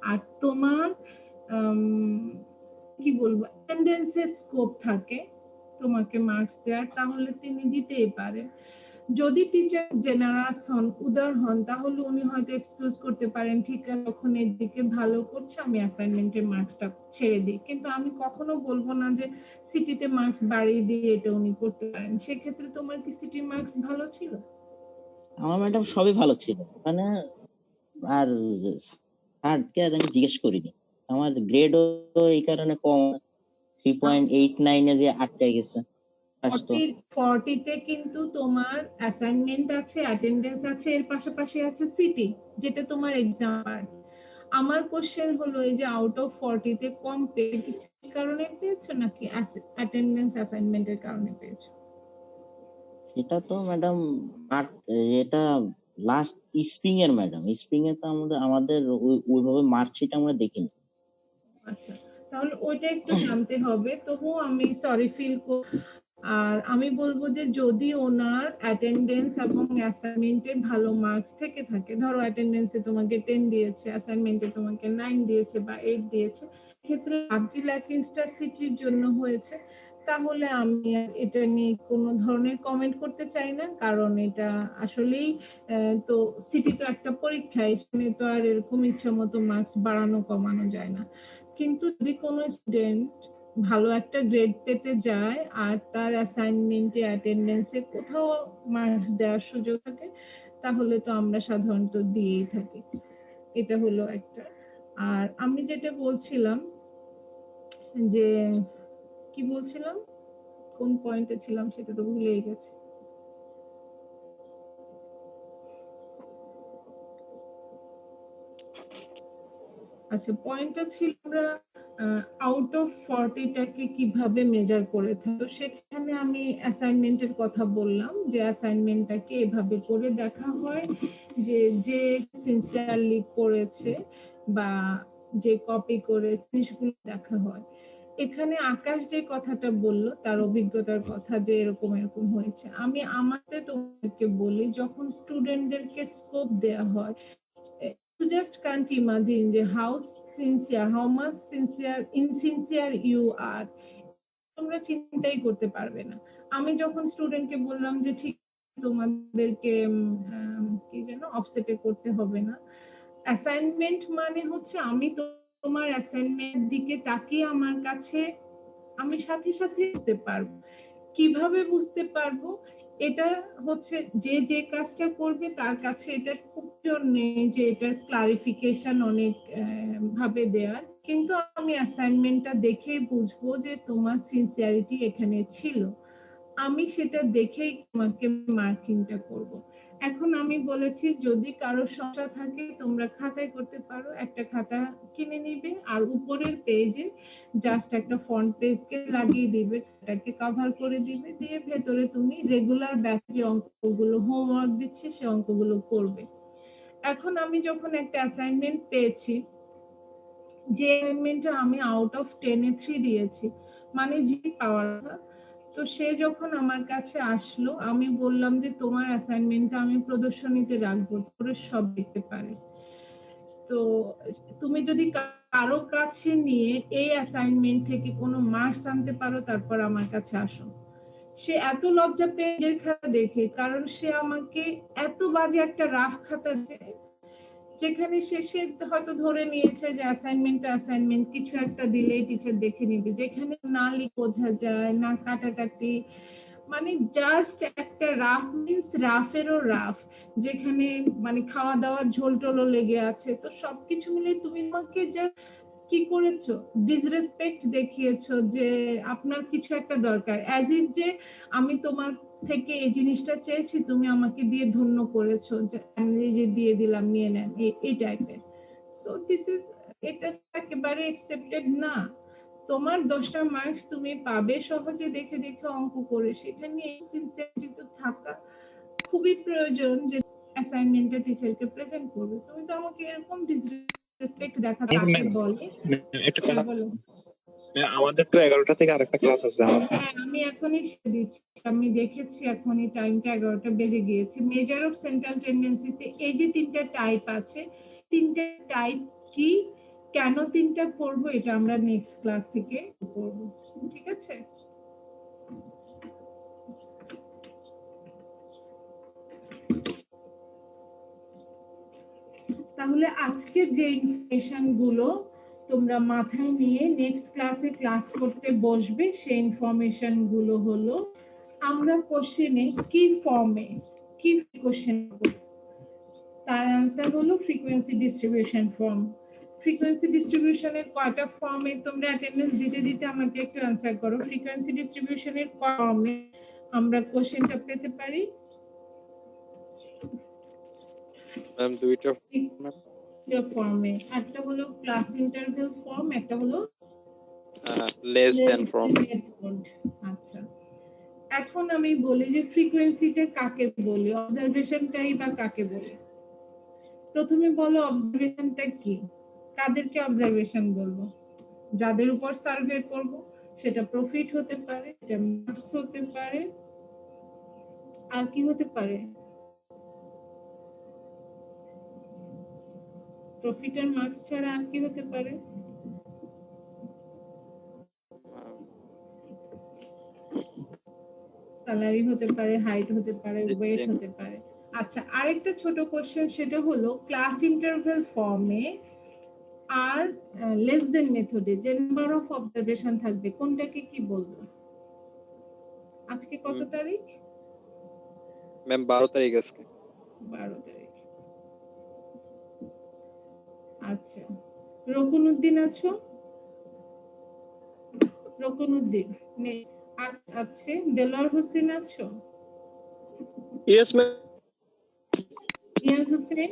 আর তোমার কি বলবো অ্যাটেন্ডেন্সের স্কোপ থাকে তোমাকে মার্কস দেওয়ার, তাহলে তিনি দিতেই পারেন। যদি টিচার জেনারাস হন, উদার হন, তাহলে উনি হয়তো এক্সকিউজ করতে পারেন, ঠিক আছে যখন এদিকে ভালো করছে আমি অ্যাসাইনমেন্টের মার্কসটা ছেড়ে দিই। কিন্তু আমি কখনো বলবো না যে সিটিতে মার্কস বাড়িয়ে দিয়ে এটা উনি করতে পারেন। সেক্ষেত্রে তোমার কি সিটি মার্কস ভালো ছিল? আমার ম্যাডাম সবই ভালো ছিল মানে, আর স্যারকে আমি জিজ্ঞেস করিনি, আমার গ্রেডও এই কারণে কম, 3.89 যে আটকাই গেছে। আসতো 40 কিন্তু তোমার অ্যাসাইনমেন্ট আছে, অ্যাটেন্ডেন্স আছে, এর পাশাপাশি আছে সিটি, যেটা তোমার এক্সাম। আমার কোশ্চেন হলো এই যে আউট অফ 40 কম পেয়েছি কারণে পেয়েছো নাকি অ্যাটেন্ডেন্স অ্যাসাইনমেন্টের কারণে পেয়েছো? এটা তো ম্যাডাম এটা লাস্ট স্প্রিং এর ম্যাডাম, স্প্রিং এ তো আমাদের ওইভাবে মার্কশিট আমরা দেখিনি। আচ্ছা, তাহলে ওইটা একটু জানতে হবে। তবুও আমি সরি ফিল আর আমি বলবো যে যদি ওনার অ্যাটেন্ডেন্স এবং অ্যাসাইনমেন্টে ভালো মার্কস থেকে থাকে, ধরো অ্যাটেন্ডেন্সে তোমাকে 10 দিয়েছে, অ্যাসাইনমেন্টে তোমাকে 9 দিয়েছে বা 8 দিয়েছে, ক্ষেত্রে আব্দুল হাকিমটা সিটির জন্য হয়েছে, তাহলে আমি এটা নিয়ে কোনো ধরনের কমেন্ট করতে চাই না, কারণ এটা আসলেই তো সিটি তো একটা পরীক্ষা, এখানে তো আর এরকম ইচ্ছা মতো মার্কস বাড়ানো কমানো যায় না। কিন্তু যদি কোনো স্টুডেন্ট ভালো একটা গ্রেড পেতে যায় আর তার অ্যাসাইনমেন্টে অ্যাটেন্ডেন্সে কোথাও মার্কস দেওয়ার সুযোগ থাকে, তাহলে তো আমরা সাধারণত দিয়েই থাকি। এটা হলো একটা। আর আমি যেটা বলছিলাম যে কি বলছিলাম, কোন পয়েন্টে ছিলাম সেটা তো ভুলেই গেছি। আচ্ছা, পয়েন্টটা ছিল আমরা আউট অফ 40 টাকে কিভাবে মেজার করে থাকি। তো সেখানে আমি অ্যাসাইনমেন্টের কথা বললাম যে অ্যাসাইনমেন্টটাকে এভাবে করে দেখা হয় যে যে সিনসিয়ারলি করেছে বা যে কপি করে জিনিসগুলো দেখা হয়। এখানে আকাশ যে কথাটা বললো তার অভিজ্ঞতার কথা যে এরকম এরকম হয়েছে, আমি আমাদের তোমাদেরকে বলি যখন স্টুডেন্টদেরকে স্কোপ দেয়া হয়, you just can't imagine যে how much insincere you are, তোমরা চিন্তাই করতে পারবে না। আমি যখন স্টুডেন্টকে বললাম যে ঠিক তোমাদেরকে কি যেন অফসেটে করতে হবে না, অ্যাসাইনমেন্ট মানে হচ্ছে আমি তোমার অ্যাসাইনমেন্ট দিকে তাকিয়ে আমার কাছে আমি সাথে সাথে বুঝতে পারবো। কিভাবে বুঝতে পারবো? এটা হচ্ছে যে যে কাজটা করবে তার কাছে এটা খুব নেই যে এটার ক্লারিফিকেশন অনেক ভাবে দেওয়ার, কিন্তু আমি অ্যাসাইনমেন্টটা দেখেই বুঝবো যে তোমার সিনসিয়ারিটি এখানে ছিল, আমি সেটা দেখেই তোমাকে মার্কিংটা করব। এখন আমি বলেছি যদি কারো সমস্যা থাকে তোমরা খাতায় করতে পারো, একটা খাতা কিনে নিবে আর উপরের পেজে জাস্ট একটা ফন্ট পেজকে লাগিয়ে দিবে, এটাকে কভার করে দিবে, দিয়ে ভেতরে তুমি রেগুলার ব্যাচ যে অঙ্কগুলো হোমওয়ার্ক দিচ্ছে সেই অঙ্কগুলো করবে। এখন আমি যখন একটা অ্যাসাইনমেন্ট পেয়েছি, যে অ্যাসাইনমেন্টটা আমি আউট অফ 10 এ 3 দিয়েছি, মানে জি পাওয়ার, তো সে যখন আমার কাছে আসলো আমি বললাম যে তোমার অ্যাসাইনমেন্টটা আমি প্রদর্শনীতে রাখবো, তোরা সব দেখতে পারে। তো তুমি যদি কারো কাছে নিয়ে এই অ্যাসাইনমেন্ট থেকে কোনো মার্কস আনতে পারো তারপর আমার কাছে আসো। সে এত লজ্জা পেজের খাতা দেখে, কারণ সে আমাকে এত বাজে একটা রাফ খাতা যেখানে সে হয়তো ধরে নিয়েছে যে অ্যাসাইনমেন্ট কিছু একটা দিলেই টিচার দেখে নিবে, যেখানে না বোঝা যায় না কাটাকাটি, মানে জাস্ট একটা রাফ মিন্স রাফেরও রাফ, যেখানে মানে খাওয়া দাওয়া ঝোল টোলও লেগে আছে। তো সবকিছু মিলে তুমি আমাকে যা কি করেছো, ডিসরেসপেক্ট দেখিয়েছো, যে আপনার কিছু একটা দরকার, অ্যাজ ইফ যে আমি তোমার থেকে এই জিনিসটা চেয়েছি তুমি আমাকে দিয়ে ধন্য করেছো, যে আমি যে দিয়ে দিলাম নিয়ে নেন, এই টাইপের। সো দিস ইজ, এটা একেবারে অ্যাকসেপ্টেড না। তোমার 10টা মার্কস তুমি পাবে সহজে দেখে দেখে অঙ্ক করে, সেটা নিয়ে সিনসিয়ারিটি তো থাকা খুবই প্রয়োজন, যে অ্যাসাইনমেন্টটা টিচারকে প্রেজেন্ট করবে। তুমি তো আমাকে এরকম ডিসরেসপেক্ট দেখা তাকে বলে। একটা কথা, আমাদের তো 11টা থেকে আরেকটা ক্লাস আছে। হ্যাঁ, আমি এখনই দিচ্ছি, আমি দেখেছি এখনই টাইমটা 11টা বেজে গিয়েছে। মেজার অফ সেন্ট্রাল টেন্ডেন্সিতে এই যে 3টা টাইপ আছে, 3টা টাইপ কি, কেন 3টা করব, এটা আমরা নেক্সট ক্লাস থেকে করব, ঠিক আছে? তাহলে আজকে যে ইনফরমেশন গুলো তোমরা মাথায় নিয়ে নেক্সট ক্লাসে ক্লাস করতে বসবে, সেই ইনফরমেশন গুলো হলো আমরা কোশ্চেনে কি ফর্মে কি কোশ্চেন, তার অ্যান্সার হলো ফ্রিকোয়েন্সি ডিস্ট্রিবিউশন ফর্ম। ফ্রিকোয়েন্সি ডিস্ট্রিবিউশনের কয়টা ফর্মে তোমরা অ্যাটেন্ডেন্স দিতে দিতে আমাকে একটু অ্যান্সার করো, ফ্রিকোয়েন্সি ডিস্ট্রিবিউশনের ফর্মে আমরা কোশ্চেনটা পেতে পারি? ম্যাম দুইটা ফর্মে, একটা হলো ক্লাস ইন্টারভ্যাল ফর্ম, একটা হলো লেস দ্যান ফর্ম। আচ্ছা, এখন আমি বলি যে ফ্রিকোয়েন্সিটা কাকে বলি, অবজারভেশনটাই বা কাকে বলি। প্রথমে বলো অবজারভেশনটা কি, কাদেরকে অবজারভেশন বলবো? যাদের উপর সার্ভে করব, সেটা প্রফিট হতে পারে, এটা মার্কস হতে পারে, আর কি হতে পারে? প্রফিট আর মার্কস ছাড়া আর কি হতে পারে? স্যালারি হতে পারে, হাইট হতে পারে, ওয়েট হতে পারে। আচ্ছা, আরেকটা ছোট কোশ্চেন, সেটা হলো ক্লাস ইন্টারভ্যাল ফর্মে আর লেস দেন মেথডে যে নাম্বার অফ অবজারভেশন থাকবে, কোনটাকে কি বলবো? আজকে কত তারিখ? ম্যাম 12 তারিখ আজকে। 12 তারিখ। আচ্ছা, রকুনউদ্দিন আছো? রকুনউদ্দিন নেই, আছে। দেলোয়ার হোসেন আছো? Yes, ma'am. ইয়াস হোসেন?